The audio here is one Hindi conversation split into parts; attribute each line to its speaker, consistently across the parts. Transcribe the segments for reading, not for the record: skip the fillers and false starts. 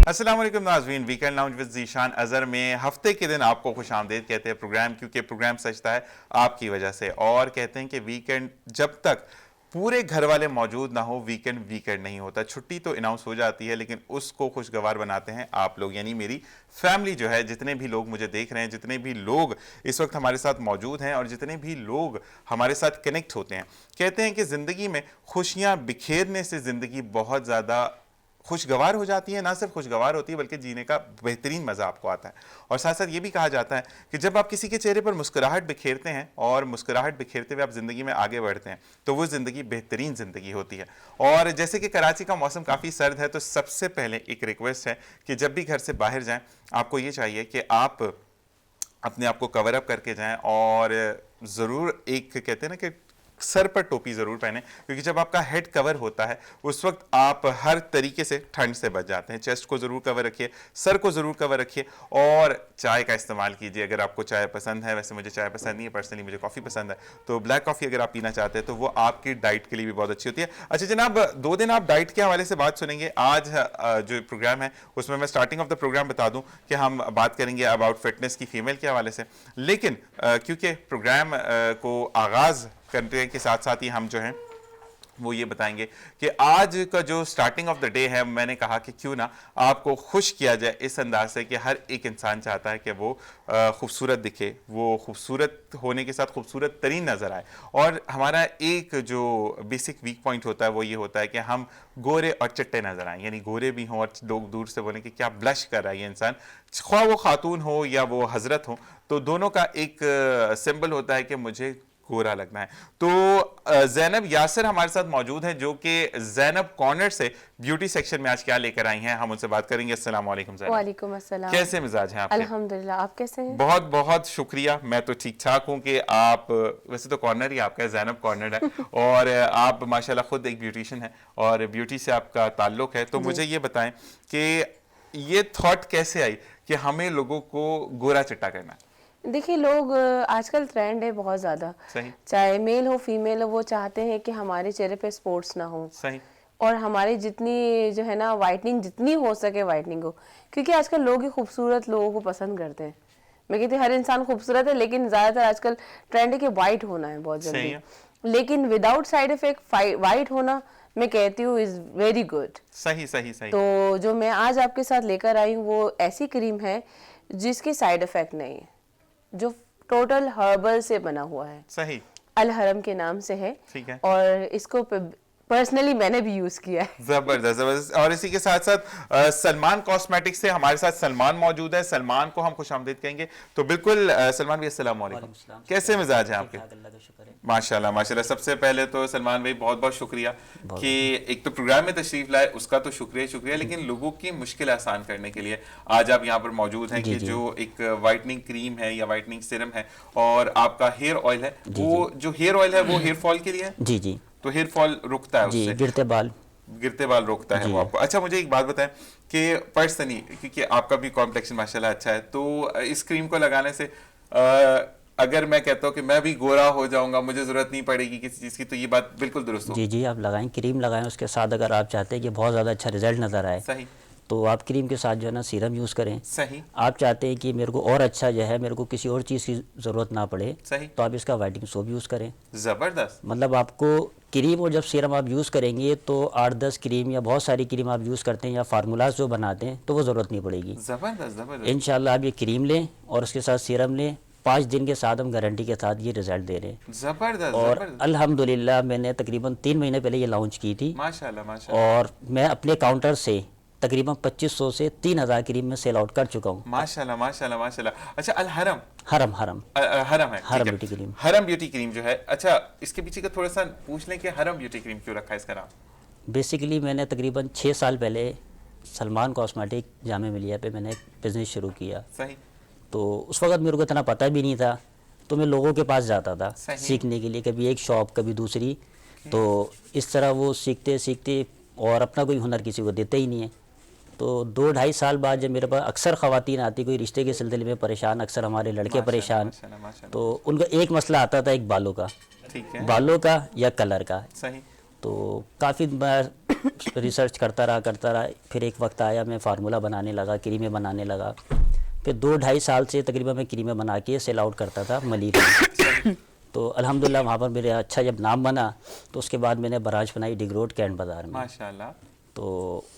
Speaker 1: अस्सलाम वालेकुम नाज़रीन, weekend lounge with Zeeshan Azhar में हफ्ते के दिन आपको खुशामदीद कहते हैं प्रोग्राम, क्योंकि प्रोग्राम सजता है आपकी वजह से। और कहते हैं कि वीकेंड जब तक पूरे घर वाले मौजूद ना हो वीकेंड वीकेंड नहीं होता। छुट्टी तो अनाउंस हो जाती है लेकिन उसको खुशगवार बनाते हैं आप लोग, यानी मेरी फैमिली जो है। जितने भी लोग मुझे देख रहे हैं, जितने भी लोग इस वक्त हमारे साथ मौजूद हैं और जितने भी लोग हमारे साथ कनेक्ट होते हैं, कहते हैं कि ज़िंदगी में खुशियाँ बिखेरने से ज़िंदगी बहुत ज़्यादा खुशगवार हो जाती है। ना सिर्फ खुशगवार होती है बल्कि जीने का बेहतरीन मज़ा आपको आता है। और साथ साथ ये भी कहा जाता है कि जब आप किसी के चेहरे पर मुस्कुराहट बिखेरते हैं और मुस्कुराहट बिखेरते हुए आप ज़िंदगी में आगे बढ़ते हैं तो वो ज़िंदगी बेहतरीन ज़िंदगी होती है। और जैसे कि कराची का मौसम काफ़ी सर्द है, तो सबसे पहले एक रिक्वेस्ट है कि जब भी घर से बाहर जाएँ आपको ये चाहिए कि आप अपने आप को कवर अप करके जाएँ और ज़रूर एक कहते हैं ना कि सर पर टोपी ज़रूर पहने, क्योंकि जब आपका हेड कवर होता है उस वक्त आप हर तरीके से ठंड से बच जाते हैं। चेस्ट को ज़रूर कवर रखिए, सर को ज़रूर कवर रखिए और चाय का इस्तेमाल कीजिए अगर आपको चाय पसंद है। वैसे मुझे चाय पसंद नहीं है, पर्सनली मुझे कॉफ़ी पसंद है, तो ब्लैक कॉफ़ी अगर आप पीना चाहते हैं तो वो आपकी डाइट के लिए भी बहुत अच्छी होती है। अच्छा जनाब, 2 दिन आप डाइट के हवाले से बात सुनेंगे। आज जो प्रोग्राम है उसमें मैं स्टार्टिंग ऑफ द प्रोग्राम बता दूँ कि हम बात करेंगे अबाउट फिटनेस की फीमेल के हवाले से, लेकिन क्योंकि प्रोग्राम को आगाज़ करने के साथ साथ ही हम जो हैं वो ये बताएंगे कि आज का जो स्टार्टिंग ऑफ द डे है, मैंने कहा कि क्यों ना आपको खुश किया जाए इस अंदाज से कि हर एक इंसान चाहता है कि वो खूबसूरत दिखे, वो खूबसूरत होने के साथ खूबसूरत तरीन नज़र आए। और हमारा एक जो बेसिक वीक पॉइंट होता है वो ये होता है कि हम गोरे और चिट्टे नज़र आए, यानी गोरे भी हों और लोग दूर से बोलें कि क्या ब्लश कर रहा है ये इंसान, ख्वाह वो खातून हो या वो हजरत हो, तो दोनों का एक सिंबल होता है कि मुझे गोरा लगना है। तो ज़ैनब यासिर हमारे साथ मौजूद हैं जो कि ज़ैनब कॉर्नर से ब्यूटी सेक्शन में आज क्या लेकर आई हैं, हम उनसे बात करेंगे। अस्सलाम वालेकुम ज़ैनब।
Speaker 2: वालेकुम अस्सलाम।
Speaker 1: कैसे मिजाज हैं आपके?
Speaker 2: अल्हम्दुलिल्लाह, आप कैसे हैं?
Speaker 1: बहुत बहुत शुक्रिया, मैं तो ठीक ठाक हूँ। कि आप वैसे तो कॉर्नर ही आपका है, ज़ैनब कॉर्नर है और आप माशाल्लाह खुद एक ब्यूटिशियन है और ब्यूटी से आपका ताल्लुक है। तो मुझे ये बताएं कि ये थॉट कैसे आई कि हमें लोगों को गोरा चिट्टा करना है?
Speaker 2: देखिए, लोग आजकल ट्रेंड है बहुत ज़्यादा,
Speaker 1: सही,
Speaker 2: चाहे मेल हो फीमेल हो, वो चाहते हैं कि हमारे चेहरे पे स्पॉट्स ना हो
Speaker 1: सही,
Speaker 2: और हमारी जितनी जो है ना वाइटनिंग जितनी हो सके वाइटनिंग हो, क्योंकि आजकल लोग ही खूबसूरत लोगों को पसंद करते हैं। मैं कहती हूँ हर इंसान खूबसूरत है, लेकिन ज़्यादातर आजकल ट्रेंड है कि वाइट होना है बहुत
Speaker 1: सही
Speaker 2: जल्दी,
Speaker 1: है,
Speaker 2: लेकिन विदाउट साइड इफेक्ट वाइट होना मैं कहती हूँ इज़ वेरी गुड।
Speaker 1: सही, सही, सही।
Speaker 2: तो जो मैं आज आपके साथ लेकर आई हूँ वो ऐसी क्रीम है जिसके साइड इफेक्ट नहीं है, जो टोटल हर्बल से बना हुआ है,
Speaker 1: सही,
Speaker 2: अलहरम के नाम से है।
Speaker 1: ठीक है,
Speaker 2: और इसको पर्सनली मैंने भी यूज किया है।
Speaker 1: जबरदस्त जबरदस्त। और इसी के साथ साथ सलमान कॉस्मेटिक्स से हमारे साथ सलमान मौजूद है। सलमान को हम खुशामदीद कहेंगे। तो बिल्कुल सलमान भाई, अस्सलाम वालेकुम, कैसे मिजाज हैं आपके? माशाल्लाह माशाल्लाह। सबसे पहले तो सलमान भाई बहुत बहुत शुक्रिया कि एक तो प्रोग्राम में तशरीफ लाए, उसका तो शुक्रिया शुक्रिया, लेकिन लोगों की मुश्किल आसान करने के लिए आज आप यहाँ पर मौजूद हैं। कि जो एक वाइटनिंग क्रीम है या वाइटनिंग सीरम है और आपका हेयर ऑयल है, वो जो हेयर ऑयल है वो हेयर फॉल के लिए है।
Speaker 3: जी जी,
Speaker 1: तो हेयर फॉल रुकता है उससे, गिरते बाल रोकता है वो आपको। अच्छा मुझे एक बात बताएं कि पर्सनली, क्योंकि आपका भी कॉम्प्लेक्शन माशाल्लाह अच्छा है, तो इस क्रीम को लगाने से अगर मैं कहता हूँ कि मैं भी गोरा हो जाऊंगा, मुझे जरूरत नहीं पड़ेगी किसी चीज़ की, तो ये बात बिल्कुल दुरुस्त हो?
Speaker 3: जी जी, आप लगाएं, क्रीम लगाएं, उसके साथ अगर आप चाहते हैं कि बहुत ज़्यादा अच्छा रिजल्ट नज़र आए,
Speaker 1: सही,
Speaker 3: तो आप क्रीम के साथ जो है ना सीरम यूज़ करें।
Speaker 1: सही,
Speaker 3: आप चाहते हैं कि मेरे को और अच्छा जो है, मेरे को किसी और चीज़ की ज़रूरत ना पड़े,
Speaker 1: सही,
Speaker 3: तो आप इसका वाइटनिंग सोप यूज़ करें।
Speaker 1: जबरदस्त।
Speaker 3: मतलब आपको क्रीम और जब सीरम आप यूज़ करेंगे तो 8-10 क्रीम या बहुत सारी क्रीम आप यूज़ करते हैं या फार्मूलाज जो बनाते हैं, तो वो ज़रूरत नहीं पड़ेगी।
Speaker 1: जबरदस्त जबरदस्त।
Speaker 3: इंशाल्लाह आप ये क्रीम लें और उसके साथ सीरम लें, 5 दिन के साथ हम गारंटी के साथ ये रिजल्ट दे रहे हैं।
Speaker 1: जबरदस्त
Speaker 3: और
Speaker 1: जबरदस्त।
Speaker 3: अल्हम्दुलिल्लाह मैंने तकरीबन 3 महीने पहले ये लॉन्च की थी
Speaker 1: माशाल्लाह माशाल्लाह।
Speaker 3: और मैं अपने काउंटर से तकरीबन 2500 से 3000 क्रीम में सेल आउट कर चुका हूँ।
Speaker 1: माशाल्लाह माशाल्लाह माशाल्लाह। अच्छा अलहरम,
Speaker 3: हरम हरम
Speaker 1: हरम है,
Speaker 3: हरम
Speaker 1: ठीक है।
Speaker 3: Beauty cream.
Speaker 1: हरम ब्यूटी क्रीम जो है, अच्छा इसके पीछे का थोड़ा सा पूछ लें कि हरम ब्यूटी क्रीम क्यों रखा है इसका नाम?
Speaker 3: बेसिकली मैंने तकरीबन 6 साल पहले सलमान कॉस्मेटिक जामे मिलिया पे मैंने बिज़नेस शुरू किया।
Speaker 1: सही,
Speaker 3: तो उस वक्त मेरे को इतना पता भी नहीं था, तो मैं लोगों के पास जाता था
Speaker 1: सही।
Speaker 3: सीखने के लिए, कभी एक शॉप कभी दूसरी, तो इस तरह वो सीखते सीखते और अपना कोई हुनर किसी को देते ही नहीं है। तो 2-2.5 साल बाद जब मेरे पास अक्सर ख़वातीन आती, कोई रिश्ते के सिलसिले में परेशान, अक्सर हमारे लड़के परेशान,
Speaker 1: माशाल्लाह माशाल्लाह।
Speaker 3: तो उनका एक मसला आता था, एक बालों का,
Speaker 1: ठीक है,
Speaker 3: बालों का या कलर का।
Speaker 1: सही,
Speaker 3: तो काफ़ी रिसर्च करता रहा। फिर एक वक्त आया मैं फार्मूला बनाने लगा, क्रीमें बनाने लगा। फिर 2-2.5 साल से तकरीबन मैं क्रीमें बना के सेल आउट करता था मलेरिया में। तो अल्हम्दुलिल्लाह वहाँ पर मेरे अच्छा जब नाम बना, तो उसके बाद मैंने ब्रांच बनाई डिगरोड कैंट बाज़ार में।
Speaker 1: माशाल्लाह।
Speaker 3: तो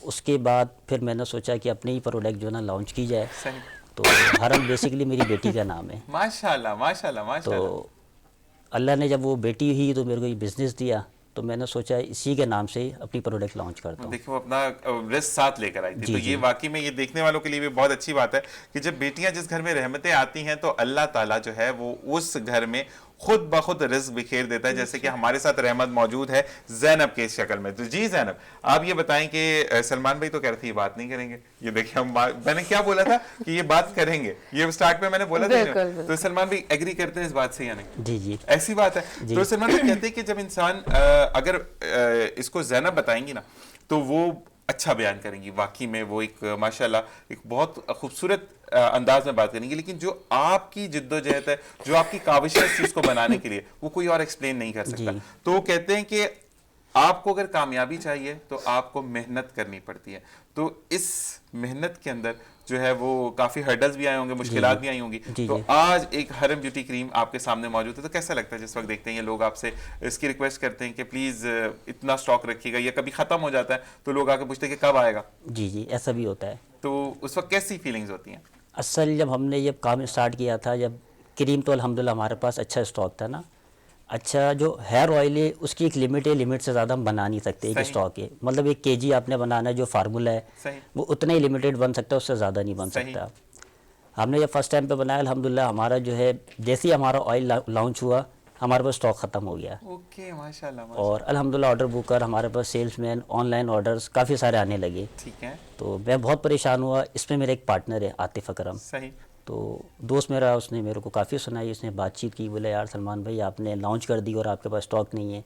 Speaker 3: उसके बाद फिर मैंने सोचा कि अपने ही प्रोडक्ट जो है ना लॉन्च की जाए।
Speaker 1: सही।
Speaker 3: तो हरम बेसिकली मेरी बेटी का नाम है।
Speaker 1: माशाल्लाह माशाल्लाह माशाल्लाह।
Speaker 3: तो अल्लाह ने जब वो बेटी हुई तो मेरे को ये बिज़नेस दिया, तो मैंने सोचा इसी के नाम से अपनी प्रोडक्ट लॉन्च करता हूँ।
Speaker 1: देखिए वो अपना रिस्क साथ लेकर आई थी,
Speaker 3: जी,
Speaker 1: तो ये
Speaker 3: जी।
Speaker 1: वाकई में ये देखने वालों के लिए भी बहुत अच्छी बात है कि जब बेटियां जिस घर में रहमतें आती हैं तो अल्लाह ताला जो है वो उस घर में खुद ब खुद रिस्क बिखेर देता है, जैसे कि हमारे साथ रहमत मौजूद है ज़ैनब के शक्ल में। तो जी ज़ैनब, आप ये बताएं कि सलमान भाई तो कह रहे थे ये बात नहीं करेंगे, ये देखिए मैंने क्या बोला था कि ये बात करेंगे, ये स्टार्ट में मैंने बोला था।
Speaker 2: बिल्कुल।
Speaker 1: तो सलमान भाई एग्री करते हैं इस बात से या नहीं?
Speaker 3: जी जी
Speaker 1: ऐसी बात है।
Speaker 3: जी।
Speaker 1: तो सलमान भाई कहते हैं कि जब इंसान अगर इसको ज़ैनब बताएंगी ना तो वो अच्छा बयान करेंगी, वाकई में वो एक माशाल्लाह एक बहुत खूबसूरत अंदाज में बात करेंगी, लेकिन जो आपकी जिद्दोजहद है, जो आपकी काविश है इस चीज को बनाने के लिए, वो कोई और एक्सप्लेन नहीं कर सकता।
Speaker 3: जी।
Speaker 1: तो वो कहते हैं कि आपको अगर कामयाबी चाहिए तो आपको मेहनत करनी पड़ती है। तो इस मेहनत के अंदर जो है वो काफी हर्डल्स भी आए होंगे, मुश्किलात भी आई होंगी।
Speaker 3: जी,
Speaker 1: तो
Speaker 3: जी।
Speaker 1: आज एक हरम ब्यूटी क्रीम आपके सामने मौजूद है, तो कैसा लगता है जिस वक्त देखते हैं ये लोग आपसे इसकी रिक्वेस्ट करते हैं कि प्लीज इतना स्टॉक रखिएगा, या कभी खत्म हो जाता है तो लोग आके पूछते हैं कि कब आएगा?
Speaker 3: जी जी ऐसा भी होता है।
Speaker 1: तो उस वक्त कैसी फीलिंग्स होती हैं?
Speaker 3: असल जब हमने ये काम स्टार्ट किया था, जब क्रीम तो अल्हम्दुलिल्लाह हमारे पास अच्छा स्टॉक था ना। अच्छा जो हेयर ऑयल है उसकी एक लिमिट है, लिमिट से ज़्यादा हम बना नहीं सकते। एक
Speaker 1: सही।
Speaker 3: स्टॉक है, मतलब 1 kg आपने बनाना है, जो फार्मूला है
Speaker 1: सही।
Speaker 3: वो उतना ही लिमिटेड बन सकता है, उससे ज़्यादा नहीं बन
Speaker 1: सही।
Speaker 3: सकता। हमने जब फर्स्ट टाइम पे बनाया अल्हम्दुलिल्लाह हमारा जो है जैसे ही हमारा ऑयल लॉन्च हुआ हमारे पास स्टॉक ख़त्म हो गया।
Speaker 1: ओके माशाल्लाह
Speaker 3: और अल्हम्दुलिल्लाह ऑर्डर बुकर हमारे पास सेल्समैन ऑनलाइन ऑर्डर्स काफ़ी सारे आने लगे।
Speaker 1: ठीक है।
Speaker 3: तो मैं बहुत परेशान हुआ। इसमें मेरा एक पार्टनर है आतिफ अकरम,
Speaker 1: सही।
Speaker 3: तो दोस्त मेरा, उसने मेरे को काफ़ी सुनाई, उसने बातचीत की, बोले यार सलमान भाई आपने लॉन्च कर दी और आपके पास स्टॉक नहीं है।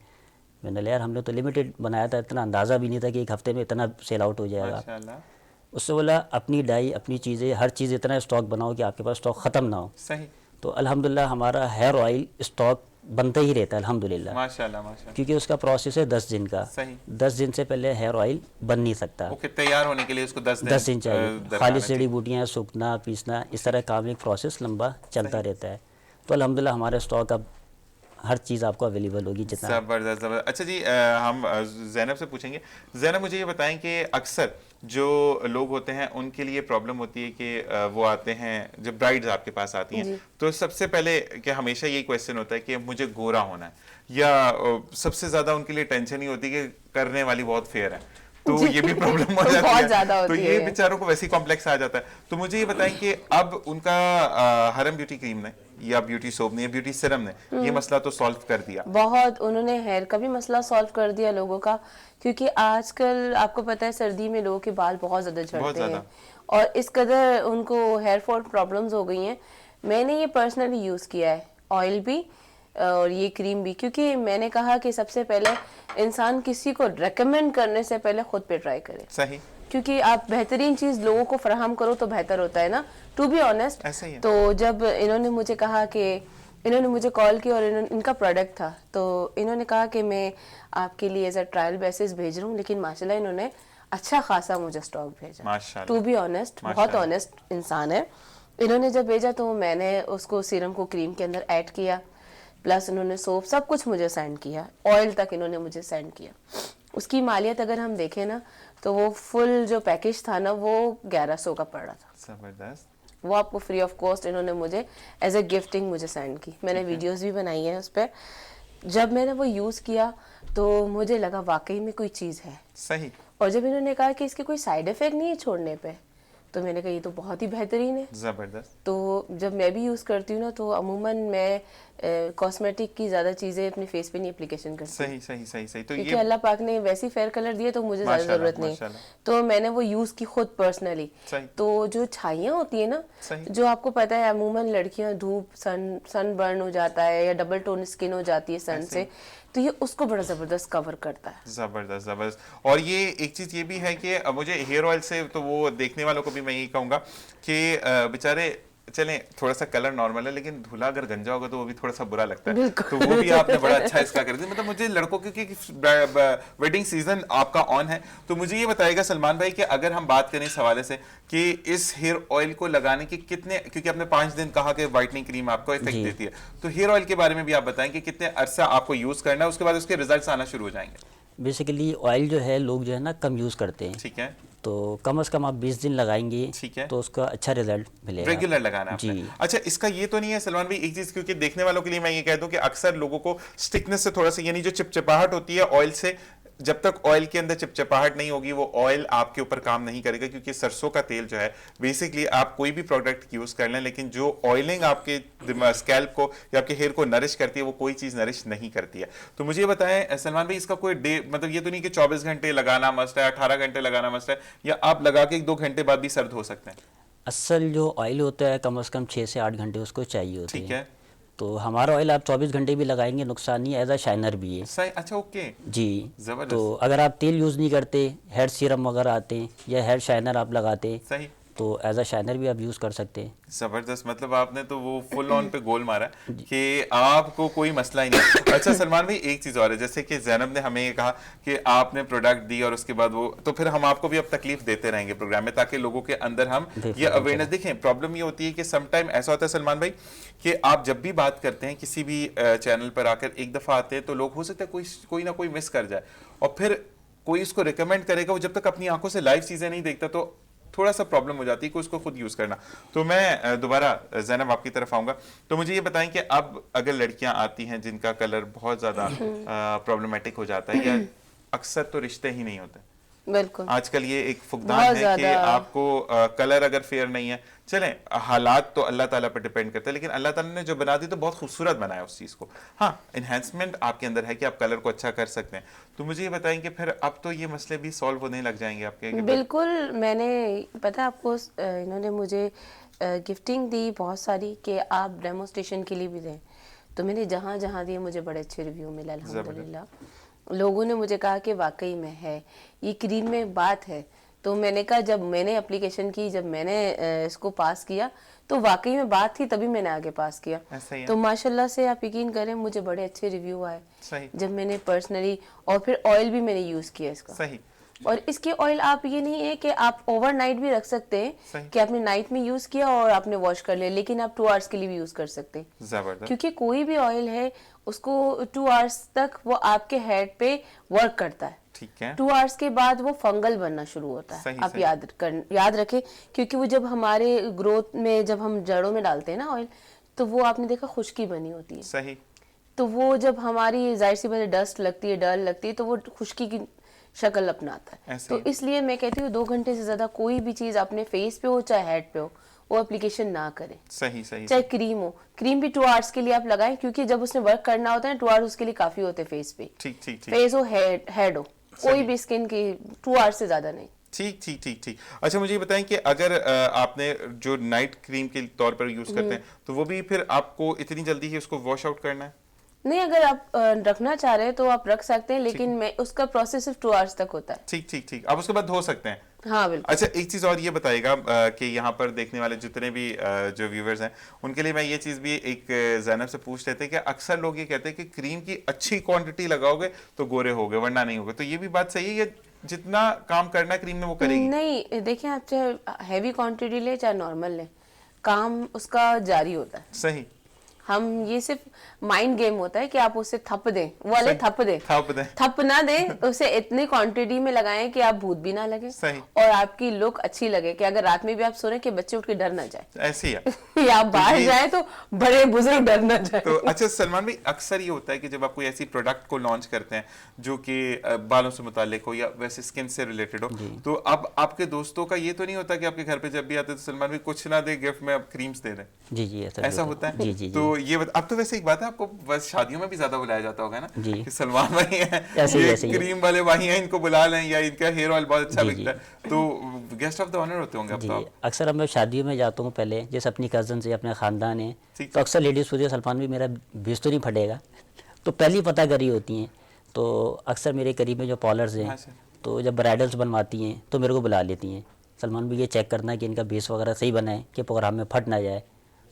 Speaker 3: मैंने बोला यार हमने तो लिमिटेड बनाया था, इतना अंदाज़ा भी नहीं था कि एक हफ्ते में इतना सेल आउट हो जाएगा।
Speaker 1: माशाल्लाह।
Speaker 3: उससे बोला अपनी डाई अपनी चीज़ें हर चीज़ इतना स्टॉक बनाओ कि आपके पास स्टॉक ख़त्म ना हो।
Speaker 1: सही।
Speaker 3: तो अल्हम्दुलिल्लाह हमारा हेयर ऑयल स्टॉक बनता ही रहता है अल्हम्दुलिल्लाह,
Speaker 1: माशाल्लाह माशाल्लाह।
Speaker 3: क्योंकि उसका प्रोसेस है 10 दिन का।
Speaker 1: सही।
Speaker 3: 10 दिन से पहले हेयर ऑयल बन नहीं सकता।
Speaker 1: ओके, तैयार होने के लिए उसको 10
Speaker 3: 10 दिन चाहिए।
Speaker 1: दरमियान
Speaker 3: खाली
Speaker 1: है।
Speaker 3: जड़ी बूटियाँ सूखना पीसना इस तरह काम एक प्रोसेस लंबा चलता रहता है। तो अल्हम्दुलिल्लाह हमारे स्टॉक अब हर चीज़ आपको अवेलेबल होगी जितना।
Speaker 1: जबरदस्त जबरदस्त। अच्छा जी, हम ज़ैनब से पूछेंगे। ज़ैनब मुझे ये बताएं कि अक्सर जो लोग होते हैं उनके लिए प्रॉब्लम होती है कि वो आते हैं, जब ब्राइड्स आपके पास आती हैं तो सबसे पहले कि हमेशा यही क्वेश्चन होता है कि मुझे गोरा होना है, या सबसे ज्यादा उनके लिए टेंशन ही होती है कि करने वाली बहुत फेयर है, तो ये भी प्रॉब्लम हो जाती
Speaker 2: बहुत
Speaker 1: है।
Speaker 2: ज्यादा
Speaker 1: तो
Speaker 2: होती
Speaker 1: ये
Speaker 2: है।
Speaker 1: बेचारों को वैसे कॉम्प्लेक्स आ जाता है। तो मुझे ये बताएं कि अब उनका हरम ब्यूटी क्रीम ने या ब्यूटी सोप ने या ब्यूटी सिरम ने ये मसला तो सॉल्व कर दिया।
Speaker 2: बहुत उन्होंने हेयर का भी मसला सॉल्व कर दिया लोगों का, क्योंकि आजकल आपको पता है सर्दी में लोगों के बाल बहुत ज्यादा झड़ते
Speaker 1: ज्यादा।
Speaker 2: हैं और इस कदर उनको हेयर फॉल प्रॉब्लम्स हो गई हैं। मैंने ये पर्सनली यूज किया है, ऑयल भी और ये क्रीम भी, क्योंकि मैंने कहा कि सबसे पहले इंसान किसी को रेकमेंड करने से पहले खुद पे ट्राई करे।
Speaker 1: सही।
Speaker 2: क्योंकि आप बेहतरीन चीज लोगों को फराहम करो तो बेहतर होता है ना, टू बी ऑनेस्ट।
Speaker 1: ऐसा ही है।
Speaker 2: तो जब इन्होंने मुझे कहा कि इन्होंने मुझे कॉल किया और इनका प्रोडक्ट था, तो इन्होंने कहा कि मैं आपके लिए एज अ ट्रायल बेसिस भेज रहा हूँ, लेकिन माशाल्लाह इन्होंने अच्छा खासा मुझे स्टॉक भेजा।
Speaker 1: माशाल्लाह।
Speaker 2: टू बी ऑनेस्ट बहुत
Speaker 1: माशाल्लाह।
Speaker 2: ऑनेस्ट इंसान है। इन्होंने जब भेजा तो मैंने उसको सीरम को क्रीम के अंदर ऐड किया, प्लस इन्होंने सोप सब कुछ मुझे सेंड किया, ऑयल तक इन्होंने मुझे सेंड किया। उसकी मालियत अगर हम देखें ना तो वो फुल जो पैकेज था ना वो 1100 का पड़ रहा था।
Speaker 1: जबरदस्त।
Speaker 2: वो आपको फ्री ऑफ कॉस्ट इन्होंने मुझे एज ए गिफ्टिंग मुझे सेंड की। मैंने वीडियोस भी बनाई है उस पर। जब मैंने वो यूज़ किया तो मुझे लगा वाकई में कोई चीज़ है।
Speaker 1: सही।
Speaker 2: और जब इन्होंने कहा कि इसके कोई साइड इफेक्ट नहीं है छोड़ने पे, तो मैंने कहा ये तो बहुत ही बेहतरीन है।
Speaker 1: जबरदस्त।
Speaker 2: तो जब मैं भी यूज़ करती हूँ ना तो अमूमन मैं कॉस्मेटिक की ज़्यादा चीज़ें अपने फेस पे नहीं एप्लीकेशन करती,
Speaker 1: सही सही सही सही। तो
Speaker 2: क्योंकि
Speaker 1: ये
Speaker 2: अल्लाह पाक ने वैसी फेयर कलर दिए तो मुझे ज़्यादा
Speaker 1: माशाल्लाह,
Speaker 2: ज़रूरत नहीं।
Speaker 1: माशाल्लाह।
Speaker 2: तो मैंने वो यूज़ की खुद पर्सनली।
Speaker 1: सही।
Speaker 2: तो जो छाइयाँ होती है ना,
Speaker 1: सही।
Speaker 2: जो आपको पता है अमूमन लड़कियां धूप सन बर्न हो जाता है या डबल टोन स्किन हो जाती है सन से, तो ये उसको बड़ा ज़बरदस्त कवर करता है।
Speaker 1: जबरदस्त जबरदस्त। और ये एक चीज ये भी है कि मुझे हेयर ऑयल से तो वो देखने वालों को भी मैं यही कहूंगा कि बेचारे चलें थोड़ा सा कलर नॉर्मल है, लेकिन धुला अगर गंजा होगा तो वो भी थोड़ा सा बुरा लगता है, तो वो भी आपने बड़ा अच्छा इसका कर दिया। मतलब मुझे लड़कों क्योंकि वेडिंग सीजन आपका ऑन है, तो मुझे ये बताइएगा सलमान भाई कि अगर हम बात करें इस हवाले से कि इस हेयर ऑयल को लगाने के कितने, क्योंकि आपने 5 दिन कहा कि व्हाइटनिंग क्रीम आपको इफेक्ट देती है, तो हेयर ऑयल के बारे में भी आप बताएं कि कितने अरसा आपको यूज करना है, उसके बाद उसके रिजल्ट्स आना शुरू हो जाएंगे।
Speaker 3: बेसिकली ऑयल जो है लोग जो है ना कम यूज़ करते हैं,
Speaker 1: ठीक है,
Speaker 3: तो कम से कम आप 20 दिन लगाएंगे,
Speaker 1: ठीक है,
Speaker 3: तो उसका अच्छा रिजल्ट मिलेगा।
Speaker 1: रेगुलर लगाना है आपने।
Speaker 3: जी।
Speaker 1: अच्छा, इसका ये तो नहीं है सलमान भाई, एक चीज क्योंकि देखने वालों के लिए मैं ये कह दूं कि अक्सर लोगों को स्टिकनेस से थोड़ा सा, यानी जो चिपचिपाहट होती है ऑयल से, जब तक ऑयल के अंदर चिपचिपाहट नहीं होगी वो ऑयल आपके ऊपर काम नहीं करेगा, क्योंकि सरसों का तेल जो है बेसिकली आप कोई भी प्रोडक्ट यूज कर लें, लेकिन जो ऑयलिंग आपके स्कैल्प को या आपके हेयर को नरिश करती है वो कोई चीज नरिश नहीं करती है। तो मुझे ये बताएं सलमान भाई, इसका कोई डे, मतलब ये तो नहीं कि 24 घंटे लगाना मस्ट है, 18 घंटे लगाना मस्ट है, या आप लगा के 1-2 घंटे बाद भी सर्द हो सकते हैं?
Speaker 3: असल जो ऑयल होता है कम से कम 6 से 8 घंटे उसको चाहिए होते
Speaker 1: ठीक
Speaker 3: हैं।
Speaker 1: है,
Speaker 3: तो हमारा ऑयल आप 24 घंटे भी लगाएंगे नुकसान नहीं, एज अ शाइनर भी है।
Speaker 1: सही, अच्छा, ओके,
Speaker 3: जी।
Speaker 1: जबरदस्त।
Speaker 3: तो अगर आप तेल यूज़ नहीं करते, हेयर सीरम वगैरह आते हैं या हेयर शाइनर आप लगाते,
Speaker 1: सही,
Speaker 3: तो एज अ शाइनर भी आप यूज़ कर सकते हैं।
Speaker 1: जबरदस्त, मतलब आपने तो वो फुल ऑन पे गोल मारा कि आपको कोई मसला ही नहीं। अच्छा सलमान भाई, एक चीज और है, जैसे कि जैनब ने हमें ये कहा कि आपने प्रोडक्ट दी और उसके बाद वो, तो फिर हम आपको भी अब तकलीफ देते रहेंगे प्रोग्राम में, ताकि लोगों के अंदर हम ये अवेयरनेस देखें। प्रॉब्लम ये होती है कि सम टाइम ऐसा होता है सलमान भाई कि आप जब भी बात करते हैं किसी भी चैनल पर आकर, एक दफा आते हैं तो लोग हो सकता है कोई ना कोई मिस कर जाए, और फिर कोई इसको रिकमेंड करेगा, वो जब तक अपनी आंखों से लाइव चीजें नहीं देखता तो थोड़ा सा प्रॉब्लम हो जाती है कि उसको खुद यूज करना। तो मैं दोबारा जैनब आपकी तरफ आऊंगा, तो मुझे ये बताएं कि अब अगर लड़कियां आती हैं जिनका कलर बहुत ज्यादा प्रॉब्लमेटिक हो जाता है, या अक्सर तो रिश्ते ही नहीं होते,
Speaker 2: बिल्कुल
Speaker 1: आजकल ये एक फुकदान है कि आपको कलर अगर फेयर नहीं है, चलें हालात तो अल्लाह ताला पर डिपेंड करते हैं, लेकिन अल्लाह ताला ने जो बना दी तो बहुत खूबसूरत बनाया उस चीज़ को। हाँ, इन्हेंसमेंट आपके अंदर है कि आप कलर को अच्छा कर सकते हैं। तो मुझे ये बताएं कि फिर अब तो ये मसले भी सॉल्व होने लग जाएंगे आपके?
Speaker 2: बिल्कुल, मैंने पता है आपको, इन्होंने मुझे गिफ्टिंग दी बहुत सारी कि आप डेमोस्ट्रेशन के लिए भी दें, तो मैंने जहाँ जहाँ दिए मुझे बड़े अच्छे रिव्यू मिले अल्हम्दुलिल्लाह। लोगों ने मुझे कहा कि वाकई में है, ये क्रीम में बात है। तो मैंने कहा, जब मैंने एप्लीकेशन की, जब मैंने इसको पास किया तो वाकई में बात थी, तभी मैंने आगे पास किया। तो माशाल्लाह से आप यकीन करें मुझे बड़े अच्छे रिव्यू आए जब मैंने पर्सनली, और फिर ऑयल भी मैंने यूज किया इसका।
Speaker 1: सही।
Speaker 2: और इसके ऑयल आप ये नहीं है कि आप ओवरनाइट भी रख सकते हैं कि आपने नाइट में यूज किया और आपने वॉश कर लिया, लेकिन आप 2 आवर्स के लिए भी यूज कर सकते हैं।
Speaker 1: जबरदस्त।
Speaker 2: क्योंकि कोई भी ऑयल है उसको 2 आवर्स तक वो आपके हेड पे वर्क करता है।
Speaker 1: ठीक है।
Speaker 2: 2 आवर्स के बाद वो फंगल बनना शुरू होता है। आप याद रखें, क्योंकि वो जब हमारे ग्रोथ में, जब हम जड़ों में डालते हैं ना ऑयल, तो वो आपने देखा खुश्की बनी होती है।
Speaker 1: सही।
Speaker 2: तो वो जब हमारी जाहिर सी बात है डस्ट लगती है, डल लगती है, तो वो खुश्की की शक्ल अपनाता है। तो इसलिए मैं कहती हूँ 2 घंटे से ज्यादा कोई भी चीज अपने फेस पे हो चाहे हेड पे हो, वो एप्लीकेशन ना करें।
Speaker 1: सही सही।
Speaker 2: चाहे क्रीम हो, क्रीम भी 2 आवर्स के लिए आप लगाएं, क्योंकि जब उसने वर्क करना होता है 2 आवर्स उसके लिए काफी होते हैं फेस पे।
Speaker 1: ठीक ठीक ठीक।
Speaker 2: फेस हो, हेड हो, कोई भी स्किन की 2 आवर्स से ज्यादा नहीं।
Speaker 1: ठीक ठीक ठीक ठीक। अच्छा मुझे ये बताएं कि अगर आपने जो नाइट क्रीम के तौर पर यूज करते हैं, तो वो भी फिर आपको इतनी जल्दी ही उसको वॉश आउट करना है?
Speaker 2: नहीं, अगर आप रखना चाह रहे हैं तो आप रख सकते हैं, लेकिन मैं उसका प्रोसेस सिर्फ 2 आवर्स तक होता है।
Speaker 1: ठीक ठीक ठीक। आप उसके बाद धो सकते हैं?
Speaker 2: हाँ बिल्कुल।
Speaker 1: अच्छा एक चीज और ये बताइएगा कि यहाँ पर देखने वाले जितने भी जो व्यूवर्स हैं, उनके लिए मैं ये चीज भी एक ज़ैनब से पूछ लेते हैं कि अक्सर लोग ये कहते हैं कि क्रीम की अच्छी क्वांटिटी लगाओगे तो गोरे होगे, वरना नहीं होगे, तो ये भी बात सही है? ये जितना काम करना क्रीम ने वो करेगी?
Speaker 2: नहीं, देखिए आप चाहे हैवी क्वांटिटी ले चाहे नॉर्मल ले, काम उसका जारी होता है।
Speaker 1: सही।
Speaker 2: हम ये सिर्फ माइंड गेम होता है कि आप उसे थप दें, वो वाले थप दें, थप ना दें, उसे इतनी क्वांटिटी में लगाएं कि आप भूत भी ना लगे और आपकी लुक अच्छी लगे, कि अगर रात में भी आप सो रहे कि बच्चे उठ के डर ना जाए,
Speaker 1: ऐसी है
Speaker 2: या आप बाहर जाए तो बड़े बुजुर्ग डर ना जाए।
Speaker 1: तो अच्छा सलमान भाई, अक्सर ये होता है कि जब आप कोई ऐसी प्रोडक्ट को लॉन्च करते हैं जो कि बालों से मुताल्लिक हो या वैसे स्किन से रिलेटेड हो, तो अब आपके दोस्तों का ये तो नहीं होता कि आपके घर पे जब भी आते तो सलमान भाई कुछ ना दे गिफ्ट में, आप क्रीम्स दे दें?
Speaker 3: जी जी,
Speaker 1: ऐसा होता है।
Speaker 3: जी जी।
Speaker 1: तो ये अब तो वैसे एक बात है, आपको बस शादियों में भी ज्यादा बुलाया जाता होगा ना
Speaker 3: जी,
Speaker 1: कि सलमान भाई हैं,
Speaker 3: ये
Speaker 1: क्रीम वाले भाई हैं, इनको बुला लें, या इनका हेयर ऑयल बहुत अच्छा बिकता है, तो गेस्ट ऑफ द ऑनर होते होंगे अब तो?
Speaker 3: अक्सर अब मैं शादियों में जाता हूँ, पहले जैसे अपनी कजन से, अपने खानदान है, तो अक्सर लेडीज पूछे सलमान भी मेरा बीज तो नहीं फटेगा, तो पहली पता करी होती हैं। तो अक्सर मेरे करीब में जो पॉलर्स हैं, तो जब ब्राइडल्स बनवाती हैं तो मेरे को बुला लेती हैं, सलमान भी ये चेक करना है कि इनका बेस वगैरह सही बना है, कि प्रोग्राम में फट ना जाए।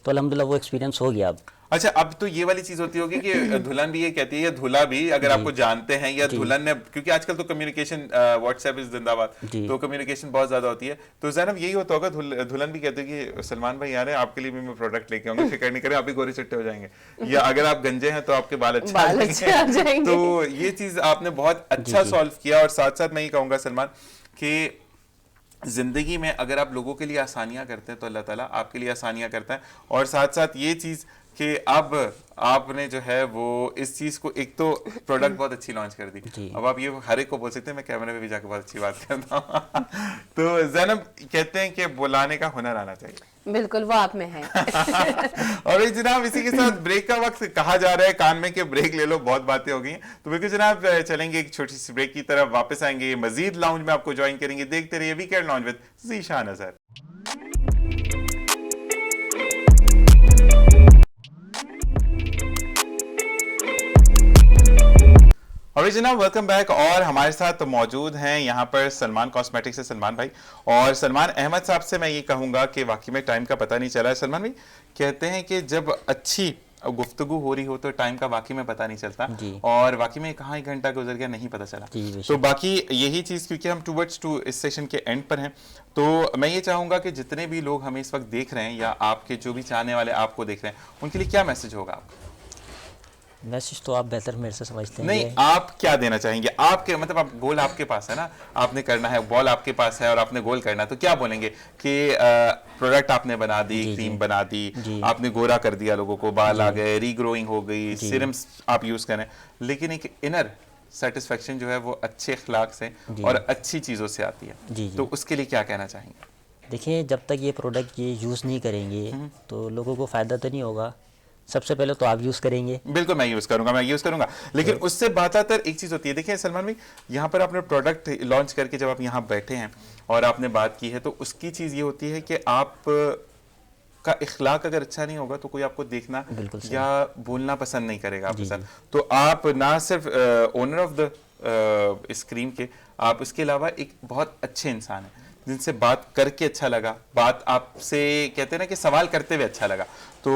Speaker 3: तो अल्हम्दुलिल्लाह वो एक्सपीरियंस हो गया अब।
Speaker 1: अच्छा, अब तो ये वाली चीज होती होगी कि दुल्हन भी ये कहती है, या दूल्हा भी, अगर आपको जानते हैं, या दुल्हन ने, क्योंकि आजकल तो कम्युनिकेशन व्हाट्सएप इज जिंदाबाद, तो कम्युनिकेशन बहुत ज्यादा होती है, तो ज़ैनब यही होता होगा, दुल्हन भी कहती है कि सलमान भाई यार आपके लिए भी मैं प्रोडक्ट लेके आऊंगा, फिक्र नहीं करें, आप भी गोरे चिट्टे हो जाएंगे, या अगर आप गंजे हैं तो आपके बाल अच्छे आ जाएंगे। तो ये चीज आपने बहुत अच्छा सॉल्व किया। और साथ साथ मैं ये कहूंगा सलमान कि जिंदगी में अगर आप लोगों के लिए आसानियां करते हैं तो अल्लाह ताला आपके लिए आसानियां करता है। और साथ साथ ये चीज कि अब आपने जो है वो इस चीज को, एक तो प्रोडक्ट बहुत अच्छी लॉन्च कर दी, अब आप ये हर एक को बोल सकते हैं, मैं कैमरे पे भी जाकर बहुत अच्छी बात करता हूँ। तो ज़ैनब कहते हैं कि बुलाने का हुनर आना चाहिए।
Speaker 2: बिल्कुल, वो आप में है।
Speaker 1: और जनाब इसी के साथ ब्रेक का वक्त कहा जा रहा है, कान में के ब्रेक ले लो, बहुत बातें हो गई हैं। तो बिल्कुल जनाब चलेंगे एक छोटी सी ब्रेक की तरफ, वापस आएंगे, मजीद लाउंज में आपको ज्वाइन करेंगे। देखते रहिए weekend lounge with Zeeshan Azhar. और जनाब वेलकम बैक। और हमारे साथ तो मौजूद हैं यहाँ पर सलमान कॉस्मेटिक्स से सलमान भाई, और सलमान अहमद साहब से मैं ये कहूँगा कि वाकई में टाइम का पता नहीं चला है। सलमान भाई कहते हैं कि जब अच्छी गुफ्तगू हो रही हो तो टाइम का वाकई में पता नहीं चलता, और वाकई में कहाँ 1 घंटा गुजर गया नहीं पता चला। तो बाकी यही चीज़, क्योंकि हम टूवर्ड्स इस सेशन के एंड पर हैं, तो मैं ये चाहूँगा कि जितने भी लोग हमें इस वक्त देख रहे हैं, या आपके जो भी चाहने वाले आपको देख रहे हैं, उनके लिए क्या मैसेज होगा आपका?
Speaker 3: मैसेज तो आप बेहतर मेरे से समझते हैं।
Speaker 1: नहीं, आप क्या देना चाहेंगे? आपके मतलब आप गोल आपके पास है ना, आपने करना है, बॉल आपके पास है और आपने गोल करना है, तो क्या बोलेंगे कि प्रोडक्ट आपने बना दी, क्रीम बना दी, आपने गोरा कर दिया लोगों को, बाल आ गए, रीग्रोइंग हो गई, सीरम्स आप यूज करें, लेकिन एक इनर सेटिस्फेक्शन जो है वो अच्छे अखलाक से और अच्छी चीज़ों से आती है, तो उसके लिए क्या कहना चाहेंगे?
Speaker 3: देखिए, जब तक ये प्रोडक्ट ये यूज़ नहीं करेंगे तो लोगों को फ़ायदा तो नहीं होगा। सबसे पहले तो आप यूज़ करेंगे।
Speaker 1: बिल्कुल, मैं यूज़ करूंगा, लेकिन उससे बातातर एक चीज़ होती है। देखिए सलमान भाई, यहाँ पर आपने प्रोडक्ट लॉन्च करके जब आप यहाँ बैठे हैं और आपने बात की है, तो उसकी चीज़ ये होती है कि आप का इखलाक अगर अच्छा नहीं होगा तो कोई आपको देखना या बोलना पसंद नहीं करेगा आपके साथ। तो आप ना सिर्फ ओनर ऑफ द इस क्रीम के, आप इसके अलावा एक बहुत अच्छे इंसान हैं जिनसे बात करके अच्छा लगा, बात आपसे कहते हैं ना कि सवाल करते हुए अच्छा लगा। तो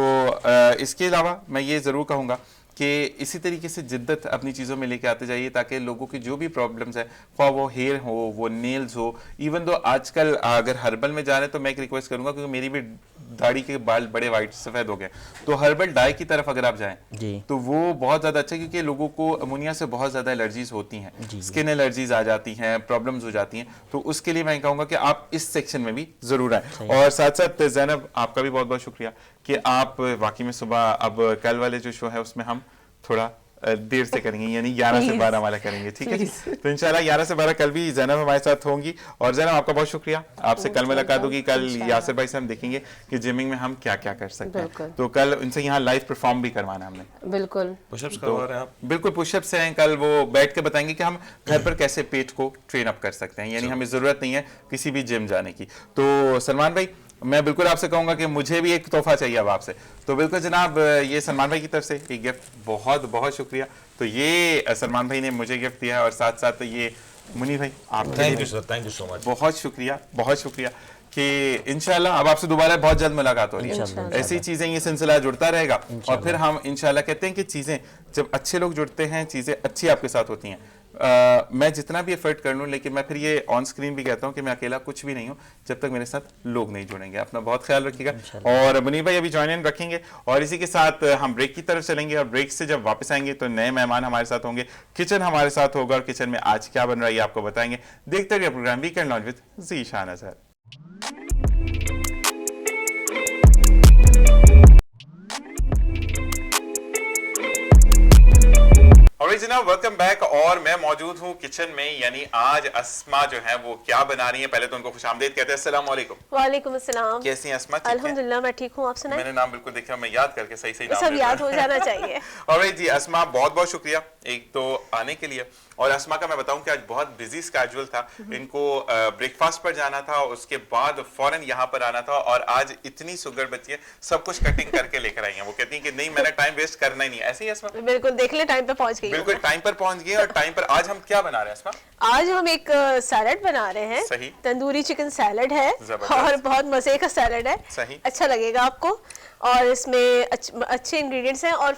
Speaker 1: इसके अलावा मैं ये ज़रूर कहूँगा कि इसी तरीके से जिद्दत अपनी चीज़ों में लेके आते जाइए, ताकि लोगों की जो भी प्रॉब्लम्स है, ख्वाह वो हेयर हो, वो नेल्स हो, इवन दो आजकल अगर हर्बल में जा रहे हैं तो मैं एक रिक्वेस्ट करूँगा, क्योंकि मेरी भी दाढ़ी के बाल बड़े वाइट सफ़ेद हो गए, तो हर्बल डाई की तरफ अगर आप जाएं तो वो बहुत ज़्यादा अच्छा है, क्योंकि लोगों को अमोनिया से बहुत ज़्यादा एलर्जीज होती हैं, स्किन एलर्जीज आ जाती हैं, प्रॉब्लम्स हो जाती हैं। तो उसके लिए मैं कहूँगा कि आप इस सेक्शन में भी ज़रूर आएँ। और साथ साथ ज़ैनब आपका भी बहुत बहुत शुक्रिया कि आप वाकई में सुबह, अब कल वाले जो शो है उसमें हम थोड़ा देर से करेंगे, यानी 11 से 12 वाला करेंगे, ठीक है जी। तो इंशाल्लाह 11 से 12 कल भी ज़ैनब हमारे साथ होंगी। और ज़ैनब आपका बहुत शुक्रिया, आपसे कल मुलाकात होगी। कल यासिर भाई से हम देखेंगे कि जिमिंग में हम क्या क्या कर सकते हैं, तो कल उनसे यहाँ लाइव परफॉर्म भी करवाना हमने।
Speaker 2: बिल्कुल,
Speaker 1: पुशअप्स करवा रहे हैं आप? बिल्कुल, पुशअप्स हैं, कल वो बैठ के बताएंगे कि हम घर पर कैसे पेट को ट्रेन अप कर सकते हैं, यानी हमें ज़रूरत नहीं है किसी भी जिम जाने की। तो सलमान भाई, मैं बिल्कुल आपसे कहूंगा कि मुझे भी एक तोहफा चाहिए अब आपसे, तो बिल्कुल जनाब ये सलमान भाई की तरफ से एक गिफ्ट, बहुत बहुत शुक्रिया। तो ये सलमान भाई ने मुझे गिफ्ट दिया है, और साथ साथ ये मुनीर भाई आपके,
Speaker 4: thank you sir, thank you so much,
Speaker 1: बहुत शुक्रिया कि इंशाल्लाह अब आपसे दोबारा बहुत जल्द मुलाकात हो रही है। ऐसी चीजें, ये सिलसिला जुड़ता रहेगा, और फिर हम इंशाल्लाह कहते हैं कि चीजें जब अच्छे लोग जुड़ते हैं, चीजें अच्छी आपके साथ होती हैं। मैं जितना भी एफर्ट कर लूँ, लेकिन मैं फिर ये ऑन स्क्रीन भी कहता हूँ कि मैं अकेला कुछ भी नहीं हूँ जब तक मेरे साथ लोग नहीं जुड़ेंगे। अपना बहुत ख्याल रखिएगा, और मुनीर भाई अभी ज्वाइन इन रखेंगे, और इसी के साथ हम ब्रेक की तरफ चलेंगे, और ब्रेक से जब वापस आएंगे तो नए मेहमान हमारे साथ होंगे, किचन हमारे साथ होगा, और किचन में आज क्या बन रहा है आपको बताएंगे। देखते रहिए programme weekend lounge with Zeeshan Azhar. जनाब वेलकम बैक, और मैं मौजूद हूँ किचन में, यानी आज अस्मा जो है वो क्या बना रही है। पहले तो उनको खुशामदीद कहते हैं। अस्सलाम वालेकुम।
Speaker 2: वालेकुम अस्सलाम।
Speaker 1: कैसी हैं अस्मा?
Speaker 2: अल्हम्दुलिल्लाह मैं ठीक हूँ, आप सुनाएं?
Speaker 1: मैंने नाम बिल्कुल देखा, मैं याद करके सही नाम
Speaker 2: सब याद हो जाना चाहिए।
Speaker 1: और जी अस्मा बहुत बहुत शुक्रिया एक तो आने के लिए, और अस्मा का मैं बताऊं कि आज बहुत बिजी स्केड्यूल था, इनको ब्रेकफास्ट पर जाना था, उसके बाद फौरन यहाँ पर आना था, और आज इतनी सुगर बच्ची है, सब कुछ कटिंग करके लेकर आई हैं। वो कहती हैं कि नहीं मैंने टाइम वेस्ट करना ही नहीं है। ऐसे ही अस्मा?
Speaker 2: बिल्कुल, देख ले टाइम पे पहुंच गई।
Speaker 1: बिल्कुल टाइम पर पहुंच गए। और टाइम पर आज हम क्या बना रहे हैं अस्मा?
Speaker 2: आज हम एक सैलड बना रहे हैं।
Speaker 1: सही।
Speaker 2: तंदूरी चिकन सैलड है
Speaker 1: जबरदस्त।
Speaker 2: और बहुत मजे का सैलड है।
Speaker 1: सही।
Speaker 2: अच्छा लगेगा आपको, और इसमें अच्छे इंग्रेडिएंट्स हैं, और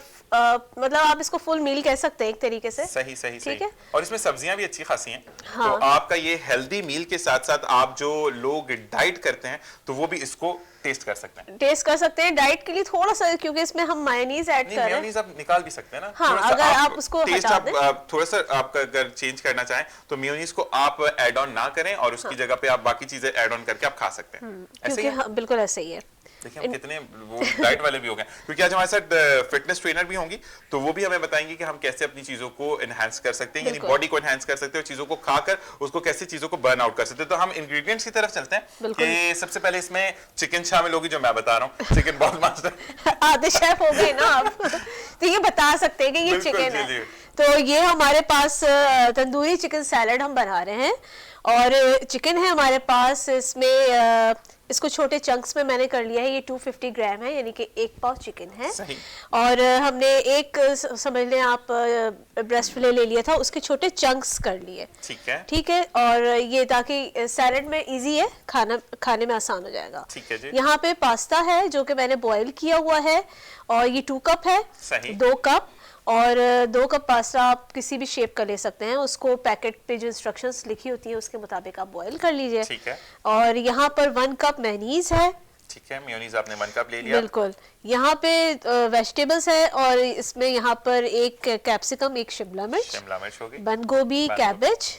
Speaker 2: मतलब आप इसको फुल मील कह सकते हैं एक तरीके से।
Speaker 1: सही सही
Speaker 2: ठीक
Speaker 1: सही।
Speaker 2: है।
Speaker 1: और इसमें सब्जियां भी अच्छी खासी हैं।
Speaker 2: हाँ।
Speaker 1: तो आपका ये हेल्दी मील के साथ साथ आप जो लोग डाइट करते हैं तो वो भी इसको टेस्ट कर सकते हैं।
Speaker 2: टेस्ट कर सकते हैं डाइट के लिए थोड़ा सा, क्योंकि इसमें हम मायोनीज ऐड कर रहे हैं।
Speaker 1: मेयोनीज आप निकाल भी सकते हैं ना।
Speaker 2: हाँ,
Speaker 1: थोड़ा सा
Speaker 2: अगर आप उसको
Speaker 1: टेस्ट
Speaker 2: हटा
Speaker 1: आप थोड़ा सा आप अगर चेंज करना चाहें तो मेयोनीज को आप ऐड ऑन ना करें और उसकी जगह पे आप बाकी चीजें ऐड ऑन करके आप खा सकते हैं। ऐसे
Speaker 2: क्योंकि
Speaker 1: ही है?
Speaker 2: हाँ, बिल्कुल ऐसे ही है।
Speaker 1: देखिए हम कितने वो डाइट वाले भी हो गए, क्योंकि आज हमारे साथ फिटनेस ट्रेनर भी होंगी, तो वो भी हमें बताएंगे कि हम कैसे अपनी चीजों को एनहांस कर सकते हैं, यानी
Speaker 2: बिल्कुल।
Speaker 1: बॉडी को एनहांस कर सकते हैं और चीजों को खाकर उसको कैसे चीजों को बर्न आउट कर सकते हैं। तो हम इंग्रेडिएंट्स की तरफ चलते हैं
Speaker 2: बिल्कुल।
Speaker 1: कि सबसे पहले इसमें चिकन शामिल होगी, जो मैं बता रहा हूँ, चिकन बॉल मास्टर।
Speaker 2: आधे शेफ हो गए ना आप। तो ये बता सकते हैं कि ये
Speaker 1: बिल्कुल,
Speaker 2: चिकन
Speaker 1: जी,
Speaker 2: है।
Speaker 1: जी।
Speaker 2: तो ये हमारे पास तंदूरी चिकन सैलड हम बना रहे हैं, और चिकन है हमारे पास। इसमें इसको छोटे चंक्स में मैंने कर लिया है। ये 250 ग्राम है, यानी कि 1 पाव चिकन है।
Speaker 1: सही।
Speaker 2: और हमने एक समझ लें आप ब्रेस्ट फिले ले लिया था, उसके छोटे चंक्स कर लिए।
Speaker 1: ठीक है।
Speaker 2: ठीक है, और ये ताकि सैलड में इजी है, खाने में आसान हो जाएगा।
Speaker 1: ठीक है जी।
Speaker 2: यहाँ पे पास्ता है जो कि मैंने बॉईल किया हुआ है, और ये 2 कप है।
Speaker 1: सही।
Speaker 2: 2 कप, और 2 कप पास्ता आप किसी भी शेप का ले सकते हैं। उसको पैकेट पे जो इंस्ट्रक्शंस लिखी होती है उसके मुताबिक आप बॉईल कर लीजिए।
Speaker 1: ठीक है।
Speaker 2: और यहाँ पर 1 कप मेयोनीज है।
Speaker 1: ठीक है, मेयोनीज आपने 1 कप ले लिया।
Speaker 2: बिल्कुल। यहाँ पे वेजिटेबल्स है, और इसमें यहाँ पर 1 कैप्सिकम, 1 शिमला मिर्च
Speaker 1: होगी,
Speaker 2: बंद गोभी, कैबेज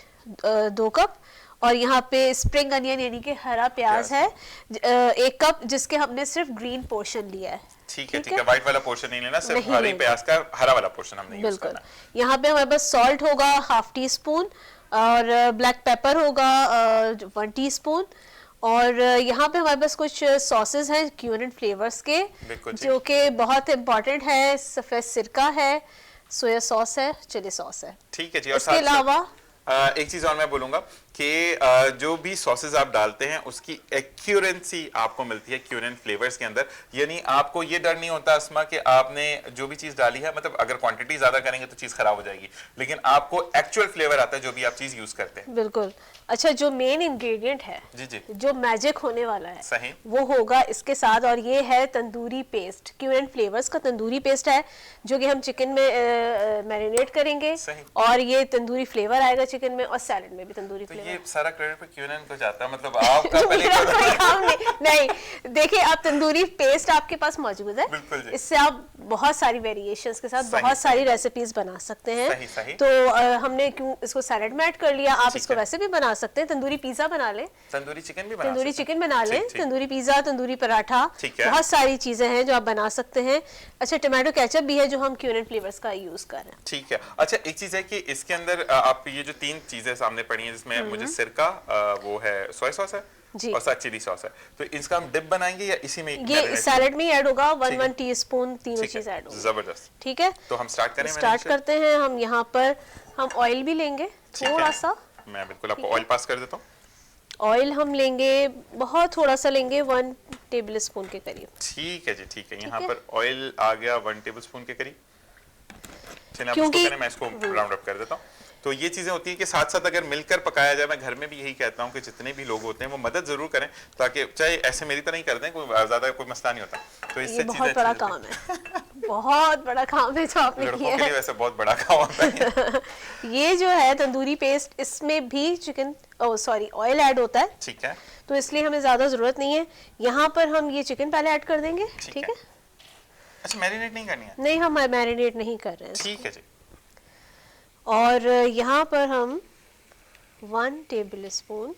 Speaker 2: 2 कप, और यहाँ पे स्प्रिंग अनियन यानी कि हरा प्याज है 1 कप, जिसके हमने सिर्फ ग्रीन पोर्शन लिया है।
Speaker 1: ठीक है, ठीक है। व्हाइट वाला पोर्शन नहीं लेना, सिर्फ
Speaker 2: नहीं
Speaker 1: हरी
Speaker 2: लेना।
Speaker 1: प्याज का हरा वाला पोर्शन हमने यूज
Speaker 2: बिल्कुल।
Speaker 1: करना।
Speaker 2: यहाँ पे हमारे पास सॉल्ट होगा 1/2 टीस्पून, और ब्लैक पेपर होगा 1 टीस्पून, और यहाँ पे हमारे पास कुछ सॉसेस हैं क्यूरन फ्लेवर्स के,
Speaker 1: बिल्कुल जी।
Speaker 2: जो कि बहुत इंपॉर्टेंट है। सफेद सिरका है, सोया सॉस है, चिली सॉस है।
Speaker 1: ठीक है जी। और
Speaker 2: इसके अलावा
Speaker 1: एक चीज और मैं बोलूंगा कि जो भी सॉसेज आप डालते हैं उसकी एक्यूरेंसी आपको मिलती है क्यूरन फ्लेवर्स के अंदर, यानी आपको ये डर नहीं होता अस्मा कि आपने जो भी चीज डाली है, मतलब अगर क्वांटिटी ज्यादा करेंगे तो चीज खराब हो जाएगी, लेकिन आपको एक्चुअल फ्लेवर आता है जो भी आप चीज यूज करते हैं।
Speaker 2: बिल्कुल। अच्छा, जो मेन इंग्रेडिएंट है,
Speaker 1: जी जी।
Speaker 2: जो मैजिक होने वाला है,
Speaker 1: सही।
Speaker 2: वो होगा इसके साथ, और ये है तंदूरी पेस्ट। क्यूरन फ्लेवर्स का तंदूरी पेस्ट है, जो कि हम चिकन में मैरिनेट करेंगे।
Speaker 1: सही।
Speaker 2: और ये तंदूरी फ्लेवर आएगा चिकन में, और सैलड में भी तंदूरी
Speaker 1: तो
Speaker 2: फ्लेवर।
Speaker 1: ये सारा क्रेडिट पे क्यूरन को जाता है, मतलब आपका पहले
Speaker 2: मेरा कोई काम नहीं। देखिए, आप तंदूरी पेस्ट आपके पास मौजूद है,
Speaker 1: बिल्कुल जी।
Speaker 2: इससे आप बहुत सारी वेरिएशंस के साथ
Speaker 1: सही,
Speaker 2: बहुत सारी
Speaker 1: सही।
Speaker 2: रेसिपीज बना सकते हैं।
Speaker 1: सही, सही।
Speaker 2: तो हमने क्यों इसको सैलड में ऐड कर लिया, आप
Speaker 1: ठीक
Speaker 2: इसको
Speaker 1: है।
Speaker 2: वैसे भी बना सकते हैं। तंदूरी पिज्जा बना लें,
Speaker 1: तंदूरी चिकन भी बना
Speaker 2: तंदूरी
Speaker 1: सकते हैं।
Speaker 2: चिकन बना लें,
Speaker 1: ठीक, ठीक।
Speaker 2: तंदूरी पिज्जा, तंदूरी पराठा,
Speaker 1: ठीक है।
Speaker 2: बहुत सारी चीजें हैं जो आप बना सकते हैं। अच्छा, टोमेटो केचप भी है जो हम क्यूरन फ्लेवर्स का यूज कर रहे हैं।
Speaker 1: ठीक है। अच्छा, एक चीज है कि इसके अंदर आप ये जो 3 चीजें सामने पड़ी हैं, जिसमें मुझे सिरका, वो है सोया सॉस है,
Speaker 2: जी।
Speaker 1: और साथ चिली सॉस है, तो इसका हम डिप बनाएंगे या इसी में
Speaker 2: ये
Speaker 1: marinate
Speaker 2: सैलड में ऐड होगा,
Speaker 1: ठीक है।
Speaker 2: 1 टीस्पून, तीनों
Speaker 1: ठीक है,
Speaker 2: चीज ऐड होगी।
Speaker 1: जबरदस्त।
Speaker 2: ठीक है,
Speaker 1: तो हम स्टार्ट करें?
Speaker 2: स्टार्ट करते हैं। हम यहाँ पर हम ऑयल भी लेंगे
Speaker 1: ठीक है।
Speaker 2: थोड़ा सा।
Speaker 1: मैं बिल्कुल आपको ऑयल पास कर देता हूँ।
Speaker 2: ऑयल हम लेंगे बहुत थोड़ा सा लेंगे, 1 टेबल स्पून के करीब।
Speaker 1: ठीक है जी, ठीक है। यहाँ
Speaker 2: है।
Speaker 1: पर ऑयल आ गया 1 टेबल स्पून के करीब। चलिए आप
Speaker 2: क्योंकि-
Speaker 1: इसको करें, मैं इसको राउंड अप कर देता हूँ। तो ये चीजें होती हैं कि साथ साथ अगर मिलकर पकाया जाए, मैं घर में भी यही कहता हूँ कि जितने भी लोग होते हैं वो मदद जरूर करें, ताकि चाहे ऐसे मेरी तरह ही कर दें, कोई ज्यादा कोई मसला नहीं होता। तो इससे
Speaker 2: ये बहुत बड़ा काम है। बहुत बड़ा काम है जो आपने
Speaker 1: लड़कों
Speaker 2: किया
Speaker 1: के लिए
Speaker 2: है।
Speaker 1: वैसे बहुत बड़ा काम होता है।
Speaker 2: ये जो है तंदूरी पेस्ट, इसमें भी चिकन ऑयल ऐड होता है,
Speaker 1: ठीक है।
Speaker 2: तो इसलिए हमें ज्यादा जरूरत नहीं है। यहाँ पर हम ये चिकन पहले ऐड कर देंगे। ठीक है।
Speaker 1: अच्छा, मैरिनेट नहीं करनी है?
Speaker 2: नहीं, हम मैरिनेट नहीं कर रहे हैं।
Speaker 1: ठीक है जी।
Speaker 2: और यहाँ पर हम 1 table spoon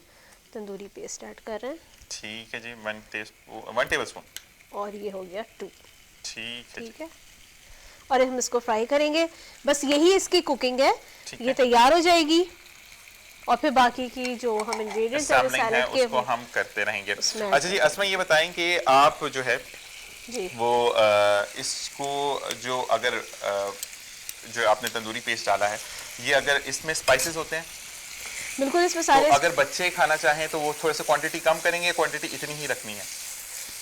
Speaker 2: tandoori paste add कर रहे हैं,
Speaker 1: ठीक है जी। 1 टेबल स्पून।
Speaker 2: और ये हो गया 2।
Speaker 1: ठीक है जी।
Speaker 2: ठीक है, और हम इसको फ्राई करेंगे। बस यही इसकी कुकिंग है।
Speaker 1: ठीक
Speaker 2: ये
Speaker 1: है।
Speaker 2: तैयार हो जाएगी, और फिर बाकी की जो हम इंग्रेडिएंट्स हैं
Speaker 1: सैम्पलिंग है
Speaker 2: सैलेड के,
Speaker 1: उसको हम करते रहेंगे।
Speaker 2: उसमें
Speaker 1: अच्छा जी, अस्मा ये बताएं कि आप जो है
Speaker 2: जी
Speaker 1: वो इसको जो अगर जो आपने तंदूरी पेस्ट डाला है, ये अगर इसमें स्पाइसेस होते हैं
Speaker 2: बिल्कुल इसमें
Speaker 1: तो
Speaker 2: सारे
Speaker 1: अगर बच्चे खाना चाहें तो वो थोड़ा सा क्वांटिटी कम करेंगे, क्वांटिटी इतनी ही रखनी है?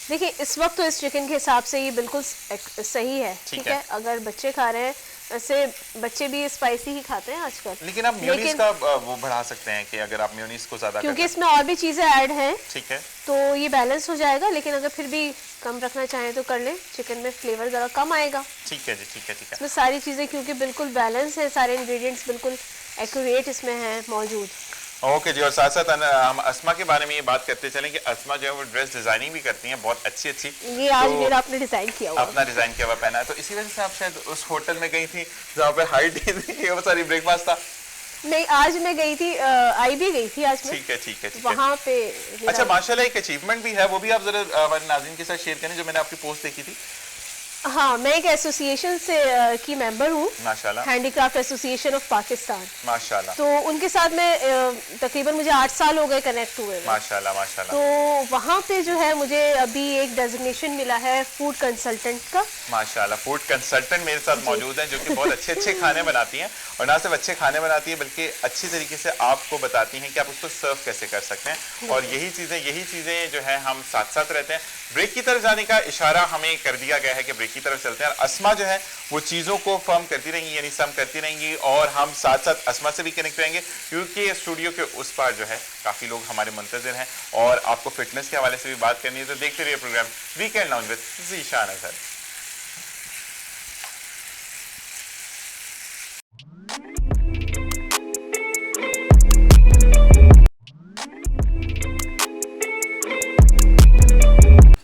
Speaker 2: देखिए इस वक्त तो इस चिकन के हिसाब से ये बिल्कुल सही है, ठीक है। अगर बच्चे खा रहे हैं, वैसे बच्चे भी स्पाइसी ही खाते हैं आजकल,
Speaker 1: लेकिन आप मेयोनीज का वो बढ़ा सकते हैं कि अगर आप मेयोनीज को ज्यादा
Speaker 2: क्योंकि इसमें और भी चीजें ऐड हैं,
Speaker 1: ठीक है,
Speaker 2: तो ये बैलेंस हो जाएगा। लेकिन अगर फिर भी कम रखना चाहें तो कर लें, चिकन में फ्लेवर जरा कम आएगा।
Speaker 1: ठीक है जी, ठीक है, ठीक है।
Speaker 2: इसमें सारी चीजें क्योंकि बिल्कुल बैलेंस है, सारे इंग्रेडिएंट्स बिल्कुल एक्यूरेट इसमें है मौजूद।
Speaker 1: ओके जी, और साथ साथ हम अस्मा के बारे में ये बात करते चलें कि अस्मा जो है वो ड्रेस डिजाइनिंग भी करती हैं, बहुत अच्छी अच्छी।
Speaker 2: ये आज
Speaker 1: तो
Speaker 2: मेरा आपने डिजाइन किया हुआ,
Speaker 1: अपना डिजाइन किया हुआ पहना है, तो इसी वजह से आप शायद उस होटल में गई थी जहाँ पे हाई टी थी, वो सारी ब्रेकफास्ट था।
Speaker 2: नहीं आज मैं गई थी, आई भी गई थी आज मैं,
Speaker 1: ठीक है, ठीक है, ठीक है।
Speaker 2: वहाँ पे
Speaker 1: अच्छा, माशाल्लाह एक अचीवमेंट भी है, वो भी आप जरा हमारे नाज़रीन के साथ शेयर करें, जो मैंने आपकी पोस्ट देखी थी।
Speaker 2: हाँ, मैं एक एसोसिएशन से की मेंबर हूँ,
Speaker 1: माशाल्लाह,
Speaker 2: हैंडीक्राफ्ट एसोसिएशन ऑफ पाकिस्तान।
Speaker 1: माशाल्लाह,
Speaker 2: तो उनके साथ मैं तकरीबन मुझे 8 साल हो गए कनेक्ट हुए।
Speaker 1: माशाल्लाह, माशाल्लाह।
Speaker 2: तो वहाँ पे जो है मुझे अभी एक डेजिग्नेशन मिला है फूड कंसल्टेंट का।
Speaker 1: माशाल्लाह, फूड कंसल्टेंट मेरे साथ मौजूद हैं, जो कि बहुत अच्छे अच्छे खाने बनाती हैं, और ना सिर्फ अच्छे खाने बनाती है बल्कि अच्छी तरीके से आपको बताती हैं कि आप उसको सर्व कैसे कर सकते हैं। और यही चीज़ें जो है हम साथ साथ रहते हैं। ब्रेक की तरफ जाने का इशारा हमें कर दिया गया है कि ब्रेक की तरफ चलते हैं, और अस्मा जो है वो चीज़ों को फर्म करती रहेंगी, यानी सम करती रहेंगी, और हम साथ साथ अस्मा से भी कनेक्ट रहेंगे, क्योंकि स्टूडियो के उस पार जो है काफ़ी लोग हमारे मुंतज़िर हैं, और आपको फिटनेस के हवाले से भी बात करनी है। तो देखते रहिए programme weekend lounge with Zeeshan Azhar.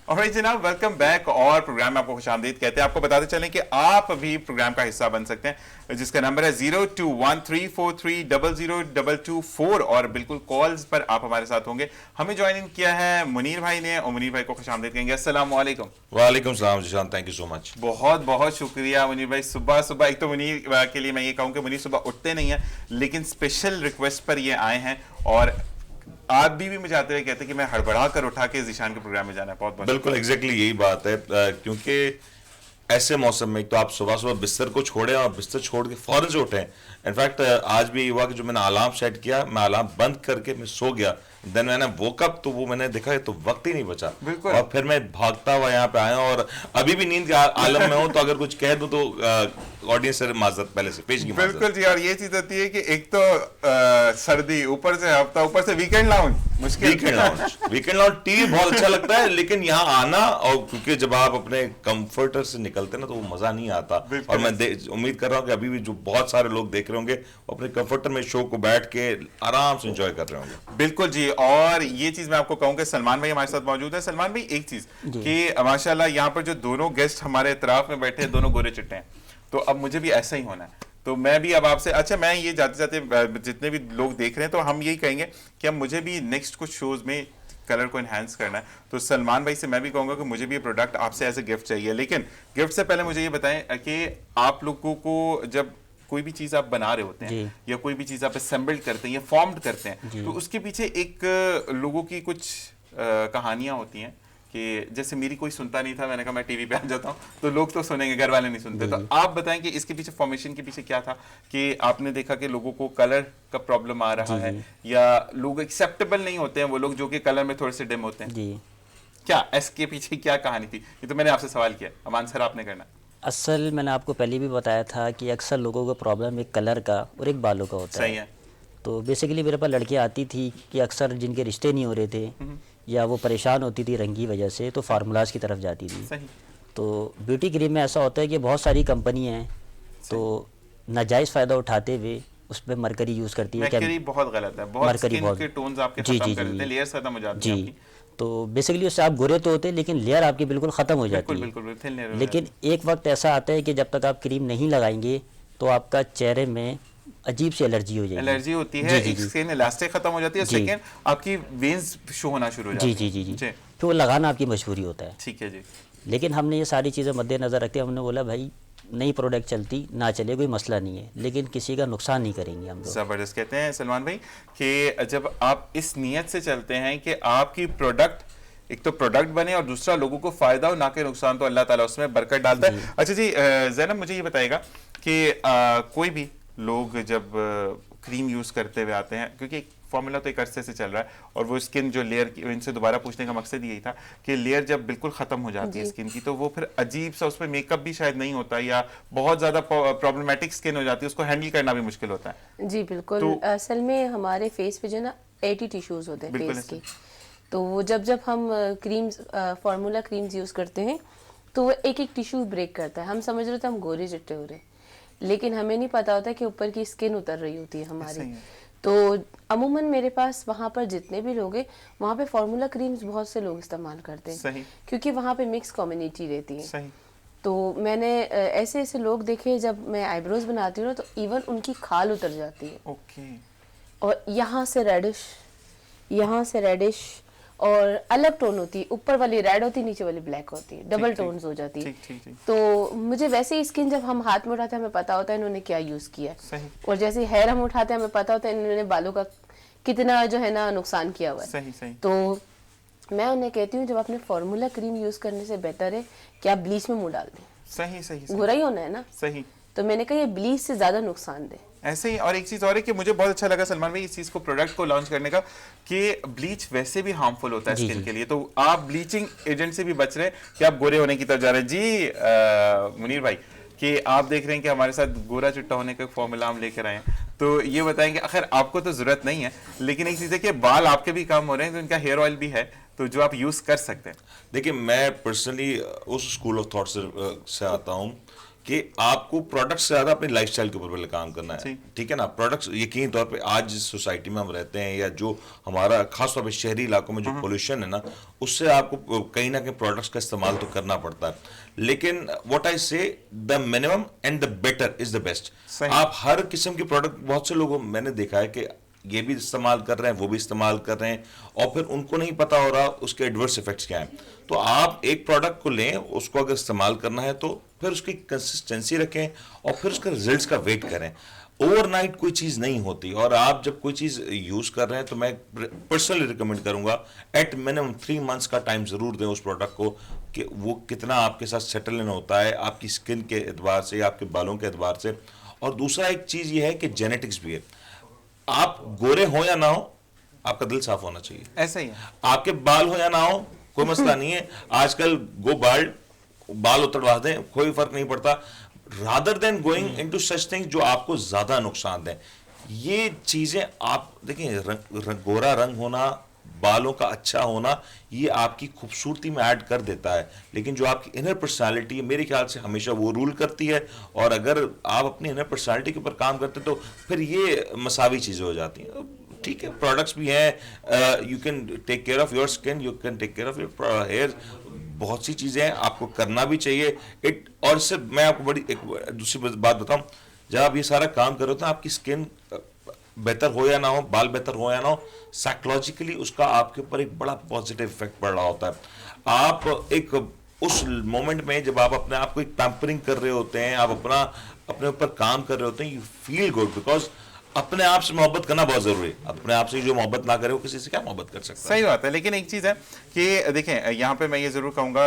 Speaker 1: Alright जनाब, वेलकम बैक, और प्रोग्राम में आपको खुशामदीद कहते हैं। आपको बताते चलें कि आप भी प्रोग्राम का हिस्सा बन सकते हैं, जिसका नंबर है 021343002224, और बिल्कुल कॉल्स पर आप हमारे साथ होंगे। हमें ज्वाइन इन किया है मुनीर भाई ने, और मुनीर भाई को खुशामदीद कहेंगे। अस्सलाम वालेकुम।
Speaker 4: वालेकुम सलाम Zeeshan, thank you so much.
Speaker 1: बहुत बहुत शुक्रिया मुनीर भाई। सुबह सुबह एक तो मुनीर के लिए मैं ये कहूँ कि मुनीर सुबह उठते नहीं है, लेकिन स्पेशल रिक्वेस्ट पर ये आए हैं, और आप भी मुझे आते हुए कहते हैं कि मैं हड़बड़ा कर उठा के ज़ीशान के प्रोग्राम में जाना है। बहुत बहुत
Speaker 4: बिल्कुल एग्जैक्टली यही बात है, क्योंकि ऐसे मौसम में तो आप सुबह सुबह बिस्तर को छोड़े और बिस्तर छोड़ के फौरन से उठे। इनफैक्ट आज भी हुआ कि जो मैंने अलार्म सेट किया, मैं अलार्म बंद करके मैं सो गया, देन मैंने वोकअप तो वो मैंने देखा तो वक्त ही नहीं बचा, और फिर मैं भागता हुआ यहाँ पे आया, और अभी भी नींद के आलम में हूँ, तो अगर कुछ कह दूँ तो ऑडियंस से माजरत पहले से पेश की।
Speaker 1: बिल्कुल जी, और ये चीज होती है कि एक तो सर्दी, ऊपर से हफ्ता, ऊपर से वीकेंड लाउंज मुश्किल।
Speaker 4: वीकेंड लाउंज टीवी बहुत अच्छा लगता है, लेकिन यहाँ आना, और क्योंकि जब आप अपने कंफर्टर से निकलते हैं ना तो वो मजा नहीं आता। और मैं उम्मीद कर रहा हूँ कि अभी भी जो बहुत सारे लोग देख रहे होंगे अपने कंफर्टर में शो को बैठ के आराम से एंजॉय कर रहे होंगे।
Speaker 1: बिल्कुल जी, और ये चीज मैं आपको कहूँ कि सलमान भाई हमारे साथ मौजूद है। सलमान भाई, एक चीज कि माशाल्लाह यहाँ पर जो दोनों गेस्ट हमारे इतराफ में बैठे हैं, दोनों गोरे चिट्टे हैं, तो अब मुझे भी ऐसा ही होना है। तो मैं भी अब आपसे, अच्छा मैं ये जाते जाते जितने भी लोग देख रहे हैं, तो हम यही कहेंगे कि अब मुझे भी नेक्स्ट कुछ शोज में कलर को एनहांस करना है, तो सलमान भाई से मैं भी कहूंगा कि मुझे भी ये प्रोडक्ट आपसे एज ए गिफ्ट चाहिए। लेकिन गिफ्ट से पहले मुझे ये बताएं कि आप लोगों को जब कोई भी चीज आप बना रहे होते हैं या कोई भी चीज आप असेंबल्ड करते हैं या फॉर्म्ड करते हैं, तो उसके पीछे एक लोगों की कुछ कहानियां होती हैं कि जैसे मेरी कोई सुनता नहीं था, मैंने कहा मैं टीवी पे आ जाता हूँ, तो लोग तो सुनेंगे, घर वाले नहीं सुनते। तो आप बताएं कि इसके पीछे फॉर्मेशन के पीछे क्या था, कि आपने देखा कि लोगों को कलर का प्रॉब्लम आ रहा है, या लोग एक्सेप्टेबल नहीं होते हैं वो लोग जो कि कलर में थोड़े से डिम होते हैं, क्या इसके पीछे क्या कहानी थी? ये तो मैंने आपसे सवाल किया, अब आंसर आपने करना।
Speaker 3: असल मैंने आपको पहले भी बताया था कि अक्सर लोगों का प्रॉब्लम एक कलर का और एक बालों का होता
Speaker 1: सही है।
Speaker 3: तो बेसिकली मेरे पास लड़कियाँ आती थी कि अक्सर जिनके रिश्ते नहीं हो रहे थे या वो परेशान होती थी रंग की वजह से, तो फार्मूलाज की तरफ जाती थी।
Speaker 1: सही।
Speaker 3: तो ब्यूटी क्रीम में ऐसा होता है कि बहुत सारी कंपनियाँ हैं, तो नाजायज़ फ़ायदा उठाते हुए उस पर मरकरी यूज़ करती है।
Speaker 1: मरकरी बहुत गलत है, बहुत स्किन के टोन्स आपके खत्म कर देते हैं, लेयर्स खत्म हो जाती हैं आपकी।
Speaker 3: तो बेसिकली उससे आप गोरे तो होते हैं, लेकिन लेयर आपकी बिल्कुल ख़त्म हो जाती है।
Speaker 1: बिल्कुल।
Speaker 3: लेकिन एक वक्त ऐसा आता है कि जब तक आप क्रीम नहीं लगाएंगे तो आपका चेहरे में अजीब सी एलर्जी हो जाएगी।
Speaker 1: एलर्जी होती है, एक स्किन इलास्टिक खत्म हो जाती है, सेकंड आपकी वेन्स शो होना शुरू हो जाती है।
Speaker 3: जी। फिर वो लगाना आपकी मजबूरी होता है।
Speaker 1: ठीक है जी।
Speaker 3: लेकिन हमने ये सारी चीज़ें मद्देनज़र रखते हमने बोला भाई नई प्रोडक्ट चलती ना चले कोई मसला नहीं है, लेकिन किसी का नुकसान नहीं करेंगे हम लोग।
Speaker 1: ज़बरदस्त। कहते हैं सलमान भाई कि जब आप इस नीयत से चलते हैं कि आपकी प्रोडक्ट, एक तो प्रोडक्ट बने और दूसरा लोगों को फायदा हो, ना कि नुकसान, तो अल्लाह ताला उसमें बरकत डालता है। अच्छा जी, ज़ैनब मुझे ये बताएगा कि कोई भी लोग जब क्रीम यूज करते हुए आते हैं, क्योंकि फॉर्मूला तो एक अरसे से चल रहा है और वो स्किन जो लेयर, इनसे दोबारा पूछने का मकसद यही था कि लेयर जब बिल्कुल खत्म हो जाती है स्किन की, तो वो फिर अजीब सा, उस पर मेकअप भी शायद नहीं होता या बहुत ज्यादा प्रॉब्लमेटिक स्किन हो जाती है, उसको हैंडल करना भी मुश्किल होता है।
Speaker 2: जी बिल्कुल। असल में हमारे फेस पे जो ना 80 टिश्यूज होते हैं
Speaker 1: बिल्कुल
Speaker 2: फेस
Speaker 1: ऐसे।
Speaker 2: के, तो वो जब हम क्रीम्स, फार्मूला क्रीम्स यूज करते हैं तो वो एक एक टिश्यू ब्रेक करता है। हम समझ रहे थे हम गोरे चिट्टे हो रहे, लेकिन हमें नहीं पता होता कि ऊपर की स्किन उतर रही होती है हमारी।
Speaker 1: सही है।
Speaker 2: तो अमूमन मेरे पास वहाँ पर जितने भी लोग हैं, वहाँ पे फार्मूला क्रीम्स बहुत से लोग इस्तेमाल करते हैं,
Speaker 1: सही।
Speaker 2: क्योंकि वहाँ पे मिक्स कम्युनिटी रहती है।
Speaker 1: सही।
Speaker 2: तो मैंने ऐसे ऐसे लोग देखे, जब मैं आईब्रोज बनाती हूँ ना तो इवन उनकी खाल उतर जाती है,
Speaker 1: ओके।
Speaker 2: और यहाँ से रेडिश, यहाँ से रेडिश, और अलग टोन होती है, ऊपर वाली रेड होती है, नीचे वाली ब्लैक होती है, डबल
Speaker 1: ठीक।
Speaker 2: टोन्स हो जाती है।
Speaker 1: ठीक ठीक ठीक।
Speaker 2: तो मुझे वैसे ही स्किन जब हम हाथ में उठाते हैं हमें पता होता है इन्होंने क्या यूज किया है,
Speaker 1: सही।
Speaker 2: और जैसे हेयर हम उठाते हैं हमें पता होता है इन्होंने बालों का कितना जो है ना नुकसान किया हुआ है।
Speaker 1: सही सही।
Speaker 2: तो मैं उन्हें कहती हूँ जब आपने फार्मूला क्रीम यूज करने से बेहतर है कि आप ब्लीच में मुंह डाल दें,
Speaker 1: सही सही सही।
Speaker 2: गोरा ही होना है ना।
Speaker 1: सही।
Speaker 2: तो मैंने कहा ये ब्लीच से ज्यादा नुकसान दे।
Speaker 1: ऐसे ही। और एक चीज और है कि मुझे बहुत अच्छा लगा सलमान भाई इस चीज को, प्रोडक्ट को लॉन्च करने का, कि ब्लीच वैसे भी हार्मफुल होता है
Speaker 3: जी,
Speaker 1: स्किन
Speaker 3: जी।
Speaker 1: के लिए, तो आप ब्लीचिंग एजेंट से भी बच रहे हैं कि आप गोरे होने की तरफ जा रहे हैं। जी मुनीर भाई, कि आप देख रहे हैं कि हमारे साथ गोरा चिट्टा होने का फॉर्मूला हम लेकर आए हैं, तो ये बताएंगे, आखिर आपको तो जरूरत नहीं है, लेकिन एक चीज है कि बाल आपके भी काम हो रहे हैं, तो इनका हेयर ऑयल भी है, तो जो आप यूज कर सकते हैं।
Speaker 4: देखिए, मैं पर्सनली उस स्कूल ऑफ थॉट से आता हूँ कि आपको प्रोडक्ट से ज्यादा अपनी लाइफस्टाइल के ऊपर पहले काम करना है, ठीक है ना। प्रोडक्ट्स यकीनी तौर पे आज जिस सोसाइटी में हम रहते हैं, या जो हमारा खासतौर पे शहरी इलाकों में जो पोल्यूशन है ना, उससे आपको कहीं ना कहीं प्रोडक्ट्स का इस्तेमाल तो करना पड़ता है, लेकिन व्हाट आई से, the minimum and the better is the best. आप हर किस्म के प्रोडक्ट, बहुत से लोगों मैंने देखा है कि ये भी इस्तेमाल कर रहे हैं, वो भी इस्तेमाल कर रहे हैं, और फिर उनको नहीं पता हो रहा उसके एडवर्स इफेक्ट्स क्या हैं। तो आप एक प्रोडक्ट को लें, उसको अगर इस्तेमाल करना है तो फिर उसकी कंसिस्टेंसी रखें और फिर उसके रिजल्ट्स का वेट करें। ओवरनाइट कोई चीज़ नहीं होती, और आप जब कोई चीज़ यूज़ कर रहे हैं तो मैं पर्सनली रिकमेंड करूंगा एट मिनिमम 3 मंथ्स का टाइम ज़रूर दें उस प्रोडक्ट को, कि वो कितना आपके साथ सेटल इन होता है, आपकी स्किन के एतबार से, आपके बालों के एतबार से। और दूसरा एक चीज़ ये है कि जेनेटिक्स भी है। आप गोरे हो या ना हो, आपका दिल साफ होना चाहिए।
Speaker 1: ऐसा ही है।
Speaker 4: आपके बाल हो या ना हो, कोई मसला नहीं है। आजकल गो बाल्ड, बाल उतरवा दें, कोई फर्क नहीं पड़ता, rather than going into such things जो आपको ज्यादा नुकसान दें। ये चीजें आप देखिए, गोरा रंग होना, बालों का अच्छा होना, ये आपकी खूबसूरती में ऐड कर देता है, लेकिन जो आपकी इनर पर्सनालिटी है, मेरे ख्याल से हमेशा वो रूल करती है। और अगर आप अपनी इनर पर्सनालिटी के ऊपर काम करते तो फिर ये मसावी चीज़ें हो जाती हैं। ठीक है, प्रोडक्ट्स भी हैं, you can take care of your skin, you can take care of your hair, बहुत सी चीज़ें हैं, आपको करना भी चाहिए। और इससे मैं आपको बड़ी एक दूसरी बात बताऊँ, जब आप ये सारा काम कर रहे होते हैं, आपकी स्किन बेहतर हो या ना हो, बाल बेहतर हो या ना हो, साइकोलॉजिकली उसका आपके ऊपर एक बड़ा पॉजिटिव इफेक्ट पड़ रहा होता है। आप एक उस मोमेंट में जब आप अपने आप को एक पैम्परिंग कर रहे होते हैं, आप अपने ऊपर काम कर रहे होते हैं, यू फील गुड, बिकॉज अपने आप से मोहब्बत करना बहुत जरूरी है। अपने आप से जो मोहब्बत ना करे वो किसी से क्या मोहब्बत कर सकता है।
Speaker 1: सही बात है। लेकिन एक चीज है कि देखें, यहाँ पे मैं ये जरूर कहूंगा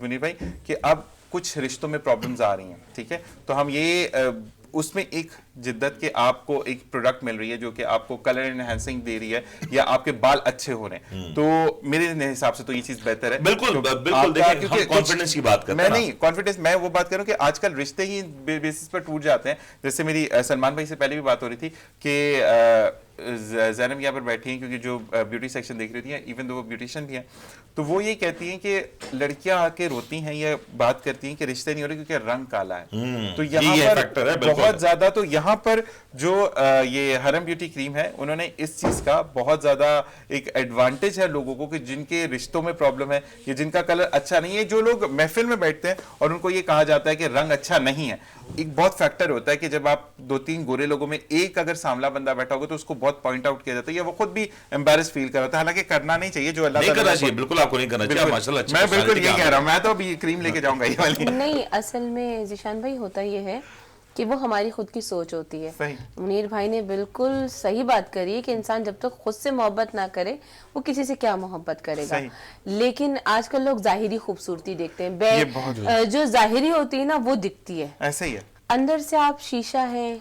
Speaker 1: मुनीर भाई, कि अब कुछ रिश्तों में प्रॉब्लम्स आ रही हैं, ठीक है, तो हम ये उसमें एक जिद्दत के आपको एक प्रोडक्ट मिल रही है जो कि आपको कलर एनहांसिंग दे रही है, या आपके बाल अच्छे हो रहे हैं, तो मेरे हिसाब से तो ये चीज बेहतर है।
Speaker 4: बिल्कुल बिल्कुल। देखिए, हम कॉन्फिडेंस की बात करते हैं।
Speaker 1: मैं नहीं कॉन्फिडेंस, मैं वो बात कर रहा हूँ कि आजकल रिश्ते ही बेसिस पर टूट जाते हैं। जैसे मेरी सलमान भाई से पहले भी बात हो रही थी कि ज़ैनब यहाँ पर बैठी हैं, क्योंकि जो ब्यूटी सेक्शन देख रही थी, इवन दो वो ब्यूटिशियन भी हैं, तो वो ये कहती हैं कि लड़कियां आके रोती हैं या बात करती हैं कि रिश्ते नहीं हो रहे क्योंकि रंग काला है। तो यहाँ पर बहुत ज्यादा, तो यहाँ पर जो ये हरम ब्यूटी क्रीम है, उन्होंने इस चीज का बहुत ज्यादा एक एडवांटेज है लोगों को, कि जिनके रिश्तों में प्रॉब्लम है या जिनका कलर अच्छा नहीं है, जो लोग महफिल में बैठते हैं और उनको ये कहा जाता है कि रंग अच्छा नहीं है, एक बहुत फैक्टर होता है कि जब आप 2-3 गोरे लोगों में एक अगर सांवला बंदा बैठा होगा तो उसको बहुत पॉइंट आउट किया जाता है, या वो खुद भी एम्बैरेस फील कर रहा था। हालांकि करना नहीं चाहिए, जो अल्लाह
Speaker 4: करना चाहिए, बिल्कुल आपको नहीं करना चाहिए। माशाल्लाह,
Speaker 1: मैं बिल्कुल यही कह रहा हूँ, मैं तो अभी क्रीम लेके जाऊंगा ये वाली।
Speaker 2: नहीं, असल में जिशान भाई होता ये है कि वो हमारी खुद की सोच होती है।
Speaker 1: सही।
Speaker 2: मुनीर भाई ने बिल्कुल सही बात करी है कि इंसान जब तक खुद से मोहब्बत ना करे वो किसी से क्या मोहब्बत करेगा। लेकिन आजकल लोग जाहिरी खूबसूरती देखते हैं, जो जाहिरी होती है ना वो दिखती है।
Speaker 1: ऐसे ही है।
Speaker 2: अंदर से आप शीशा है,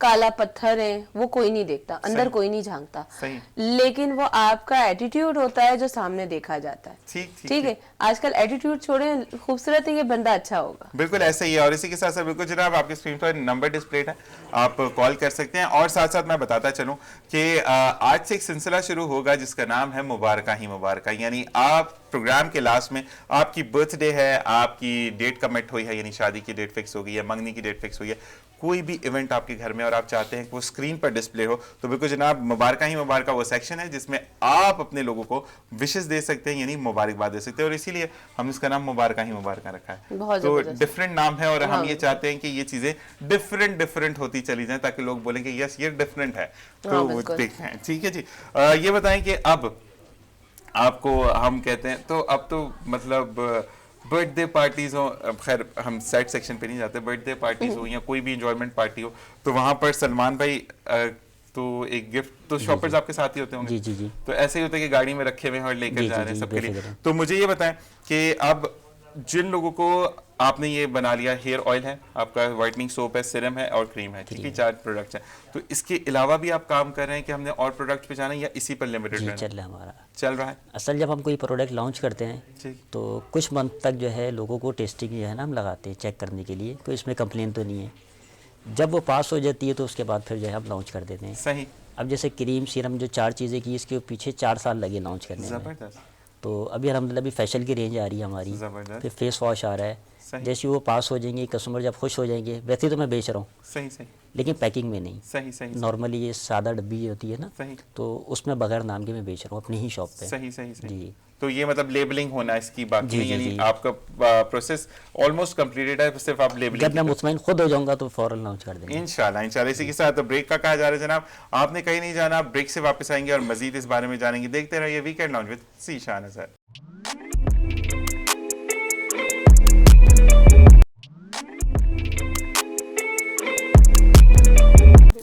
Speaker 2: काला पत्थर है, वो कोई नहीं देखता, अंदर
Speaker 1: सही।
Speaker 2: कोई नहीं झांकता,
Speaker 1: सही।
Speaker 2: लेकिन वो आपका एटीट्यूड होता है जो सामने देखा जाता है। ठीक है, आजकल एटीट्यूड छोड़े, खूबसूरत है ये बंदा अच्छा होगा।
Speaker 1: बिल्कुल ऐसा ही है। और इसी के साथ साथ बिल्कुल जनाब आपकी स्क्रीन पर नंबर डिस्प्ले है, आप कॉल कर सकते हैं। और साथ साथ मैं बताता चलूं कि आज से एक सिलसिला शुरू होगा जिसका नाम है मुबारका ही मुबारका। यानी आप प्रोग्राम के लास्ट में आपकी बर्थडे है, आपकी डेट कमिट हुई है, यानी शादी की डेट फिक्स हो गई है, मंगनी की डेट फिक्स हुई है, कोई भी इवेंट आपके घर में और आप चाहते हैं कि वो स्क्रीन पर डिस्प्ले हो, तो बिल्कुल जनाब मुबारका ही मुबारका वो सेक्शन है जिसमें आप अपने लोगों को विशेष दे सकते हैं, यानी मुबारकबाद दे सकते हैं। और इसीलिए हम इसका नाम मुबारका ही मुबारका रखा है।
Speaker 2: बहुत
Speaker 1: तो
Speaker 2: जबरदस्त।
Speaker 1: डिफरेंट नाम है और हम ये चाहते हैं कि ये चीजें डिफरेंट होती चली जाएं ताकि लोग बोलें कि यस ये डिफरेंट है, तो वो
Speaker 2: बिल्कुल।
Speaker 1: देखते हैं। ठीक है जी। ये बताएं कि अब आपको हम कहते हैं तो अब तो मतलब बर्थडे पार्टीज हो, अब खैर हम साइड सेक्शन पे नहीं जाते, बर्थडे पार्टीज हो या कोई भी इंजॉयमेंट पार्टी हो तो वहां पर सलमान भाई तो एक गिफ्ट तो शॉपर्स आपके साथ ही होते होंगे।
Speaker 3: जी जी जी।
Speaker 1: तो ऐसे ही होता है कि गाड़ी में रखे हुए हैं और लेकर
Speaker 3: जी,
Speaker 1: जा
Speaker 3: जी,
Speaker 1: रहे हैं
Speaker 3: जी,
Speaker 1: सबके लिए।
Speaker 3: बेफिक्र।
Speaker 1: तो मुझे ये बताएं कि अब जिन लोगों को आपने ये बना लिया, हेयर ऑयल है आपका, व्हाइटनिंग सोप है, सीरम है और क्रीम है, ठीक है, 4 प्रोडक्ट्स हैं, तो इसके अलावा भी आप काम कर रहे हैं कि हमने और प्रोडक्ट पे जाना है या इसी पर लिमिटेड
Speaker 3: जी
Speaker 1: रहना
Speaker 3: चल रहा है हमारा।
Speaker 1: चल रहा है?
Speaker 3: असल जब हम कोई प्रोडक्ट लॉन्च करते हैं
Speaker 1: ठीक।
Speaker 3: तो कुछ मंथ तक जो है लोगों को टेस्टिंग जो है ना हम लगाते हैं चेक करने के लिए कोई इसमें कंप्लेन तो नहीं है। जब वो पास हो जाती है तो उसके बाद फिर जो है हम लॉन्च कर देते हैं।
Speaker 1: सही।
Speaker 3: अब जैसे क्रीम सीरम जो 4 चीज़ें की इसके पीछे 4 साल लगे लॉन्च करने में।
Speaker 1: जबरदस्त।
Speaker 3: तो अभी अलहमदिल्ला अभी फैशल की रेंज आ रही है हमारी,
Speaker 1: जबरदस्त।
Speaker 3: फिर फेस वॉश आ रहा है।
Speaker 1: सही।
Speaker 3: जैसे वो पास हो जाएंगे कस्टमर जब खुश हो जाएंगे, वैसे तो मैं बेच रहा हूँ
Speaker 1: सही सही
Speaker 3: लेकिन पैकिंग में नहीं।
Speaker 1: सही सही
Speaker 3: नॉर्मली ये सादा डब्बी होती है ना,
Speaker 1: सही
Speaker 3: तो उसमें बगैर नाम के मैं बेच रहा हूँ अपनी ही शॉप पे।
Speaker 1: सही सही सही।
Speaker 3: जी।
Speaker 1: तो ये मतलब लेबलिंग होना है इसकी, बाकी
Speaker 3: जी,
Speaker 1: नहीं,
Speaker 3: जी,
Speaker 1: यानी
Speaker 3: जी।
Speaker 1: आपका प्रोसेस ऑलमोस्ट कंप्लीटेड है, सिर्फ आप
Speaker 3: जब
Speaker 1: लेबलिंग
Speaker 3: मैं मुतमईन खुद हो जाऊंगा तो फ़ौरन लॉन्च कर देंगे।
Speaker 1: इंशाल्लाह इंशाल्लाह। इसी के साथ ब्रेक का कहा जा रहा है जनाब, आपने कहीं नहीं जाना, ब्रेक से वापस आएंगे और मजीद इस बारे में जानेंगे। देखते रहिए weekend lounge with Zeeshan Azhar.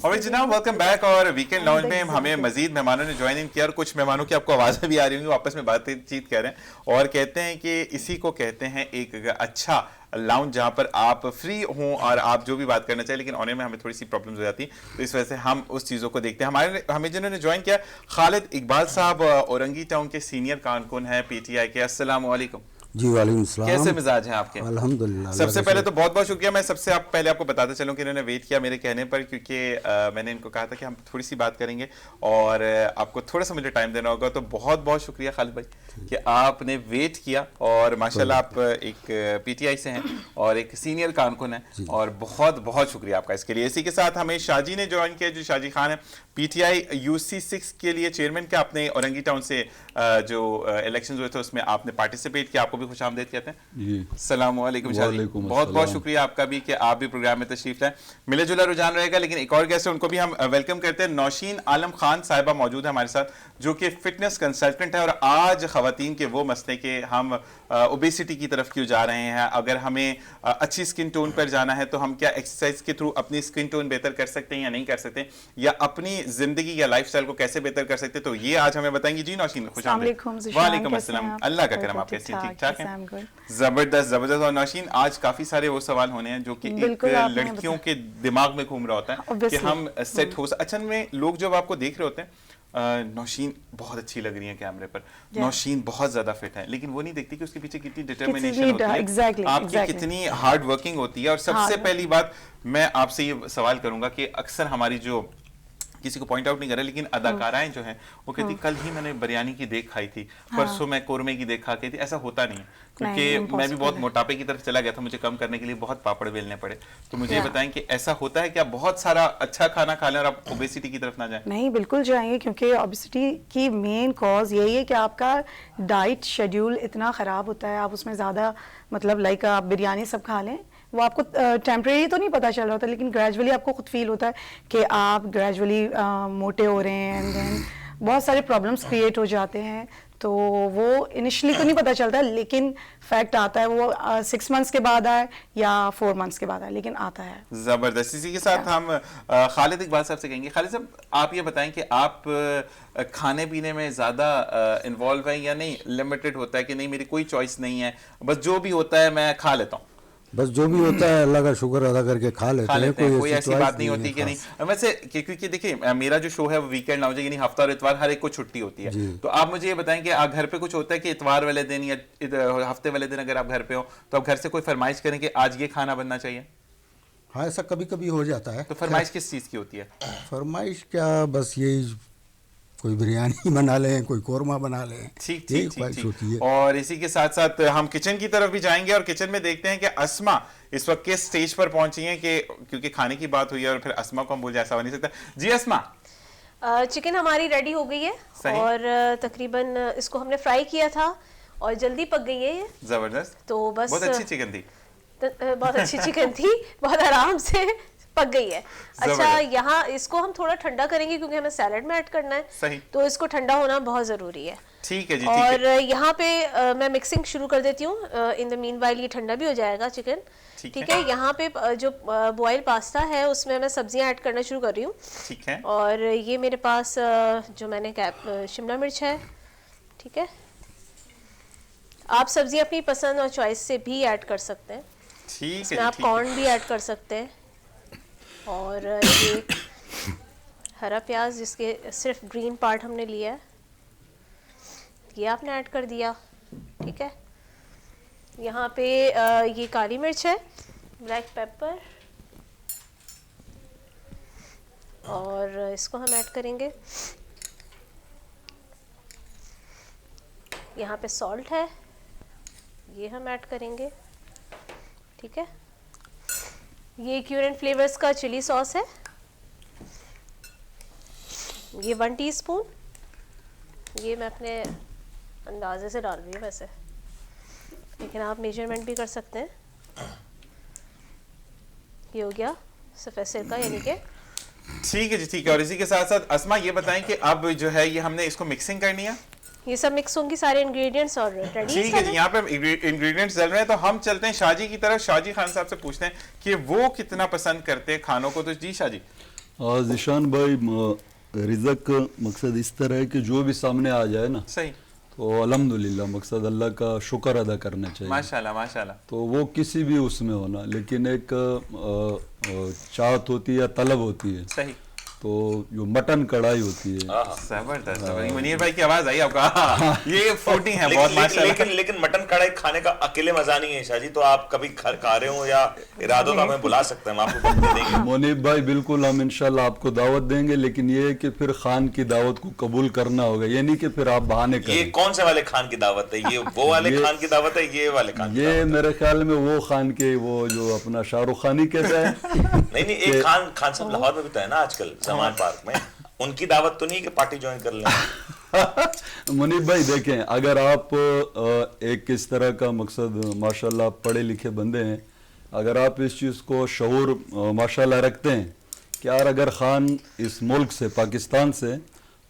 Speaker 1: और जनाब वेलकम बैक। और वीकेंड लाउंज में हमें मजीद मेहमानों ने ज्वाइन इन किया और कुछ मेहमानों की आपको आवाज़ें भी आ रही होंगी, आपस में बातचीत कर रहे हैं और कहते हैं कि इसी को कहते हैं एक अच्छा लाउंज जहां पर आप फ्री हों और आप जो भी बात करना चाहिए, लेकिन ऑनलाइन में हमें थोड़ी सी प्रॉब्लम्स हो जाती हैं, तो इस वजह से हम उस चीज़ों को देखते हैं। हमें जिन्होंने ज्वाइन किया, खालिद इकबाल साहब औरंगी टाउन के सीनियर कारकुन हैं PTI के। अस्सलाम वालेकुम
Speaker 5: जी वालेकुम सलाम।
Speaker 1: कैसे मिजाज हैं आपके?
Speaker 5: अल्हम्दुलिल्लाह।
Speaker 1: सबसे पहले तो बहुत बहुत शुक्रिया। मैं सबसे पहले आपको बताते चलूं कि इन्होंने वेट किया मेरे कहने पर, क्योंकि मैंने इनको कहा था कि हम थोड़ी सी बात करेंगे और आपको थोड़ा सा मुझे टाइम देना होगा, तो बहुत बहुत शुक्रिया खालिद भाई कि आपने वेट किया। और माशाल्लाह आप एक PTI से हैं और एक सीनियर कारकुन हैं और बहुत बहुत शुक्रिया आपका इसके लिए। इसी के साथ हमें शाजी ने ज्वाइन किया, जो शाजी खान है PTI UC6 के लिए चेयरमैन के। आपने औरंगी टाउन से जो इलेक्शन हुए थे उसमें आपने पार्टिसिपेट किया, आपको भी खुश आमदेद कहते हैं
Speaker 5: जी।
Speaker 1: सलाम वालेकुम शाजी।
Speaker 5: वालेकुम
Speaker 1: बहुत बहुत
Speaker 5: अस्सलाम।
Speaker 1: शुक्रिया आपका भी कि आप भी प्रोग्राम में तशरीफ लाए। मिले जुला रुझान रहेगा, लेकिन एक और गेस्ट है उनको भी हम वेलकम करते हैं। नौशीन आलम खान साहिबा मौजूद है हमारे साथ, जो कि फिटनेस कंसल्टेंट है। और आज खवातीन के वो मसले के हम ओबेसिटी की तरफ क्यों जा रहे हैं, अगर हमें अच्छी स्किन टोन पर जाना है तो हम क्या एक्सरसाइज के थ्रू अपनी स्किन टोन बेहतर कर सकते हैं या नहीं कर सकते, या अपनी जिंदगी या लाइफस्टाइल को कैसे बेहतर कर सकते हैं, तो ये आज हमें बताएंगी। जी नौशीन खुश आमदीद। वालेकुम अस्सलाम। अल्लाह का करम, आप कैसी हैं? ठीक ठाक हैं? जबरदस्त जबरदस्त। और नौशीन आज काफी सारे वो सवाल होने हैं जो कि एक लड़कियों के दिमाग में घूम रहा होता है कि हम सेट हो। अच्छा में लोग जब आपको देख रहे होते हैं, नौशीन बहुत अच्छी लग रही है कैमरे पर, नौशीन बहुत ज्यादा फिट है, लेकिन वो नहीं देखती कि उसके पीछे कितनी डिटर्मिनेशन होती है, आपकी कितनी हार्ड वर्किंग होती है। और सबसे पहली बात मैं आपसे ये सवाल करूंगा कि अक्सर हमारी जो किसी को पॉइंट आउट नहीं कर रहा, लेकिन अदाकाराएं जो हैं वो कहती कल ही मैंने बिरयानी की देख खाई थी, परसों मैं कोरमे की देख खा के थी। ऐसा होता नहीं है, क्योंकि मैं भी बहुत मोटापे की तरफ चला गया था, मुझे कम करने के लिए बहुत पापड़ बेलने पड़े। तो मुझे ये बताएं कि ऐसा होता है कि आप बहुत सारा अच्छा खाना खा लें और आप ओबेसिटी की तरफ ना जाएं?
Speaker 6: नहीं, बिल्कुल जाएंगे, क्योंकि ओबेसिटी की मेन कॉज यही है कि आपका डाइट शेड्यूल इतना ख़राब होता है, आप उसमें ज़्यादा मतलब लाइक आप बिरयानी सब खा लें, वो आपको टेम्परेरी तो नहीं पता चल रहा होता, लेकिन ग्रेजुअली आपको खुद फील होता है कि आप ग्रेजुअली मोटे हो रहे हैं, एंड देन बहुत सारे प्रॉब्लम्स क्रिएट हो जाते हैं। तो वो इनिशियली तो नहीं पता चलता, लेकिन फैक्ट आता है वो 6 मंथ्स के बाद आए या 4 मंथ्स के बाद आए, लेकिन आता है।
Speaker 1: जबरदस्त। इसी के साथ हम खालिद इकबाल साहब से कहेंगे। खालिद साहब, आप ये बताएं कि आप खाने पीने में ज़्यादा इन्वॉल्व हैं या नहीं, लिमिटेड होता है कि नहीं मेरी कोई चॉइस नहीं है, बस जो भी होता है मैं खा लेता हूँ?
Speaker 5: बस जो भी होता है अल्लाह का शुक्र अदा करके खा लेते हैं,
Speaker 1: कोई ऐसी
Speaker 5: choice
Speaker 1: बात नहीं होती कि
Speaker 5: खास।
Speaker 1: नहीं। वैसे क्योंकि देखिए मेरा जो शो है वो वीकेंड लाउंज है, यानी हफ्ता और इतवार हर एक को छुट्टी होती है। तो आप मुझे ये बताएं कि घर पे कुछ होता है कि इतवार वाले दिन या हफ्ते वाले दिन अगर आप घर पे हो तो आप घर से कोई फरमाइश करें कि आज ये खाना बनना चाहिए?
Speaker 5: हाँ, ऐसा कभी कभी हो जाता है।
Speaker 1: तो फरमाइश किस चीज़ की होती है?
Speaker 5: फरमाइश क्या, बस यही कोई बिरयानी बना लें, कोई कोरमा बना लें,
Speaker 1: ठीक
Speaker 5: यही
Speaker 1: ठीक ठीक
Speaker 5: ख्वाहिश होती
Speaker 1: ठीक।
Speaker 5: है।
Speaker 1: और इसी के साथ साथ हम किचन की तरफ भी जाएंगे और किचन में देखते हैं कि अस्मा इस वक्त किस स्टेज पर पहुंची है, कि क्योंकि खाने की बात हुई है और फिर अस्मा को हम भूल जाए, ऐसा हो नहीं सकता। जी अस्मा।
Speaker 7: चिकन हमारी रेडी हो गई है
Speaker 1: सही।
Speaker 7: और तकरीबन इसको हमने फ्राई किया था और जल्दी पक गई है ये।
Speaker 1: जबरदस्त,
Speaker 7: तो बस
Speaker 1: बहुत अच्छी चिकन थी।
Speaker 7: बहुत अच्छी चिकन थी, बहुत आराम से पक गई है। अच्छा,
Speaker 1: जबरदस्त।
Speaker 7: यहाँ इसको हम थोड़ा ठंडा करेंगे क्योंकि हमें सैलेड में ऐड करना है।
Speaker 1: सही।
Speaker 7: तो इसको ठंडा होना बहुत ज़रूरी है।
Speaker 1: ठीक है जी, ठीक
Speaker 7: और
Speaker 1: है।
Speaker 7: यहाँ पे मैं मिक्सिंग शुरू कर देती हूँ। इन द मीन वाइल ये ठंडा भी हो जाएगा चिकन। ठीक है। यहाँ पे जो बॉयल पास्ता है उसमें मैं सब्जियाँ ऐड करना शुरू कर रही हूँ।
Speaker 1: ठीक है।
Speaker 7: और ये मेरे पास जो मैंने शिमला मिर्च है। ठीक है। आप सब्जियाँ अपनी पसंद और चॉइस से भी ऐड कर सकते हैं।
Speaker 1: ठीक
Speaker 7: इसमें
Speaker 1: है,
Speaker 7: आप
Speaker 1: ठीक है।
Speaker 7: कॉर्न भी ऐड कर सकते हैं। और ये हरा प्याज जिसके सिर्फ ग्रीन पार्ट हमने लिया है, ये आपने ऐड कर दिया। ठीक है। यहाँ पे ये काली मिर्च है, ब्लैक पेपर, और इसको हम ऐड करेंगे। यहाँ पे सॉल्ट है, ये हम ऐड करेंगे। ठीक है। ये क्यूर एंड फ्लेवर्स का चिली सॉस है, ये 1 टीस्पून। ये मैं अपने अंदाजे से डाल रही हूँ वैसे, लेकिन आप मेजरमेंट भी कर सकते हैं। ये हो गया सफ़ेद सिरका, यानी कि
Speaker 1: ठीक है जी, ठीक है। और इसी के साथ साथ अस्मा ये बताएं कि अब जो है ये हमने इसको मिक्सिंग करनी है।
Speaker 7: ये सब मिक्स होंगे सारे इंग्रेडिएंट्स और रेडी
Speaker 1: ठीक है जी, यहाँ पे इंग्रेडिएंट्स डल रहे हैं, तो हम चलते हैं शाहजी की तरफ। शाहजी खान साहब से पूछते हैं कि वो कितना पसंद करते हैं खानों को। तो जी शाहजी।
Speaker 8: ज़ीशान भाई, रिज़क मकसद इस तरह है कि जो भी सामने आ जाए ना,
Speaker 1: सही।
Speaker 8: तो अल्हम्दुलिल्लाह, मकसद अल्लाह का शुक्र अदा करना चाहिए।
Speaker 1: माशाल्लाह माशाल्लाह।
Speaker 8: तो वो किसी भी उसमें होना, लेकिन एक चाहत होती है या तलब होती है।
Speaker 1: सही।
Speaker 8: तो जो मटन कढ़ाई होती है,
Speaker 1: जबरदस्त जबरदस्त। मुनीर भाई की आवाज आई आपका। ये फूडी है बहुत माशाल्लाह।
Speaker 4: लेकिन मटन कढ़ाई खाने का अकेले मजा नहीं है शाहजी। तो आप कभी खा रहे हो या इरादों तो हमें बुला सकते हैं, हम आपको वक्त दे देंगे।
Speaker 8: मुनीब भाई बिल्कुल, हम इंशाल्लाह आपको दावत देंगे, लेकिन ये है कि फिर खान की दावत को कबूल करना होगा, ये नहीं कि फिर आप बहाने
Speaker 4: ये
Speaker 8: करें।
Speaker 4: कौन से वाले खान की दावत है? ये वो वाले खान की दावत है, ये वाले खान की
Speaker 8: ये
Speaker 4: दावत
Speaker 8: मेरे ख्याल में वो खान के, वो जो अपना शाहरुख खानी कैसा है।
Speaker 4: नहीं, एक खान साहब लाहौर में भी तो है ना आजकल, जमान पार्क में। उनकी दावत तो नहीं कि पार्टी ज्वाइन कर लें।
Speaker 8: मुनीब भाई देखें, अगर आप एक इस तरह का मकसद, माशाल्लाह पढ़े लिखे बंदे हैं, अगर आप इस चीज़ को शऊर माशाल्लाह रखते हैं कि यार अगर खान इस मुल्क से, पाकिस्तान से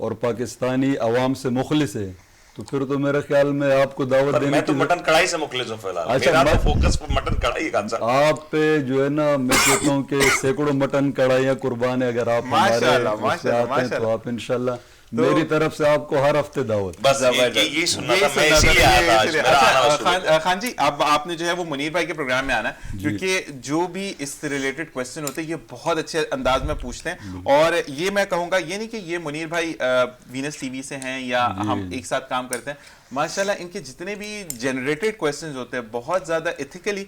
Speaker 8: और पाकिस्तानी अवाम से मुखलिस है, तो फिर तो मेरे ख्याल में आपको दावत देने
Speaker 4: मैं तो
Speaker 8: की
Speaker 4: मटन कढ़ाई से मुखलिस हूं फिलहाल।
Speaker 8: अच्छा,
Speaker 4: मेरा तो फोकस मटन कढ़ाई है खान साहब।
Speaker 8: आप पे जो है ना, मैं कहता हूँ कि सैकड़ों मटन कढ़ाइयाँ कुर्बान है। अगर आप हमारे
Speaker 1: माशाल्लाह,
Speaker 8: उससे
Speaker 1: माशाल्लाह,
Speaker 8: आते हैं तो
Speaker 1: माशाल्लाह।
Speaker 8: आप इंशाल्लाह मेरी तरफ से आपको हर हफ्ते दावत।
Speaker 4: बस ये सुनना था, मैं इसीलिए आया था आज, मेरा आना
Speaker 1: अच्छा
Speaker 4: शुरू हुआ।
Speaker 1: खान जी, अब आपने जो है वो मुनीर भाई के प्रोग्राम में आना है, क्योंकि जो भी इससे रिलेटेड क्वेश्चन होते हैं ये बहुत अच्छे अंदाज में पूछते हैं। और ये मैं कहूँगा, ये नहीं कि ये मुनीर भाई वीनस टीवी से हैं या हम एक साथ काम करते हैं, माशाल्लाह इनके जितने भी जनरेटेड क्वेश्चंस होते हैं बहुत ज्यादा एथिकली,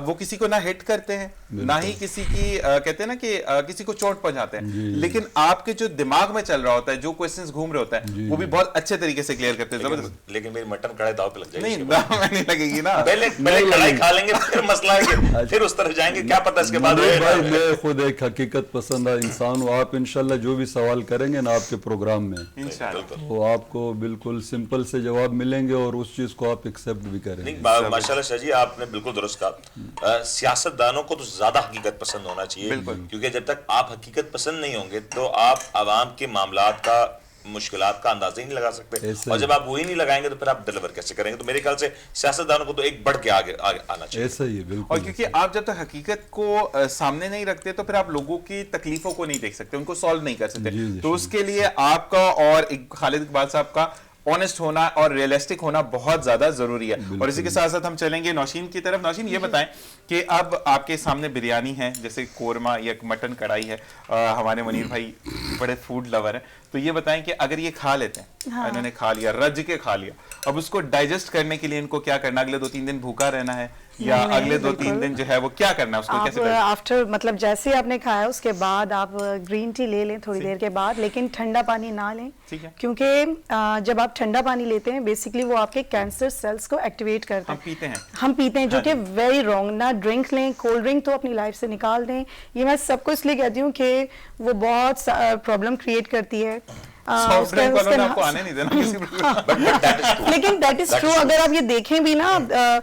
Speaker 1: वो किसी को ना हिट करते हैं, ना ही किसी की कहते हैं ना कि किसी को चोट पहुंचाते हैं, लेकिन आपके जो दिमाग में चल रहा होता है, जो क्वेश्चंस घूम रहे होता है, वो भी बहुत अच्छे तरीके से क्लियर करते हैं। जबरदस्त।
Speaker 4: लेकिन मेरी मटन कढ़ाई दाव पे लग जाएगी।
Speaker 1: नहीं, दाव में नहीं लगेगी ना।
Speaker 4: पहले कढ़ाई खा लेंगे, फिर मसला है कि फिर उस तरफ जाएंगे, क्या पता इसके बाद
Speaker 8: मुनीब भाई, मैं खुद एक हकीकत पसंद इंसान हूँ। आप इंशाल्लाह जो भी सवाल करेंगे ना आपके प्रोग्राम में,
Speaker 1: इंशाल्लाह
Speaker 8: तो आपको बिल्कुल सिंपल से जवाब मिलेंगे और उस चीज को आप एक्सेप्ट भी करेंगे।
Speaker 4: नहीं, माशाल्लाह शाह जी, आपने बिल्कुल दुरुस्त कहा। सियासतदानों को तो ज्यादा हकीकत पसंद होना चाहिए, क्योंकि जब तक आप हकीकत पसंद नहीं होंगे तो आप आवाम के मामलात का, मुश्किलात का अंदाजा ही नहीं लगा सकते, और जब आप वही नहीं लगाएंगे तो फिर आप डिलीवर कैसे करेंगे? तो मेरे ख्याल से सियासतदानों को तो एक बढ़ के आगे आना चाहिए।
Speaker 8: ऐसा ही है, बिल्कुल।
Speaker 1: और क्योंकि आप जब तक हकीकत को सामने नहीं रखते तो फिर आप लोगों की तकलीफों को नहीं देख सकते, उनको सॉल्व नहीं कर सकते। तो उसके लिए आपका और खालिद इकबाल साहब का ऑनेस्ट होना और रियलिस्टिक होना बहुत ज्यादा जरूरी है। और इसी के साथ साथ हम चलेंगे नौशीन की तरफ। नौशीन, ये बताएं कि अब आपके सामने बिरयानी है, जैसे कोरमा या मटन कढ़ाई है, हमारे मुनीर भाई बड़े फूड लवर हैं, तो ये बताएं कि अगर ये खा लेते हैं,
Speaker 6: हाँ।
Speaker 1: इन्होंने खा लिया, रज के खा लिया, अब उसको डाइजेस्ट करने के लिए इनको क्या करना, अगले 2-3 दिन भूखा रहना है या
Speaker 6: नहीं,
Speaker 1: अगले 2-3
Speaker 6: बिल्कुल।
Speaker 1: दिन जो है वो क्या करना है उसको,
Speaker 6: आप
Speaker 1: कैसे करना?
Speaker 6: आफ्टर मतलब जैसे ही आपने खाया उसके बाद आप ग्रीन टी ले लें थोड़ी देर के बाद, लेकिन ठंडा पानी ना लें,
Speaker 1: ठीक है।
Speaker 6: क्योंकि जब आप ठंडा पानी लेते हैं बेसिकली वो आपके कैंसर सेल्स को एक्टिवेट करते
Speaker 1: हम
Speaker 6: हैं।
Speaker 1: पीते हैं।
Speaker 6: हम पीते हैं, जो
Speaker 1: हाँ
Speaker 6: कि
Speaker 1: जी।
Speaker 6: Very wrong. ना ड्रिंक लें, कोल्ड ड्रिंक तो अपनी लाइफ से निकाल दें। ये मैं सबको इसलिए कहती हूँ कि वो बहुत प्रॉब्लम क्रिएट करती है।
Speaker 1: सॉफ्ट ड्रिंक वालों ने
Speaker 6: उसका
Speaker 1: आपको आने नहीं देना किसी
Speaker 4: But that is true.
Speaker 6: लेकिन that is
Speaker 4: That
Speaker 6: true.
Speaker 4: is true.
Speaker 6: अगर आप ये देखें भी ना,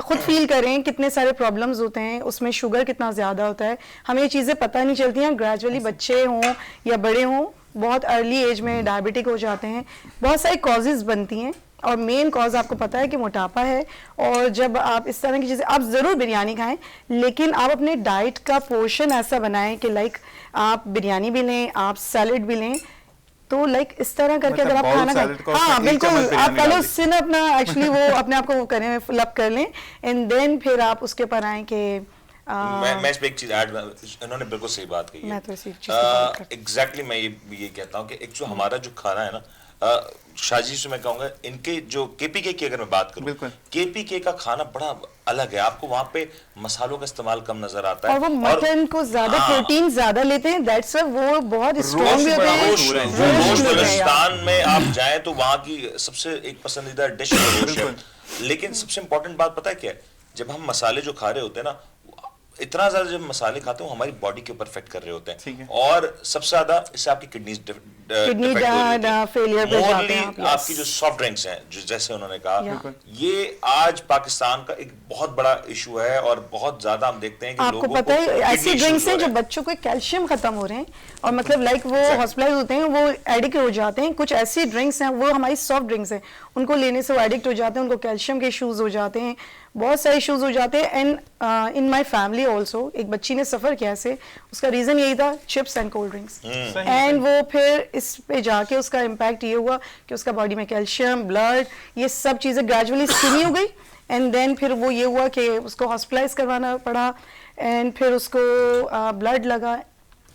Speaker 6: खुद फील करें कितने सारे प्रॉब्लम्स होते हैं उसमें, शुगर कितना ज्यादा होता है, हमें ये चीजें पता नहीं चलती हैं। ग्रेजुअली बच्चे हों या बड़े हों, बहुत अर्ली एज में डायबिटिक हो जाते हैं, बहुत सारी कॉजेज बनती हैं और मेन कॉज आपको पता है कि मोटापा है। और जब आप इस तरह की चीजें, आप जरूर बिरयानी खाएं, लेकिन आप अपने डाइट का पोर्शन ऐसा बनाएं कि लाइक आप बिरयानी भी लें, आप सैलड भी लें, तो लाइक इस तरह करके
Speaker 1: मतलब
Speaker 6: अगर आप
Speaker 1: bowl
Speaker 6: खाना
Speaker 1: salad को
Speaker 6: खाएं, हाँ
Speaker 1: उसमें एक चम्मच
Speaker 6: बिल्कुल,
Speaker 1: बिरयानी
Speaker 6: आप पहले
Speaker 1: डाल
Speaker 6: उससे ना अपना एक्चुअली वो अपने आप को वो करें, फिलअप कर लें, एंड देन फिर आप उसके ऊपर आए कि
Speaker 4: मैं इसमें एक चीज ऐड, इन्होंने बिल्कुल सही बात कही है।
Speaker 6: मैं तो इसी चीज की बात करती
Speaker 4: एग्जैक्टली मैं ये कहता हूँ कि एक जो हमारा जो खाना है ना, शाजी से मैं कहूंगा, इनके जो केपीके की अगर मैं बात करूं,
Speaker 1: बिल्कुल।
Speaker 4: केपीके का खाना बड़ा अलग है। आपको वहां पे मसालों का इस्तेमाल कम नजर आता है
Speaker 6: और वो मटन को ज्यादा
Speaker 4: हाँ।
Speaker 6: प्रोटीन ज्यादा लेते हैं, दैट्स व्हाई वो बहुत स्ट्रॉन्ग भी होते
Speaker 1: बड़ा
Speaker 6: हैं।
Speaker 1: मशहूर है।
Speaker 6: रोस्ट
Speaker 4: रोश
Speaker 6: भी होते हैं यार।
Speaker 4: बलूचिस्तान में आप जाएं तो वहां की सबसे एक पसंदीदा डिश रोश है। लेकिन सबसे इंपॉर्टेंट बात पता है क्या है? जब हम मसाले जो खा रहे होते हैं ना, इतना ज्यादा जब मसाले खाते हैं, हमारी बॉडी के ऊपर इफेक्ट कर रहे होते
Speaker 1: ठीक है।
Speaker 4: हैं, और सबसे ज्यादा इससे आपकी किडनीज
Speaker 6: Kidney failure पे जाते हैं आप, yes.
Speaker 4: आपकी जो सॉफ्ट ड्रिंक्स हैं, जो जैसे उन्होंने कहा,
Speaker 6: बिल्कुल।
Speaker 4: ये आज पाकिस्तान का एक बहुत बड़ा इशू है और बहुत ज्यादा हम देखते हैं कि
Speaker 6: आपको
Speaker 4: लोगों
Speaker 6: पता
Speaker 4: को
Speaker 6: है ऐसी
Speaker 4: kidney
Speaker 6: ड्रिंक्स
Speaker 4: issues
Speaker 6: हैं
Speaker 4: हो
Speaker 6: जो
Speaker 4: रहे हैं।
Speaker 6: बच्चों को कैल्शियम खत्म हो रहे हैं और मतलब लाइक वो हॉस्पिटलाइज होते हैं, वो एडिक्ट हो जाते हैं। कुछ ऐसी ड्रिंक्स हैं, वो हमारी सॉफ्ट ड्रिंक्स हैं, उनको लेने से वो एडिक्ट हो जाते हैं, उनको कैल्शियम के इश्यूज हो जाते हैं, बहुत सारे इश्यूज हो जाते हैं। And in my family also एक बच्ची ने सफर किया ऐसे, उसका रीजन यही था chips and cold drinks, and वो फिर इस पे जाके उसका इम्पैक्ट ये हुआ कि उसका बॉडी में कैल्शियम, ब्लड, ये सब चीजें ग्रेजुअली स्किनी हो गई। एंड देन फिर वो ये हुआ कि उसको हॉस्पिटलाइज करवाना पड़ा, एंड फिर उसको ब्लड लगा,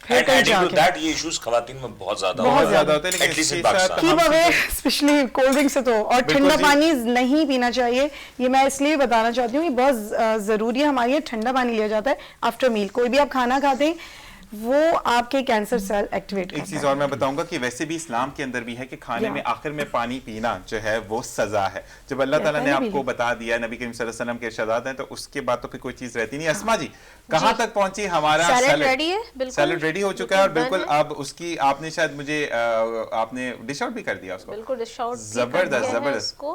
Speaker 6: फिर
Speaker 4: And
Speaker 6: कहीं
Speaker 4: adding to
Speaker 6: जाके
Speaker 4: that, ये इश्यूज खवातीन में बहुत ज्यादा
Speaker 1: बहुत
Speaker 4: होता है।
Speaker 1: ज्यादा होते हैं, लेकिन
Speaker 4: At least in
Speaker 1: इसके साथ
Speaker 4: Pakistan.
Speaker 6: Keep away specially cold drink से तो, और
Speaker 1: बिल्कुल
Speaker 6: ठंडा
Speaker 1: जी।
Speaker 6: पानी नहीं पीना चाहिए। ये मैं इसलिए बताना चाहती हूँ, ये बहुत जरूरी है। हमारे यहाँ ठंडा पानी लिया जाता है आफ्टर मील, कोई भी आप खाना खाते हैं वो आपके कैंसर सेल एक्टिवेट
Speaker 1: एक
Speaker 6: करता
Speaker 1: चीज
Speaker 6: है।
Speaker 1: और मैं बताऊंगा कि वैसे भी इस्लाम के अंदर भी है कि खाने
Speaker 6: या।
Speaker 1: में आखिर में पानी पीना जो है वो सजा है। जब अल्लाह
Speaker 6: या,
Speaker 1: ताला ने
Speaker 6: पानी
Speaker 1: आपको
Speaker 6: पी
Speaker 1: बता दिया, नबी करीम सल्लल्लाहु अलैहि वसल्लम के इरशादात हैं, तो उसके बाद तो फिर कोई चीज रहती नहीं। अस्मा जी, कहाँ तक पहुंची हमारा
Speaker 7: सैलेड रेडी है, बिल्कुल।
Speaker 1: सैलेड रेडी हो चुका है, और
Speaker 7: बिल्कुल
Speaker 1: बिल्कुल
Speaker 7: done
Speaker 1: अब उसकी आपने शायद मुझे आपने डिश आउट भी कर दिया उसको।
Speaker 7: बिल्कुल डिश आउट
Speaker 1: जबरदस्त, जबरदस्त।
Speaker 7: उसको,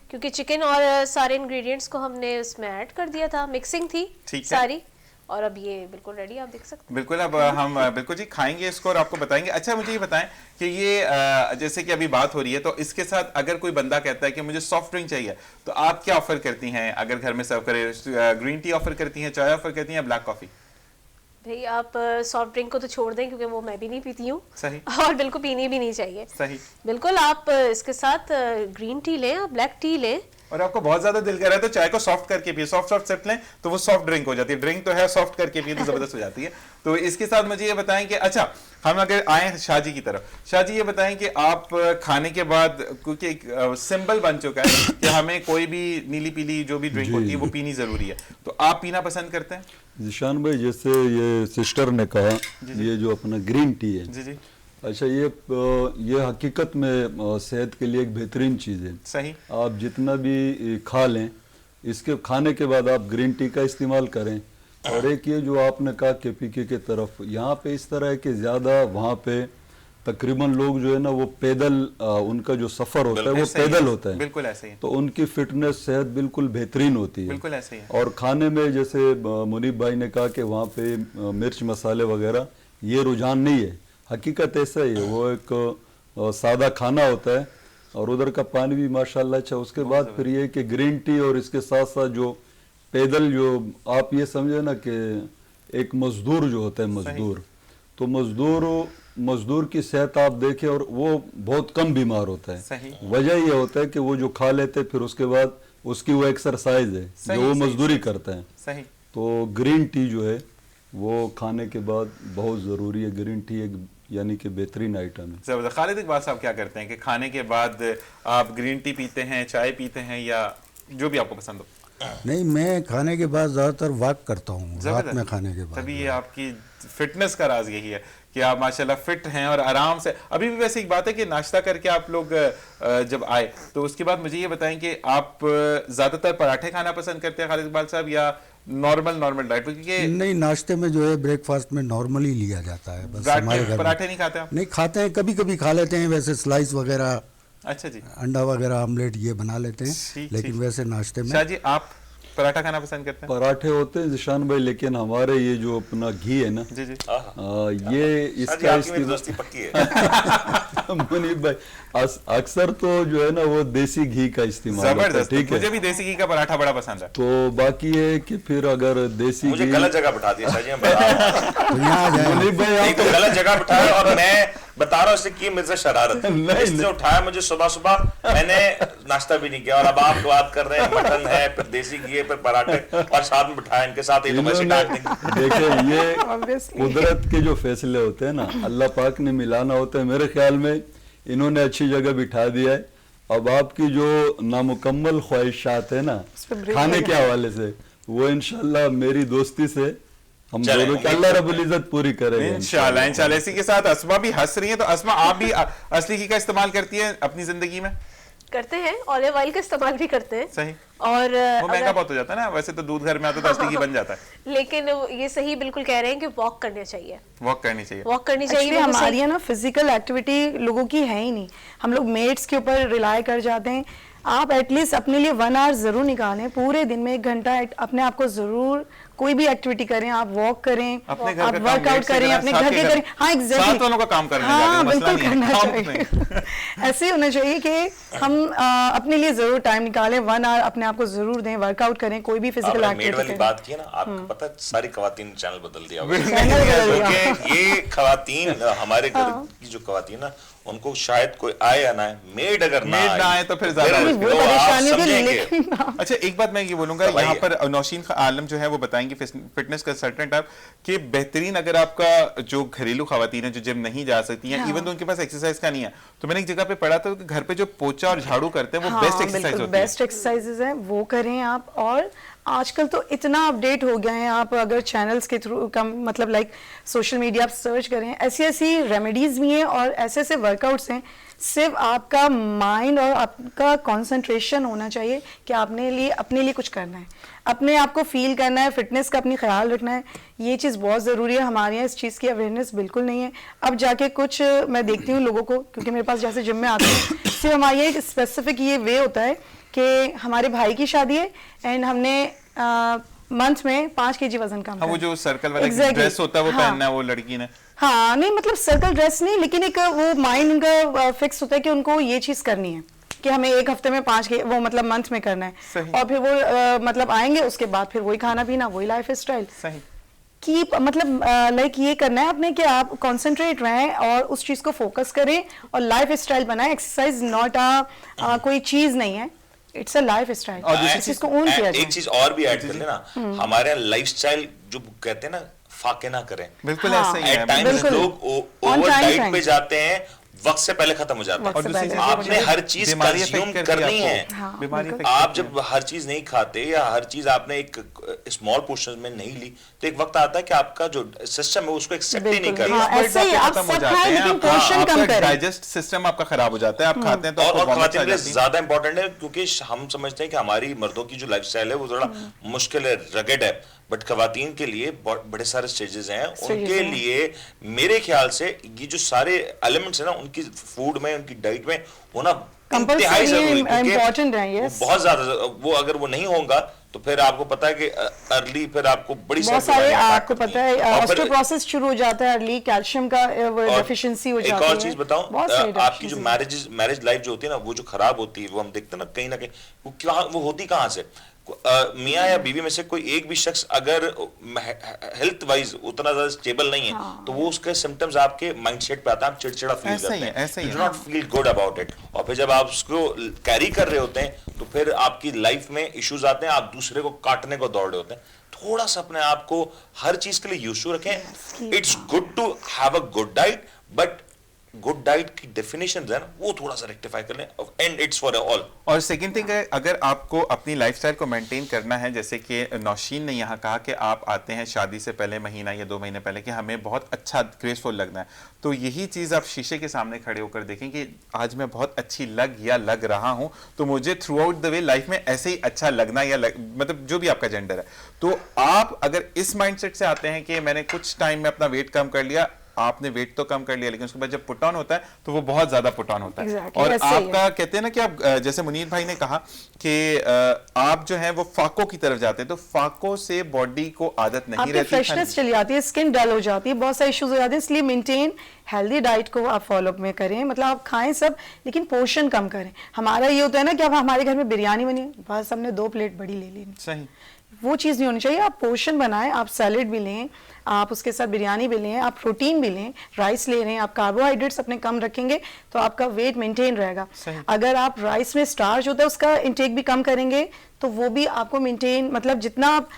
Speaker 7: क्योंकि चिकन और सारे इंग्रेडिएंट्स को हमने उसमें ऐड कर दिया था, मिक्सिंग थी
Speaker 1: ठीक है।
Speaker 7: सारी, और अब ये बिल्कुल रेडी, आप देख सकते हैं।
Speaker 1: बिल्कुल, अब हम बिल्कुल जी खाएंगे इसको और आपको बताएंगे। अच्छा, मुझे ये बताएं कि ये जैसे कि अभी बात हो रही है, तो इसके साथ अगर कोई बंदा कहता है कि मुझे सॉफ्ट ड्रिंक चाहिए, तो आप क्या ऑफर करती हैं अगर घर में सर्व करें? ग्रीन टी ऑफर करती हैं, चाय ऑफर करती हैं, या ब्लैक कॉफी?
Speaker 7: भाई आप सॉफ्ट ड्रिंक को तो छोड़ दें, क्योंकि वो मैं भी नहीं पीती हूँ,
Speaker 1: सही।
Speaker 7: और बिल्कुल पीनी भी नहीं चाहिए।
Speaker 1: सही।
Speaker 7: बिल्कुल, आप इसके साथ ग्रीन टी लें, आप ब्लैक टी लें,
Speaker 1: और आपको बहुत ज्यादा दिल कर रहा है तो चाय को सॉफ्ट करके पिए, सॉफ्ट सॉफ्ट सिप लें तो वो सॉफ्ट ड्रिंक हो जाती है। ड्रिंक तो है, सॉफ्ट करके पिए तो जबरदस्त हो जाती है। तो इसके साथ मुझे ये बताएं कि अच्छा, हम अगर आए शाहजी की तरफ, शाहजी ये बताएं कि आप खाने के बाद, क्योंकि एक सिंबल बन चुका है कि हमें कोई भी नीली पीली जो भी ड्रिंक होती है वो पीनी जरूरी है, तो आप पीना पसंद करते हैं?
Speaker 8: जिशान भाई, जैसे ये सिस्टर ने कहा, ये जो अपना ग्रीन टी है,
Speaker 1: जी जी,
Speaker 8: अच्छा, ये हकीकत में सेहत के लिए एक बेहतरीन चीज़ है।
Speaker 1: सही।
Speaker 8: आप जितना भी खा लें, इसके खाने के बाद आप ग्रीन टी का इस्तेमाल करें। और एक ये जो आपने कहा केपीके के तरफ, यहाँ पे इस तरह है कि ज़्यादा वहाँ पे तकरीबन लोग जो है ना वो पैदल, उनका जो सफ़र होता है वो
Speaker 1: ऐसे ही
Speaker 8: पैदल होता है,
Speaker 1: बिल्कुल ऐसे ही,
Speaker 8: तो उनकी फिटनेस सेहत बिल्कुल बेहतरीन होती है।
Speaker 1: बिल्कुल ऐसे ही है।
Speaker 8: और खाने में जैसे मुनीब भाई ने कहा कि वहाँ पे मिर्च मसाले वगैरह ये रुझान नहीं है, हकीकत ऐसा ही है, वो एक सादा खाना होता है, और उधर का पानी भी माशाल्लाह अच्छा। उसके बाद फिर ये कि ग्रीन टी और इसके साथ साथ जो पैदल, जो आप ये समझे ना कि एक मजदूर जो होता है, मजदूर, तो मजदूर मजदूर की सेहत आप देखें और वो बहुत कम बीमार होता है।
Speaker 1: सही।
Speaker 8: वजह ये होता है कि वो जो खा लेते फिर उसके बाद उसकी वो एक्सरसाइज है
Speaker 1: सही,
Speaker 8: जो वो
Speaker 1: सही,
Speaker 8: मजदूरी
Speaker 1: सही।
Speaker 8: करते हैं।
Speaker 1: सही।
Speaker 8: तो ग्रीन टी जो है वो खाने के बाद बहुत ज़रूरी है। ग्रीन टी एक यानी कि बेहतरीन आइटम है।
Speaker 1: जबरदस्त। खालिद इकबाल साहब क्या करते हैं कि खाने के बाद आप ग्रीन टी पीते हैं, चाय पीते हैं, या जो भी आपको पसंद हो?
Speaker 5: नहीं, मैं खाने के बाद ज़्यादातर वॉक करता हूँ रात
Speaker 1: जबरदस्त।
Speaker 5: में खाने के बाद।
Speaker 1: तभी ये आपकी फिटनेस का राज यही है कि आप माशाल्लाह फिट हैं और आराम से। अभी भी वैसे एक बात है कि नाश्ता करके आप लोग जब आए तो उसके बाद मुझे ये बताएं कि आप ज्यादातर पराठे खाना पसंद करते हैं खालिद इकबाल साहब, या नॉर्मल डाइट? क्योंकि
Speaker 5: नहीं, नाश्ते में जो है ब्रेकफास्ट में नॉर्मली लिया जाता है बस। हमारे घर में
Speaker 1: पराठे नहीं खाते आप?
Speaker 5: नहीं खाते हैं, कभी कभी खा लेते हैं, वैसे स्लाइस वगैरह,
Speaker 1: अच्छा जी,
Speaker 5: अंडा वगैरह, ऑमलेट ये बना लेते हैं,
Speaker 1: ठीक,
Speaker 5: लेकिन
Speaker 1: ठीक।
Speaker 5: वैसे नाश्ते में।
Speaker 1: शाह जी आप पराठा खाना पसंद करते हैं?
Speaker 8: पराठे होते हैं जिशान भाई, लेकिन हमारे ये जो अपना घी है ना,
Speaker 1: जी जी।
Speaker 8: ये
Speaker 4: शादी
Speaker 8: इसका
Speaker 4: आपकी मेरी दोस्ती पक्की है।
Speaker 8: मुनीब भाई अक्सर तो जो है ना वो देसी घी का इस्तेमाल होता है,
Speaker 1: जबरदस्त।
Speaker 8: ठीक
Speaker 1: मुझे
Speaker 8: है।
Speaker 1: भी देसी घी का पराठा बड़ा पसंद है।
Speaker 8: तो बाकी है कि फिर अगर देसी
Speaker 4: मुझे
Speaker 8: घी
Speaker 4: गलत जगह बिठा दिया शाहजी, मैं बता रहा हूं।
Speaker 5: तो यहाँ आ जाए।
Speaker 8: मुनीब भाई
Speaker 4: एक
Speaker 8: आप
Speaker 4: तो गलत जगह बिठाया और मैं बता रहा हूँ इससे की मेरे से शरारत।
Speaker 8: नहीं,
Speaker 4: इसने
Speaker 8: नहीं।
Speaker 4: उठाया मुझे सुबह सुबह, मैंने नाश्ता भी नहीं किया और अब आप बात कर रहे हैं मटन है, फिर देसी घी है, फिर पराठे, और साथ में बिठाया इनके साथ, ये तो वैसे डांट देंगे।
Speaker 8: देखे ये
Speaker 6: Obviously.
Speaker 8: कुदरत के जो फैसले होते हैं ना, अल्लाह पाक ने मिलाना होता है। मेरे ख्याल में इन्होंने अच्छी जगह बिठा दिया है। अब आपकी जो नामुकम्मल ख्वाहिशात है ना
Speaker 6: पे ब्रेक
Speaker 8: खाने
Speaker 6: लगा।
Speaker 8: के हवाले से, वो इंशाल्लाह मेरी दोस्ती से हम
Speaker 4: चलें,
Speaker 8: दोनों की
Speaker 4: उम्मीद
Speaker 8: अल्लाह रब्बुल इज्जत पूरी करेंगे
Speaker 1: इंशाल्लाह इंशाल्लाह। इसी के साथ अस्मा भी हंस रही है, तो अस्मा आप भी असली घी का इस्तेमाल करती है अपनी जिंदगी में?
Speaker 7: करते हैं, ऑलिव ऑयल का इस्तेमाल भी करते हैं।
Speaker 1: सही।
Speaker 7: और
Speaker 1: वो महंगा बहुत हो जाता है ना, वैसे तो दूध घर में आता तो असली घी बन जाता है।
Speaker 7: लेकिन ये सही बिल्कुल कह रहे हैं कि वॉक करना चाहिए,
Speaker 1: वॉक करनी चाहिए।
Speaker 7: वॉक करनी चाहिए।
Speaker 6: एक्चुअली
Speaker 7: बिल्कुल
Speaker 6: हमारी
Speaker 7: सही।
Speaker 6: है ना फिजिकल एक्टिविटी लोगों की है ही नहीं, हम लोग मेट्स के ऊपर रिलाय कर जाते हैं। आप एटलीस्ट अपने लिए 1 आवर जरूर निकालें, पूरे दिन में 1 घंटा अपने आप को जरूर कोई भी एक्टिविटी करें, आप वॉक करें,
Speaker 1: अपने घर
Speaker 6: आप
Speaker 1: का काम
Speaker 6: वर्कआउट
Speaker 1: लेट से
Speaker 6: करें,
Speaker 1: करना,
Speaker 6: अपने
Speaker 1: साथ
Speaker 6: घर
Speaker 1: के
Speaker 6: के
Speaker 1: घर-
Speaker 6: करें। हाँ एग्जैक्टली,
Speaker 1: साथ वालों का काम करने
Speaker 6: हाँ
Speaker 1: जाके, मसला
Speaker 6: बिल्कुल
Speaker 1: नहीं है,
Speaker 6: करना
Speaker 1: काम
Speaker 6: चाहिए। ऐसे ही होना चाहिए कि हम अपने लिए जरूर टाइम निकालें, 1 आवर अपने आप को जरूर दें, वर्कआउट करें, कोई भी फिजिकल
Speaker 4: आपने मेड
Speaker 6: एक्टिविटी
Speaker 4: वाली
Speaker 6: करें।
Speaker 4: बात की है ना, आपको पता है सारी खवातीन ने चैनल बदल दिया हुआ है।
Speaker 6: चैनल बदल दिया।
Speaker 4: क्योंकि ये खवातीन हमारे घर की जो खवातीन ना, उनको शायद कोई आए या ना आए, मेड अगर
Speaker 1: मेड ना आए तो फिर ज्यादा
Speaker 4: फिर
Speaker 1: मुश्किल।
Speaker 4: तो
Speaker 6: वो
Speaker 4: आप
Speaker 6: परेशानी होगी,
Speaker 4: समझेंगे।
Speaker 6: लेकिन
Speaker 1: अच्छा एक बात मैं ये बोलूंगा,
Speaker 4: दवाई
Speaker 1: यहाँ
Speaker 4: है।
Speaker 1: पर नौशीन आलम जो है वो बताएंगे फिटनेस का सर्टेन टाइप कि बेहतरीन अगर आपका जो घरेलू खवातीन है जो जिम नहीं जा सकती हैं, इवन तो उनके पास एक्सरसाइज का नहीं है, तो मैंने एक जगह पे पढ़ा था कि घर पे जो पोछा और झाड़ू करते हैं वो बेस्ट एक्सरसाइज होती है।
Speaker 6: बेस्ट एक्सरसाइजेज हैं, वो करें आप। और आजकल तो इतना अपडेट हो गया है, आप अगर चैनल्स के थ्रू कम मतलब लाइक सोशल मीडिया आप सर्च करें, ऐसी ऐसी रेमेडीज भी हैं और ऐसे ऐसे वर्कआउट्स हैं। सिर्फ आपका माइंड और आपका कंसंट्रेशन होना चाहिए कि आपने लिए अपने लिए कुछ करना है, अपने आप को फील करना है, फिटनेस का अपनी ख्याल रखना है। ये चीज़ बहुत ज़रूरी है। हमारे यहाँ इस चीज़ की अवेयरनेस बिल्कुल नहीं है। अब जाके कुछ मैं देखती हूँ लोगों को, क्योंकि मेरे पास जैसे जिम में आते हैं, सिर्फ हमारे यहाँ एक स्पेसिफिक ये वे होता है कि हमारे भाई की शादी है एंड हमने मंथ में 5 kg वजन कम
Speaker 1: हाँ, वो
Speaker 6: करना है।
Speaker 1: जो सर्कल वाला
Speaker 6: Exactly.
Speaker 1: ड्रेस होता है वो
Speaker 6: हाँ।
Speaker 1: पहनना है वो लड़की ने।
Speaker 6: हाँ नहीं मतलब सर्कल ड्रेस नहीं, लेकिन एक वो माइंड उनका फिक्स होता है कि उनको ये चीज करनी है कि हमें 1 हफ्ते में 5 के वो मतलब मंथ में करना है।
Speaker 1: सही।
Speaker 6: और फिर वो मतलब आएंगे, उसके बाद फिर वही खाना पीना, वही लाइफ स्टाइल
Speaker 1: सही।
Speaker 6: की मतलब लाइक ये करना है आपने कि आप कंसंट्रेट रहें और उस चीज को फोकस करें और लाइफ स्टाइल बनाएं। एक्सरसाइज नॉट कोई चीज नहीं है, इट्स अ लाइफ स्टाइल।
Speaker 1: और दूसरी
Speaker 6: इस चीज को ओन किया
Speaker 4: एक
Speaker 6: जाए।
Speaker 4: चीज और भी ऐड कर लेना, हमारे लाइफस्टाइल जो कहते हैं ना, फाके ना करें।
Speaker 1: बिल्कुल
Speaker 6: हाँ।
Speaker 1: ऐसा ही है।
Speaker 4: एट टाइम्स
Speaker 6: बिल्कुल।
Speaker 4: लोग
Speaker 6: On
Speaker 4: over
Speaker 6: time
Speaker 4: diet
Speaker 6: time।
Speaker 4: पे जाते हैं, वक्त से पहले खत्म हो जाता है।
Speaker 6: वक्त
Speaker 1: और
Speaker 6: से
Speaker 1: दूसरी
Speaker 6: पहले।
Speaker 1: चीज
Speaker 4: आपने हर चीज
Speaker 1: बीमारी
Speaker 4: कंज्यूम
Speaker 1: affect करती
Speaker 4: करनी
Speaker 1: आपको।
Speaker 4: है।
Speaker 6: हाँ,
Speaker 1: बीमारी
Speaker 6: बिल्कुल।
Speaker 1: affect
Speaker 4: आप
Speaker 1: करती
Speaker 4: जब हर चीज नहीं खाते या हर चीज आपने एक स्मॉल पोर्शन में नहीं ली, तो एक वक्त आता है कि आपका जो सिस्टम है उसको एक्सेप्ट ही नहीं
Speaker 6: बिल्कुल।
Speaker 4: कर
Speaker 6: हाँ,
Speaker 4: रहा।
Speaker 6: ऐसे ही आप
Speaker 1: खत्म हो
Speaker 6: सब
Speaker 1: जाते
Speaker 6: खाएं,
Speaker 1: हैं,
Speaker 6: लेकिन
Speaker 1: आप-
Speaker 6: पोर्शन
Speaker 1: हाँ,
Speaker 6: कम
Speaker 1: आपका
Speaker 6: करें।
Speaker 1: डाइजेस्ट सिस्टम आपका खराब हो जाता है, आप खाते हैं तो
Speaker 4: और
Speaker 1: आपको vomit
Speaker 4: खवातीन
Speaker 1: आ
Speaker 4: के लिए
Speaker 1: जाती है।
Speaker 4: ज्यादा इंपॉर्टेंट है, क्योंकि हम समझते हैं कि हमारी मर्दों की जो लाइफस्टाइल है वो थोड़ा मुश्किल है, रगड़ है, बट खवातीन के लिए बड़े सारे स्टेजेस हैं। उनके
Speaker 6: हैं।
Speaker 4: लिए मेरे ख्याल से ये जो सारे एलिमेंट्स है ना, उनकी फूड में, उनकी डाइट में होना
Speaker 6: Compulsory
Speaker 4: इंतहाई जरूरी है, क्योंकि
Speaker 6: important है, yes।
Speaker 4: वो बहुत ज्यादा वो अगर वो नहीं होगा तो फिर आपको पता है कि अर्ली फिर आपको बड़ी
Speaker 6: बहुत सारे
Speaker 4: बीमारियां attack
Speaker 6: आपको
Speaker 4: करती
Speaker 6: पता
Speaker 4: हैं।
Speaker 6: है
Speaker 4: और फिर
Speaker 6: ऑस्टियोपोरोसिस शुरू हो जाता है अर्ली, कैल्शियम का
Speaker 4: और
Speaker 6: डेफिशिएंसी हो
Speaker 4: एक
Speaker 6: जाती है।
Speaker 4: और चीज बताऊं,
Speaker 6: बहुत सारी
Speaker 4: आपकी जो
Speaker 6: deficiencies।
Speaker 4: मैरिज लाइफ जो होती है ना, वो जो खराब होती है, वो हम देखते हैं ना कहीं वो होती कहाँ से? मियाँ या बीवी में से कोई एक भी शख्स अगर हेल्थ वाइज उतना ज्यादा स्टेबल नहीं है तो वो उसके सिम्टम्स आपके माइंडसेट पे आता है, आप चिड़चिड़ा फील
Speaker 1: ऐसा ही
Speaker 4: करते
Speaker 1: है,
Speaker 4: हैं,
Speaker 1: ऐसा ही
Speaker 4: डू
Speaker 1: है।
Speaker 4: Not feel good about it. और फिर जब आप उसको कैरी कर रहे होते हैं तो फिर आपकी लाइफ में इश्यूज आते हैं, आप दूसरे को काटने को दौड़ रहे होते हैं। थोड़ा सा अपने आप को हर चीज के लिए यूज्ड टू रखें। It's good to have a good diet, but good diet की डेफिनेशन है ना वो थोड़ा सा रेक्टिफाई कर लें, एंड इट्स फॉर ऑल।
Speaker 1: और सेकंड थिंग है, अगर आपको अपनी लाइफस्टाइल को मेंटेन करना है, जैसे कि नौशीन ने यहाँ कहा कि आप आते हैं शादी से पहले महीना या 2 महीने पहले कि हमें बहुत अच्छा ग्रेसफुल लगना है, तो यही चीज़ आप शीशे के सामने खड़े होकर देखें कि आज मैं बहुत अच्छी लग रहा हूँ, तो मुझे through out the way life में ऐसे ही अच्छा लगना या मतलब जो भी आपका जेंडर है। तो आप अगर इस माइंडसेट से आते हैं कि मैंने कुछ टाइम में अपना वेट कम कर लिया, आपने वेट तो कम कर लिया लेकिन उसके बाद जब पुट ऑन होता है तो वो बहुत ज्यादा पुट ऑन होता है।
Speaker 6: Exactly,
Speaker 1: और
Speaker 6: ऐसे ही है।
Speaker 1: आपका कहते हैं ना कि आप जैसे मुनीर भाई ने कहा कि आप जो है वो फाको की तरफ जाते हैं, तो फाको से बॉडी को आदत नहीं
Speaker 6: आपकी
Speaker 1: रहती,
Speaker 6: फ्रेशनेस चली जाती है, स्किन डल हो जाती है, बहुत सारे इश्यूज हो जाते हैं। इसलिए मेंटेन हेल्दी डाइट को आप फॉलो में करें, मतलब आप खाएं सब लेकिन पोर्शन कम करें। हमारा ये होता है ना कि अब हमारे घर में बिरयानी बनी, बस हमने 2 प्लेट बड़ी ले ली,
Speaker 1: सही,
Speaker 6: वो चीज़ नहीं होनी चाहिए। आप पोर्शन बनाएं, आप सैलेड भी लें, आप उसके साथ बिरयानी भी लें, आप प्रोटीन भी लें, राइस ले रहे हैं, आप कार्बोहाइड्रेट्स अपने कम रखेंगे तो आपका वेट मेंटेन रहेगा। अगर आप राइस में स्टार्च होता है उसका इंटेक भी कम करेंगे तो वो भी आपको मेंटेन, मतलब जितना आप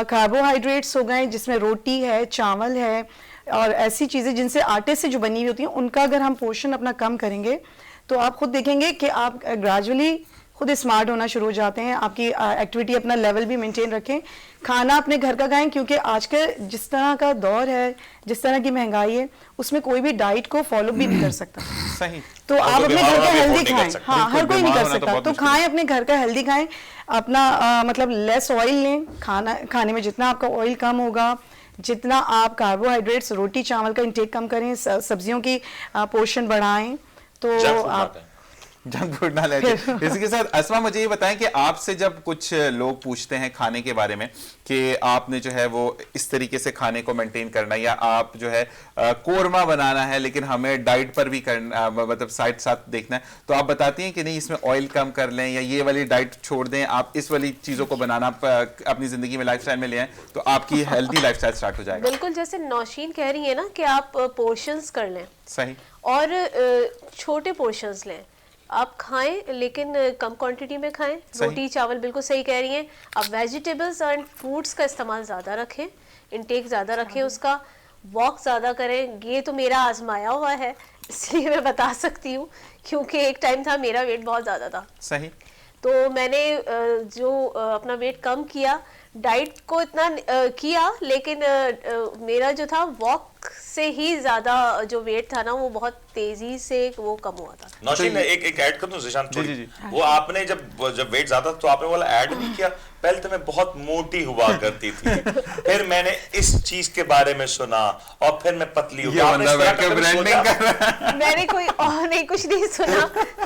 Speaker 6: कार्बोहाइड्रेट्स हो गए जिसमें रोटी है, चावल है और ऐसी चीज़ें जिनसे आटे से जो बनी हुई होती हैं, उनका अगर हम पोर्शन अपना कम करेंगे तो आप खुद देखेंगे कि आप ग्रेजुअली खुद स्मार्ट होना शुरू हो जाते हैं। आपकी एक्टिविटी अपना लेवल भी मेंटेन रखें, खाना अपने घर का खाएं, क्योंकि आज के जिस तरह का दौर है, जिस तरह की महंगाई है, उसमें कोई भी डाइट को फॉलो भी नहीं कर सकता।
Speaker 1: सही।
Speaker 6: तो आप अपने घर का हेल्दी खाएं। हाँ,
Speaker 1: बिल्कुल,
Speaker 6: हर कोई नहीं
Speaker 1: बीमार
Speaker 6: कर
Speaker 1: होना तो
Speaker 6: सकता,
Speaker 1: बहुत
Speaker 6: तो
Speaker 1: मुश्किल
Speaker 6: खाएं अपने घर का हेल्दी खाएं, अपना मतलब लेस ऑयल लें, खाने में जितना आपका ऑयल कम होगा, जितना आप कार्बोहाइड्रेट्स, रोटी चावल का इंटेक कम करें, सब्जियों की पोर्शन बढ़ाएं, तो आप
Speaker 1: जंक फूड ना लेते। इसी के साथ अस्मा मुझे ये बताएं कि आपसे जब कुछ लोग पूछते हैं खाने के बारे में कि आपने जो है वो इस तरीके से खाने को मेंटेन करना, या आप जो है कोरमा बनाना है लेकिन हमें डाइट पर भी करना, मतलब साइड साथ देखना है, तो आप बताती हैं कि नहीं इसमें ऑयल कम कर लें या ये वाली डाइट छोड़ दें, आप इस वाली चीजों को बनाना अपनी जिंदगी में लाइफस्टाइल में ले आएं तो आपकी हेल्दी लाइफस्टाइल स्टार्ट हो जाएगा।
Speaker 7: बिल्कुल, जैसे नौशीन कह रही है ना कि आप पोर्शंस कर लें
Speaker 1: सही,
Speaker 7: और छोटे पोर्शंस लें, आप खाएं लेकिन कम क्वांटिटी में खाएं। रोटी चावल बिल्कुल सही कह रही हैं। आप वेजिटेबल्स एंड फ्रूट्स का इस्तेमाल ज़्यादा रखें, इंटेक ज़्यादा रखें उसका, वॉक ज़्यादा करें। ये तो मेरा आजमाया हुआ है इसलिए मैं बता सकती हूँ, क्योंकि एक टाइम था मेरा वेट बहुत ज़्यादा था।
Speaker 1: सही।
Speaker 7: तो मैंने जो अपना वेट कम किया, डाइट को इतना किया, लेकिन मेरा जो था वॉक से ही ज्यादा जो वेट था ना वो बहुत तेजी से वो कम हुआ था।
Speaker 4: नौशीन एक ऐड कर दूं ज़ीशान थोड़ी?
Speaker 1: जी।
Speaker 4: वो आपने जब वेट ज्यादा तो आपने वाला ऐड नहीं किया, पहले तो मैं बहुत मोटी हुआ करती थी, फिर मैंने इस चीज के बारे में सुना और फिर मैं पतली हो गया। आपने इस तरह का कभी सोचा?
Speaker 7: मैंने कोई और नहीं, कुछ नहीं सुना,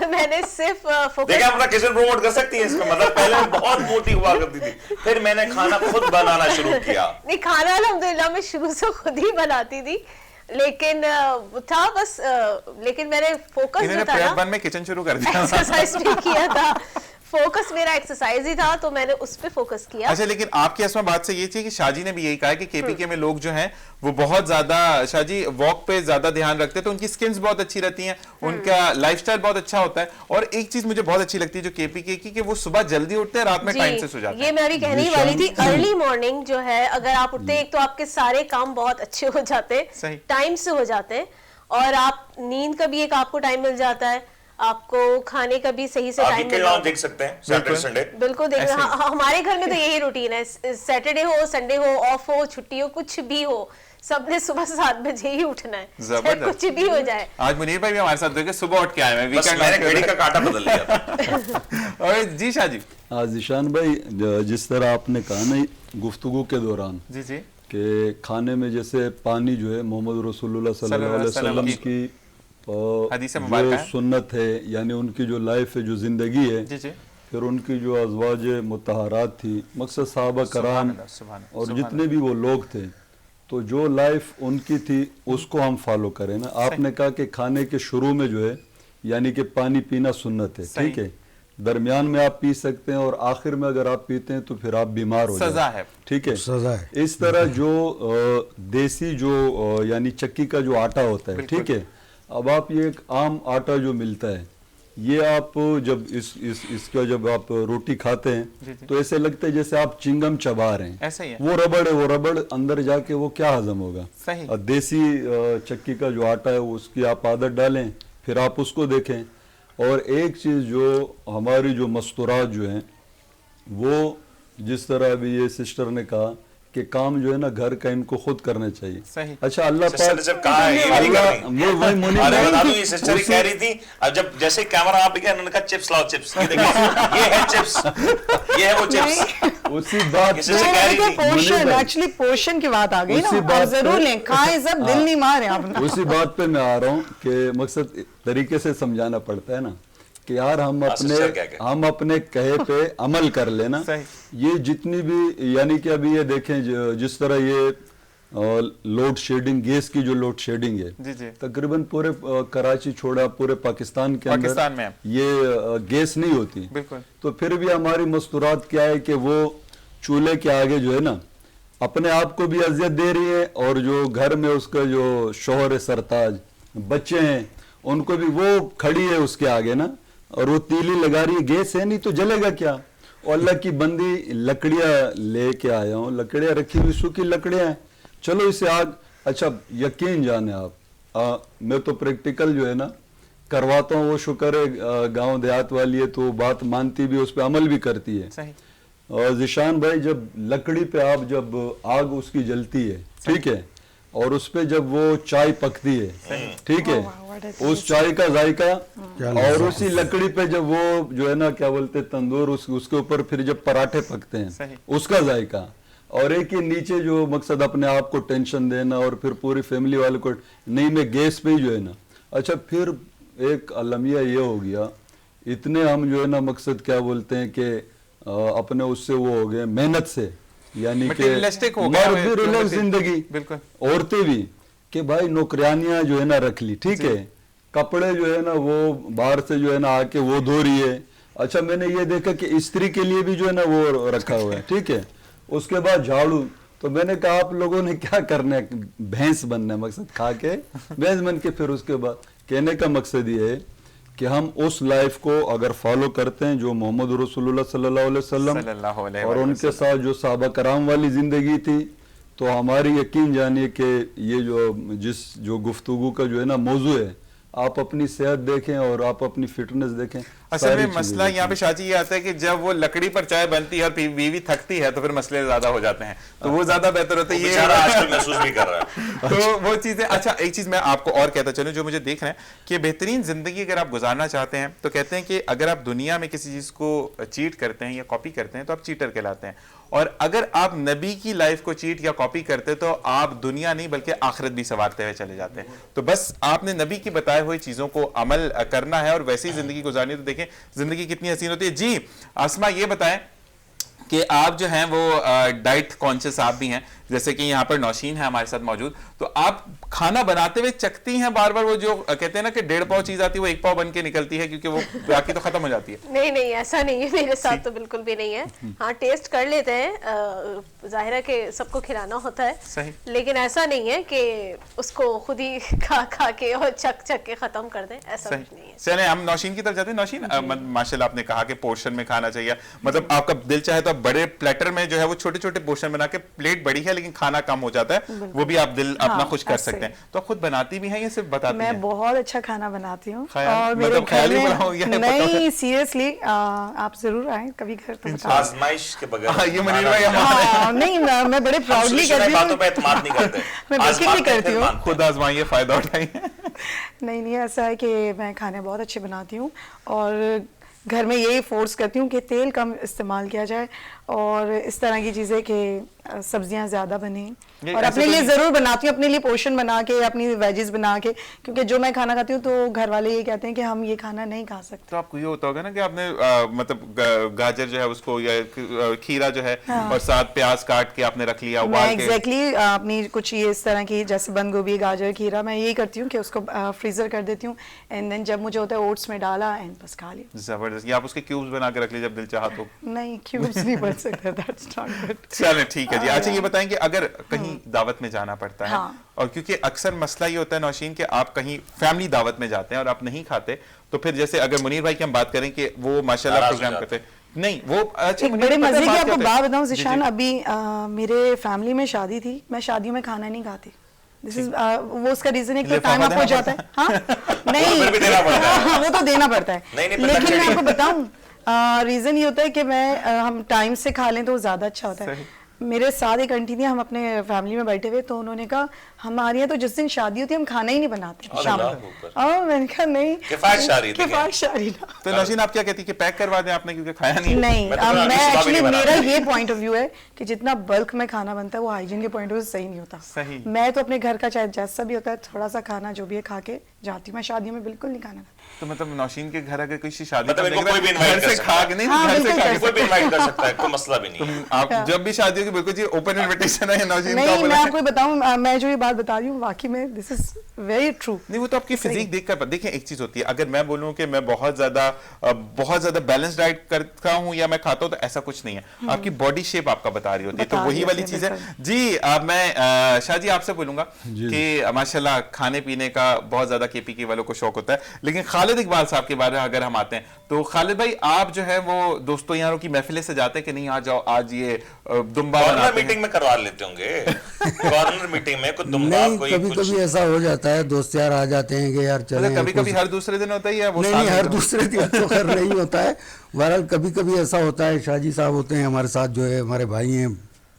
Speaker 7: मैंने सिर्फ फोकस।
Speaker 4: देखिए अपना किचन प्रमोट कर सकती है इसका मतलब, पहले मैं बहुत मोटी हुआ करती थी, फिर मैंने खाना खुद बनाना शुरू किया।
Speaker 7: नहीं, खाना अल्हम्दुलिल्लाह मैं शुरू से खुद ही बनाती थी, लेकिन था बस, लेकिन मैंने फोकस जो था ना,
Speaker 1: में किचन शुरू कर दिया,
Speaker 7: एक्सरसाइज भी किया था, फोकस मेरा एक्सरसाइज ही था, तो मैंने उस पे फोकस किया।
Speaker 1: अच्छा, लेकिन आपकी असमा बात से ये थी कि शाजी ने भी यही कहा कि केपीके में लोग जो हैं वो बहुत ज्यादा शाजी वॉक पे ज्यादा ध्यान रखते हैं, तो उनकी स्किन्स बहुत अच्छी रहती हैं, उनका लाइफस्टाइल बहुत अच्छा होता है। और एक चीज मुझे बहुत अच्छी लगती है जो केपीके की, कि वो सुबह जल्दी उठते हैं, रात में टाइम से सो जाते हैं।
Speaker 7: ये मैं अभी कहने ही वाली थी, अर्ली मॉर्निंग जो है, अगर आप उठते हैं, एक तो आपके सारे काम बहुत अच्छे हो जाते हैं, टाइम से हो जाते हैं, और आप नींद का भी एक आपको टाइम मिल जाता है, आपको खाने का भी सही से टाइम मिल जाता है।
Speaker 4: देख सकते हैं सैटरडे संडे,
Speaker 7: बिल्कुल देख रहे हैं। हमारे घर में तो यही रूटीन है, सैटरडे हो, संडे हो, ऑफ हो, छुट्टी हो, कुछ भी हो, सबने सुबह 7 बजे ही उठना है, चाहे कुछ भी हो जाए।
Speaker 1: आज मुनीर भाई भी हमारे साथ थे, सुबह उठ के आए, मैं वीकेंड
Speaker 4: मैंने घड़ी का कांटा बदल लिया।
Speaker 1: और जी शाजी,
Speaker 8: ज़ीशान भाई, जिस तरह आपने कहा ना गुफ्तगू के दौरान
Speaker 1: जी जी
Speaker 8: कि खाने में जैसे पानी जो है मोहम्मद रसूलुल्लाह सल्लल्लाहु अलैहि वसल्लम की जो सुन्नत है, यानी उनकी जो लाइफ है, जो जिंदगी है, फिर उनकी जो अज़वाज मुतहरात थी, मकसद सहाबा कराम और जितने भी वो लोग थे, तो जो लाइफ उनकी थी उसको हम फॉलो करें ना। आपने कहा कि खाने के शुरू में जो है यानी कि पानी पीना सुन्नत है, ठीक है, दरमियान में आप पी सकते हैं और आखिर में अगर आप पीते हैं तो फिर आप बीमार हो
Speaker 1: सजा
Speaker 8: जाते
Speaker 1: है।
Speaker 8: हैं। ठीक है,
Speaker 5: सजा है।
Speaker 8: इस तरह जो देसी जो यानी चक्की का जो आटा होता है, ठीक है, अब आप ये एक आम आटा जो मिलता है, ये आप जब इसका जब आप रोटी खाते हैं तो ऐसे लगता है जैसे आप चिंगम चबा रहे हैं।
Speaker 1: ऐसा ही है।
Speaker 8: वो रबड़ है, वो रबड़ अंदर जाके वो क्या हजम होगा।
Speaker 1: सही।
Speaker 8: और देसी चक्की का जो आटा है उसकी आप आदत डालें, फिर आप उसको देखें। और एक चीज जो हमारी जो मस्तूरात जो हैं, वो जिस तरह अभी ये सिस्टर ने कहा कि काम जो है ना घर का इनको खुद करना चाहिए।
Speaker 1: सही।
Speaker 8: अच्छा, अल्लाह
Speaker 4: सिस्टर ने जब कहा है ये भी नहीं कर रही।
Speaker 8: वो वही मुनीर
Speaker 4: अरे
Speaker 8: भाई,
Speaker 4: बता दूं, ये सिस्टर ही
Speaker 8: उसी-
Speaker 4: कह रही थी, अब जब जैसे कैमरा आप दिखा इन्होंने कहा चिप्स लाओ चिप्स, ये देखिए ये है चिप्स, ये है वो चिप्स।
Speaker 8: उसी बात
Speaker 4: किसी से कह रही थी।
Speaker 6: पोर्शन,
Speaker 8: भाई।
Speaker 6: एक्चुअली पोर्शन की बात आ गई
Speaker 8: उसी
Speaker 6: ना, आप
Speaker 8: बात
Speaker 6: जरूर
Speaker 8: पे-
Speaker 6: लें, खाएं सब, दिल नहीं मारे आप।
Speaker 8: उसी बात पे मैं आ रहा हूँ कि मकसद तरीके से समझाना पड़ता है ना कि यार हम
Speaker 4: सिस्टर क्या कहे?
Speaker 8: अपने कहे पे अमल कर लेना।
Speaker 1: सही।
Speaker 8: ये जितनी भी यानी कि अभी ये देखें जिस तरह ये लोड शेडिंग, गैस की जो लोड शेडिंग है,
Speaker 1: जी जी।
Speaker 8: तकरीबन पूरे कराची छोड़ा पूरे पाकिस्तान के अंदर
Speaker 1: पाकिस्तान में
Speaker 8: ये गैस नहीं होती।
Speaker 1: बिल्कुल।
Speaker 8: तो फिर भी हमारी मस्तूरात क्या है कि वो चूल्हे के आगे जो है ना अपने आप को भी अजियत दे रही है, और जो घर में उसका जो शौहर है सरताज, बच्चे हैं, उनको भी वो खड़ी है उसके आगे ना, और वो तीली लगा रही है, गैस है नहीं तो जलेगा क्या। और अल्लाह की बंदी लकड़ियां लेके आया हूँ, लकड़ियां रखी हुई सूखी लकड़ियां हैं, चलो इसे आग। अच्छा, यकीन जाने आप, मैं तो प्रैक्टिकल जो है ना करवाता हूँ, वो शुक्र है गांव देहात वाली है तो बात मानती भी, उस पर अमल भी करती है।
Speaker 1: सही।
Speaker 8: और जिशान भाई, जब लकड़ी पे आप जब आग उसकी जलती है, ठीक है, और उस पे जब वो चाय पकती है, ठीक है, उस चाय का जायका, और उसी लकड़ी पे जब वो जो है ना क्या बोलते हैं तंदूर, उसके ऊपर फिर जब पराठे पकते हैं उसका जायका, और एक ही नीचे जो मकसद अपने आप को टेंशन देना और फिर पूरी फैमिली वाले को नहीं, मैं गैस पे ही जो है ना। अच्छा, फिर एक अलमिया ये हो गया, इतने हम जो है ना मकसद क्या बोलते हैं कि अपने उससे वो हो गए मेहनत से, यानी कि
Speaker 1: Materialistic हो गया,
Speaker 8: मर्द भी रिलैक्स जिंदगी,
Speaker 1: बिल्कुल।
Speaker 8: औरतें भी, कि भाई नौकरानियां जो है ना रख ली, ठीक है, कपड़े जो है ना वो बाहर से जो है ना आके वो धो रही है। अच्छा, मैंने ये देखा कि स्त्री के लिए भी जो है ना वो रखा हुआ है, ठीक है, उसके बाद झाड़ू। तो मैंने कहा आप लोगों ने क्या करना है, भैंस बनना है, मकसद खा के भैंस बन के, फिर उसके बाद कहने का मकसद ये है कि हम उस लाइफ को अगर फॉलो करते हैं जो मोहम्मद रसूलुल्लाह सल्लल्लाहु अलैहि वसल्लम और उनके साथ जो साहबा कराम वाली जिंदगी थी, तो हमारी यकीन जानिए कि ये जो गुफ्तगू का जो है ना मौजू है, आप अपनी सेहत देखें और आप अपनी फिटनेस देखें।
Speaker 1: असल में मसला यहाँ पे शाजी ये आता है कि जब वो लकड़ी पर चाय बनती है और बीवी थकती है तो फिर मसले ज्यादा हो जाते हैं, तो वो ज्यादा बेहतर होता है। ये
Speaker 4: आजकल महसूस भी कर रहा है।
Speaker 1: तो वो चीजें। अच्छा, एक चीज मैं आपको और कहता चलूं जो मुझे देख रहे हैं कि बेहतरीन जिंदगी अगर आप गुजारना चाहते हैं तो कहते हैं कि अगर आप दुनिया में किसी चीज को चीट करते हैं या कॉपी करते हैं तो आप चीटर कहलाते हैं, और अगर आप नबी की लाइफ को चीट या कॉपी करते तो आप दुनिया नहीं बल्कि आखिरत भी संवारते हुए चले जाते हैं। तो बस आपने नबी की बताए हुए चीजों को अमल करना है और वैसी जिंदगी गुजारनी। तो देखें जिंदगी कितनी हसीन होती है। जी आसमा, ये बताएं कि आप जो हैं वो डाइट कॉन्शियस आप भी हैं, जैसे कि यहाँ पर नौशीन है हमारे साथ मौजूद, तो आप खाना बनाते हुए चखती हैं बार बार वो जो कहते हैं ना कि 1.5 पाव चीज आती है वो 1 पाव बन के निकलती है, क्योंकि वो बाकी तो खत्म हो जाती है।
Speaker 7: नहीं नहीं, ऐसा नहीं है, मेरे साथ तो बिल्कुल भी नहीं है। हाँ, टेस्ट कर लेते हैं, जाहिर है कि सबको खिलाना होता है,
Speaker 1: सही।
Speaker 7: लेकिन ऐसा नहीं है कि उसको खुद ही खा खा के और चक चक के खत्म कर दें, ऐसा कुछ नहीं है।
Speaker 1: चले हम नौशीन की तरफ जाते हैं। नौशीन, माशाल्लाह आपने कहा कि पोर्शन में खाना चाहिए, मतलब आपका दिल चाहे तो आप बड़े प्लेटर में जो है वो छोटे छोटे पोर्शन बना के, प्लेट बड़ी है लेकिन खाना कम हो जाता है, वो भी आप दिल अपना खुश कर सकते हैं। तो आप खुद बनाती भी हैं या सिर्फ बताती हैं?
Speaker 6: मैं बहुत अच्छा खाना बनाती हूँ,
Speaker 1: ख्याल-
Speaker 6: और मेरे
Speaker 1: मतलब
Speaker 6: घर
Speaker 1: ख्याल ही
Speaker 6: में
Speaker 1: बनाओ या
Speaker 6: नहीं, सीरियसली आप जरूर आए कभी घर तो बताओ।
Speaker 4: आजमाइश के बगैर
Speaker 1: ये मुनीर भाई हमारे
Speaker 6: हाँ, नहीं मैं बड़े प्राउडली करती
Speaker 4: बातों
Speaker 6: हूँ,
Speaker 4: पे एतमाद नहीं करते।
Speaker 6: मैं बेसिकली करती हूँ।
Speaker 1: खुद आजमाइए, फायदा उठाइए।
Speaker 6: नहीं, ऐसा है कि मैं खाने बहुत अच्छे बनाती हूँ, और घर में यही फोर्स करती हूँ कि तेल कम इस्तेमाल किया जाए और इस तरह की चीज़ें कि सब्जियां ज़्यादा बने, और अपने लिए ज़रूर बनाती हूँ, अपने लिए पोर्शन बना के, अपनी वेजेस बना के, क्योंकि जो मैं खाना खाती हूँ तो घर वाले ये कहते हैं कि हम ये खाना नहीं खा सकते।
Speaker 1: तो आपको ये होता होगा ना कि आपने मतलब गाजर जो है उसको या खीरा जो है और साथ प्याज काट के आपने रख लिया,
Speaker 6: मैं
Speaker 1: उबाल के।
Speaker 6: एग्जैक्टली अपनी कुछ ये इस तरह की, जैसे बंद गोभी, गाजर, खीरा, मैं यही करती हूँ कि उसको फ्रीजर कर देती हूँ, एंड देन जब मुझे होता है ओट्स में डाला एंड बस खा लिया।
Speaker 1: जबरदस्त, ये आप उसके क्यूब्स बना के रख लीजिए जब दिल चाहा तो।
Speaker 6: नहीं क्यूब्स नहीं बन सकते, दैट्स नॉट गुड।
Speaker 1: चलें ठीक है जी। अच्छा ये बताएं कि अगर कहीं दावत में जाना पड़ता है,
Speaker 6: हाँ।
Speaker 1: और क्योंकि अक्सर मसला ये होता है नौशीन कि आप कहीं फैमिली दावत में जाते हैं और आप नहीं खाते, तो फिर जैसे अगर मुनीर भाई की हम बात करें कि वो माशाल्लाह
Speaker 4: नाराज हो
Speaker 1: प्रोग्राम
Speaker 4: जाते
Speaker 1: करते हैं, नहीं वो अच्छा
Speaker 6: एक
Speaker 1: मुनीर
Speaker 6: बड़े
Speaker 1: भाई, पता है
Speaker 6: मजे की
Speaker 1: बात
Speaker 6: आपको
Speaker 1: क्या
Speaker 6: बात
Speaker 1: होता है?
Speaker 6: बताऊं
Speaker 1: जी,
Speaker 6: जिशान,
Speaker 1: जी।
Speaker 6: अभी मेरे फैमिली में शादी थी, मैं शादियों में खाना नहीं खाती। दिस इज वो उसका रीजन है कि
Speaker 1: लिफाफा
Speaker 6: टाइम अप हो
Speaker 1: देना
Speaker 6: जाता है। हाँ नहीं,
Speaker 4: फिर भी देना पड़ता है।
Speaker 6: हाँ, वो तो देना पड़ता है।
Speaker 4: नहीं, पता
Speaker 6: लेकिन मैं
Speaker 4: चली।
Speaker 6: आपको बताऊं रीजन ये होता है कि हम टाइम से खा लें तो ज्यादा अच्छा होता है।
Speaker 1: सही।
Speaker 6: मेरे साथ एक आंटी थी, हम अपने फैमिली में बैठे हुए, तो उन्होंने कहा हमारे यहाँ तो जिस दिन शादी होती है हम खाना ही नहीं बनाते शाम
Speaker 4: अल्लाह
Speaker 6: में।
Speaker 4: अकबर।
Speaker 6: मैंने कहा नहीं,
Speaker 4: किफायत शारी थी।
Speaker 6: किफायत शारी ना।
Speaker 1: तो नौशीन आप क्या कहती है कि पैक करवा दें आपने क्योंकि खाया नहीं?
Speaker 6: नहीं,
Speaker 4: मैं तो अपना
Speaker 6: मैं
Speaker 4: सुबह भी
Speaker 6: एक्चुअली
Speaker 4: नहीं
Speaker 6: मेरा
Speaker 4: बनाती।
Speaker 6: ये पॉइंट ऑफ व्यू है कि जितना बल्क में खाना बनता है वो हाइजीन के पॉइंट ऑफ व्यू से सही नहीं होता।
Speaker 1: सही।
Speaker 6: मैं तो अपने घर का चाहे जैसा भी होता है थोड़ा सा खाना जो भी है खा के जाती हूँ। मैं शादियों में बिल्कुल नहीं खाना खाती।
Speaker 1: तो मतलब नौशीन के घर अगर कोई शादी
Speaker 4: मतलब
Speaker 1: करने
Speaker 4: इनको
Speaker 1: के
Speaker 4: कोई
Speaker 1: बाद
Speaker 4: भी invite
Speaker 1: घर
Speaker 4: कर
Speaker 1: से
Speaker 4: सकता
Speaker 1: खा
Speaker 4: है।
Speaker 1: के नहीं,
Speaker 6: हाँ,
Speaker 1: घर से
Speaker 6: बिल्कुल
Speaker 1: खा
Speaker 6: कर
Speaker 1: के
Speaker 4: कोई भी इनवाइट कर सकता है, कोई मसला भी नहीं है।
Speaker 1: आप जब भी शादी होगी बिल्कुल जी ओपन इनविटेशन है नौशीन का।
Speaker 6: नहीं, मैं आपको बताऊं, मैं जो ये बात बता रही हूँ वाकई में दिस इज वेरी ट्रू।
Speaker 1: नहीं वो तो आपकी फिजिक देखकर देखिए एक चीज होती है, अगर मैं बोलूं कि मैं बहुत ज्यादा बैलेंस डाइट करता हूं या मैं खाता हूं, तो ऐसा कुछ नहीं है, आपकी बॉडी शेप आपका बता रही होती है, तो
Speaker 6: बता
Speaker 1: वही
Speaker 6: रही
Speaker 1: वाली
Speaker 6: होती है,
Speaker 1: चीज है
Speaker 6: बिल्कुल।
Speaker 1: जी। अब मैं शाह जी आपसे बोलूंगा कि माशाल्लाह खाने पीने का बहुत ज्यादा केपीके वालों को शौक होता है, लेकिन खालिद इकबाल साहब के बारे में अगर हम आते हैं तो खालिद भाई आप जो है वो दोस्तों यारों की महफिलें से जाते हैं कि नहीं आ जाओ आज ये दुम्बा
Speaker 4: कॉर्नर
Speaker 1: बनाते हैं?
Speaker 4: मीटिंग में करवा लेते होंगे, कॉर्नर मीटिंग में कुछ दुम्बा
Speaker 5: नहीं,
Speaker 4: कोई
Speaker 5: कभी
Speaker 4: कुछ
Speaker 5: कभी ऐसा हो जाता है, दोस्त यार आ जाते हैं कि यार चलें।
Speaker 1: कभी कभी
Speaker 5: कुछ-
Speaker 1: हर दूसरे दिन होता है या वो
Speaker 5: नहीं
Speaker 1: साल
Speaker 5: नहीं,
Speaker 1: में
Speaker 5: हर
Speaker 1: होता है?
Speaker 5: दूसरे दिन तो खैर नहीं होता है। बहरहाल कभी कभी ऐसा होता है, शाहजी साहब होते हैं हमारे साथ, जो है हमारे भाई हैं,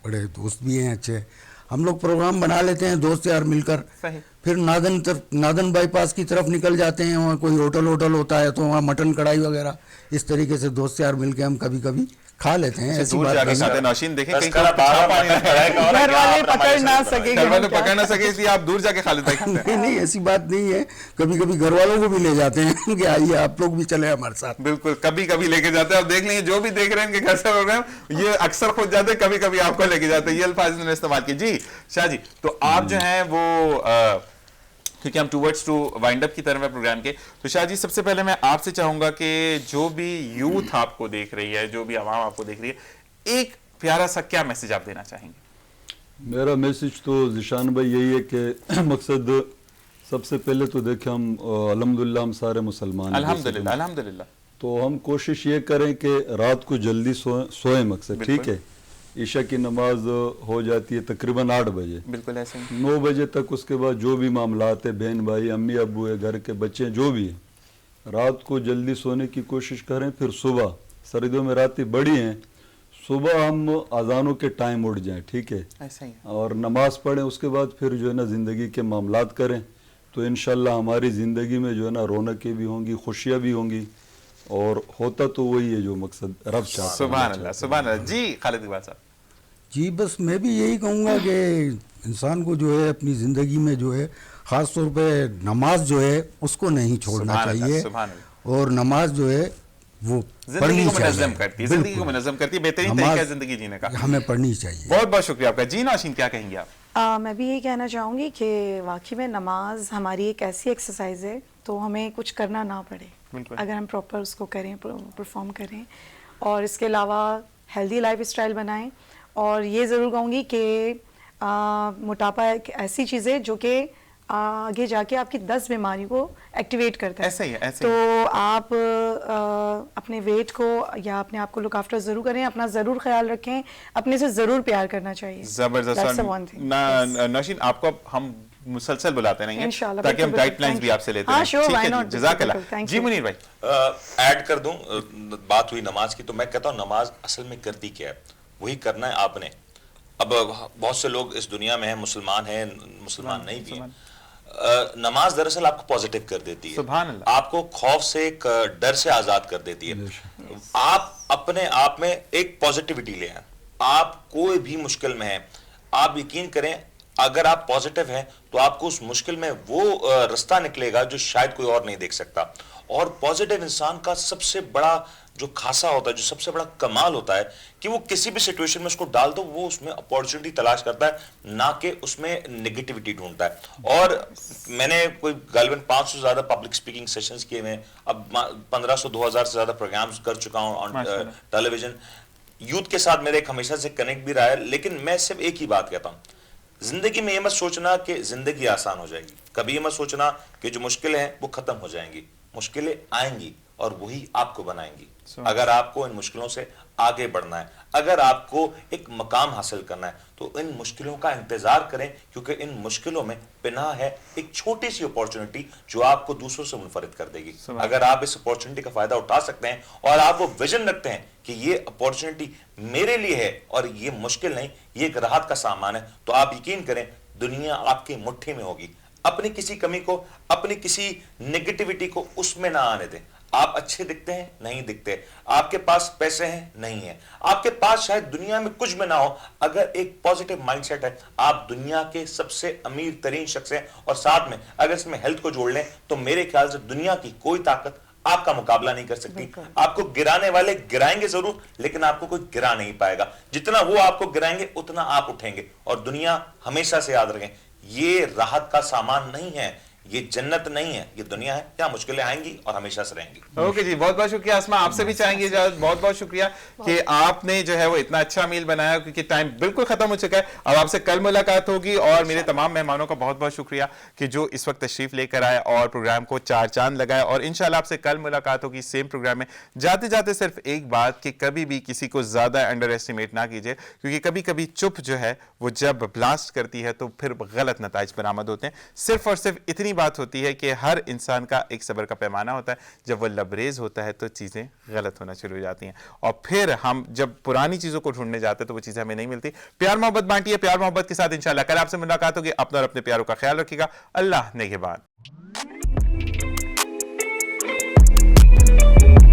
Speaker 5: बड़े दोस्त भी हैं अच्छे, हम लोग प्रोग्राम बना लेते हैं दोस्त यार मिलकर।
Speaker 1: सही।
Speaker 5: फिर नादन बाईपास की तरफ निकल जाते हैं, वहाँ कोई होटल होता है तो वहाँ मटन कढ़ाई वगैरह इस तरीके से दोस्त यार मिलके हम कभी कभी खा लेते हैं। ऐसी
Speaker 1: दूर
Speaker 5: बात
Speaker 1: जाके
Speaker 5: नहीं
Speaker 1: खाते
Speaker 5: है।
Speaker 1: हैं नौशीन, देखें कहीं
Speaker 4: तस्करा बारह मटन कढ़ाई का हो रहा है,
Speaker 6: घर
Speaker 4: क्या
Speaker 6: वाले
Speaker 4: आप हमारे
Speaker 6: पकड़ ना
Speaker 4: साथ
Speaker 6: सके।
Speaker 1: घर वाले पकड़ ना सके इसलिए आप दूर जाके खालिद भाई खाते हैं।
Speaker 5: नहीं नहीं, ऐसी बात नहीं है, कभी कभी घर वालों को भी ले जाते हैं कि आइए आप लोग भी चले हमारे साथ।
Speaker 1: बिल्कुल कभी कभी लेके जाते हैं। अब देख लेंगे जो भी देख रहे हैं इनके घर से प्रोग्राम, ये अक्सर खुद जाते हैं, कभी कभी आपको लेके जाते हैं। ये अल्फाज इन्होंने इस्तेमाल किए जी। शाह जी तो आप जो हैं वो क्योंकि हम टूवर्ड्स टू वाइंड अप की तरफ है प्रोग्राम के, तो शाह जी सबसे पहले मैं आपसे चाहूंगा कि जो भी यूथ आपको देख रही है, जो भी आवाम आपको देख रही है, एक प्यारा सा क्या मैसेज आप देना चाहेंगे?
Speaker 8: मेरा मैसेज तो जिशान भाई यही है कि मकसद सबसे पहले तो देखें हम अल्हम्दुलिल्लाह हम सारे मुसलमान हैं,
Speaker 1: अल्हम्दुलिल्लाह अल्हम्दुलिल्लाह।
Speaker 8: तो हम कोशिश ये करें कि रात को जल्दी सोएं मकसद, ठीक है। ईशा की नमाज हो जाती है तकरीबन 8 बजे,
Speaker 1: बिल्कुल ऐसे ही।
Speaker 8: 9 बजे तक उसके बाद जो भी मामलात है, बहन भाई अम्मी अब्बू है, घर के बच्चे जो भी है, रात को जल्दी सोने की कोशिश करें। फिर सुबह, सर्दियों में रातें बड़ी हैं, सुबह हम अजानों के टाइम उठ जाएं, ठीक है,
Speaker 1: ऐसा ही है।
Speaker 8: और नमाज पढ़ें। उसके बाद फिर जो है ना ज़िंदगी के मामलात करें, तो इंशाल्लाह हमारी ज़िंदगी में जो है ना रौनकें भी होंगी, खुशियाँ भी होंगी, और होता तो वही है जो मकसद रब चाहता है।
Speaker 1: सुभान अल्लाह सुभान अल्लाह। जी खालिद इकबाल साहब।
Speaker 5: जी बस मैं भी यही कहूँगा कि इंसान को जो है अपनी ज़िंदगी में जो है ख़ास तौर पे नमाज जो है उसको नहीं छोड़ना
Speaker 1: सुभान अल्लाह,
Speaker 5: चाहिए,
Speaker 1: सुभान अल्लाह।
Speaker 5: और नमाज जो है वो
Speaker 1: जिंदगी
Speaker 5: पढ़नी
Speaker 1: को
Speaker 5: चाहिए।
Speaker 1: मुनज़्ज़म करती है, जिंदगी को
Speaker 5: बिल्कुल।
Speaker 1: मुनज़्ज़म करती है, बेहतरीन
Speaker 5: नमाज
Speaker 1: तरीका है जिंदगी जीने का।
Speaker 5: हमें पढ़नी चाहिए।
Speaker 1: बहुत बहुत शुक्रिया आपका। जी नौशीन क्या कहेंगे आप?
Speaker 6: मैं भी यही कहना चाहूँगी कि वाकई में नमाज हमारी एक ऐसी एक्सरसाइज है तो हमें कुछ करना ना पड़े
Speaker 1: बिल्कुल।
Speaker 6: अगर हम प्रॉपर उसको करें, परफॉर्म करें, और इसके अलावा हेल्दी लाइफ स्टाइल बनाएं। और ये ज़रूर कहूँगी कि मोटापा एक ऐसी चीज़ है जो कि आगे जाके आपकी 10 बीमारी को एक्टिवेट करता है।
Speaker 1: ऐसे ही है, ऐसे
Speaker 6: तो
Speaker 1: ही।
Speaker 6: आप अपने वेट को या अपने आप को लुक आफ्टर ज़रूर करें, अपना ज़रूर ख्याल रखें, अपने से ज़रूर प्यार करना चाहिए।
Speaker 1: जबरदस्त।
Speaker 6: That's the one thing.
Speaker 1: ना नौशीन आपको अब हम मुसलसल बुलाते रहेंगे
Speaker 6: इंशाल्लाह,
Speaker 1: ताकि हम
Speaker 6: बिल्कुल,
Speaker 1: गाइडलाइंस
Speaker 6: thank
Speaker 1: भी
Speaker 6: you.
Speaker 1: आपसे लेते
Speaker 6: हाँ,
Speaker 1: रहें।
Speaker 6: sure,
Speaker 1: ठीक
Speaker 6: why
Speaker 1: है जी,
Speaker 6: not?
Speaker 1: जज़ाकल्लाह।
Speaker 6: बिल्कुल, thank
Speaker 1: जी
Speaker 6: you.
Speaker 1: मुनीर भाई।
Speaker 4: ऐड कर दूं, बात हुई नमाज की, तो मैं कहता हूं नमाज असल में करती क्या है, वही करना है आपने। अब बहुत से लोग इस दुनिया में हैं, मुसलमान हैं, मुसलमान नहीं भी हैं। नमाज दरअसल आपको पॉजिटिव कर देती है,
Speaker 1: सुभान अल्लाह।
Speaker 4: आपको खौफ से, एक डर से आजाद कर देती है। आप अपने आप में एक पॉजिटिविटी ले आए। आप कोई भी मुश्किल में हैं, आप यकीन करें अगर आप पॉजिटिव हैं तो आपको उस मुश्किल में वो रास्ता निकलेगा जो शायद कोई और नहीं देख सकता। और पॉजिटिव इंसान का सबसे बड़ा जो खासा होता है, जो सबसे बड़ा कमाल होता है कि वो किसी भी सिचुएशन में उसको डाल दो, वो उसमें अपॉर्चुनिटी तलाश करता है, ना कि उसमें नेगेटिविटी ढूंढता है। और मैंने कोई गालिबन 500 से ज्यादा पब्लिक स्पीकिंग सेशंस किए हैं, अब 1500-2000 से ज्यादा प्रोग्राम्स कर चुका हूं ऑन टेलीविजन। यूथ के साथ मेरे एक हमेशा से कनेक्ट भी रहा है, लेकिन मैं सिर्फ एक ही बात कहता हूं, जिंदगी में ये मत सोचना कि जिंदगी आसान हो जाएगी, कभी ये मत सोचना कि जो मुश्किलें हैं वो खत्म हो जाएंगी। मुश्किलें आएंगी और वही आपको बनाएंगी। अगर आपको इन मुश्किलों से आगे बढ़ना है, अगर आपको एक मकाम हासिल करना है, तो इन मुश्किलों का इंतजार करें, क्योंकि इन मुश्किलों में पिना है एक छोटी सी अपॉर्चुनिटी जो आपको दूसरों से मुनफरिद कर देगी। अगर आप इस अपॉर्चुनिटी का फायदा उठा सकते हैं और आप वो विजन रखते हैं कि ये अपॉर्चुनिटी मेरे लिए है और ये मुश्किल नहीं, ये एक राहत का सामान है, तो आप यकीन करें दुनिया आपकी मुट्ठी में होगी। अपनी किसी कमी को, अपनी किसी नेगेटिविटी को उसमें ना आने दें। आप अच्छे दिखते हैं, नहीं दिखते, आपके पास पैसे हैं, नहीं है, आपके पास शायद दुनिया में कुछ भी ना हो, अगर एक पॉजिटिव माइंडसेट है, आप दुनिया के सबसे अमीर तरीन शख्स हैं। और साथ में अगर इसमें हेल्थ को जोड़ लें तो मेरे ख्याल से दुनिया की कोई ताकत आपका मुकाबला नहीं कर सकती। आपको गिराने वाले गिराएंगे जरूर, लेकिन आपको कोई गिरा नहीं पाएगा। जितना वो आपको गिराएंगे उतना आप उठेंगे। और दुनिया हमेशा से याद रखें, ये राहत का सामान नहीं है, ये जन्नत नहीं है, ये दुनिया है जहां मुश्किलें आएंगी और हमेशा से रहेंगी।
Speaker 1: ओके जी, बहुत बहुत शुक्रिया आसमा, आपसे भी चाहेंगे इजाजत। बहुत बहुत शुक्रिया कि आपने जो है वो इतना अच्छा मील बनाया, क्योंकि टाइम बिल्कुल खत्म हो चुका है। अब आपसे कल मुलाकात होगी। और मेरे तमाम मेहमानों का बहुत बहुत शुक्रिया कि जो इस वक्त तशरीफ लेकर आए और प्रोग्राम को चार चांद लगाए। और इंशाल्लाह आपसे कल मुलाकात होगी सेम प्रोग्राम में। जाते जाते सिर्फ एक बात कि कभी भी किसी को ज्यादा अंडर एस्टिमेट ना कीजिए, क्योंकि कभी कभी चुप जो है वो जब ब्लास्ट करती है तो फिर गलत नताइज बरामद होते हैं। सिर्फ और सिर्फ इतनी बात होती है कि हर इंसान का एक सब्र का पैमाना होता है, जब वो लबरेज होता है तो चीज़ें गलत होना शुरू हो जाती हैं। और फिर हम जब पुरानी चीज़ों को ढूंढने जाते हैं तो वो चीज़ें हमें नहीं मिलती। प्यार मोहब्बत बांटिए, प्यार मोहब्बत के साथ इंशाल्लाह कल आपसे मुलाकात होगी। अपना और अपने प्यारों का ख्याल रखिएगा। अल्लाह नेगहबान।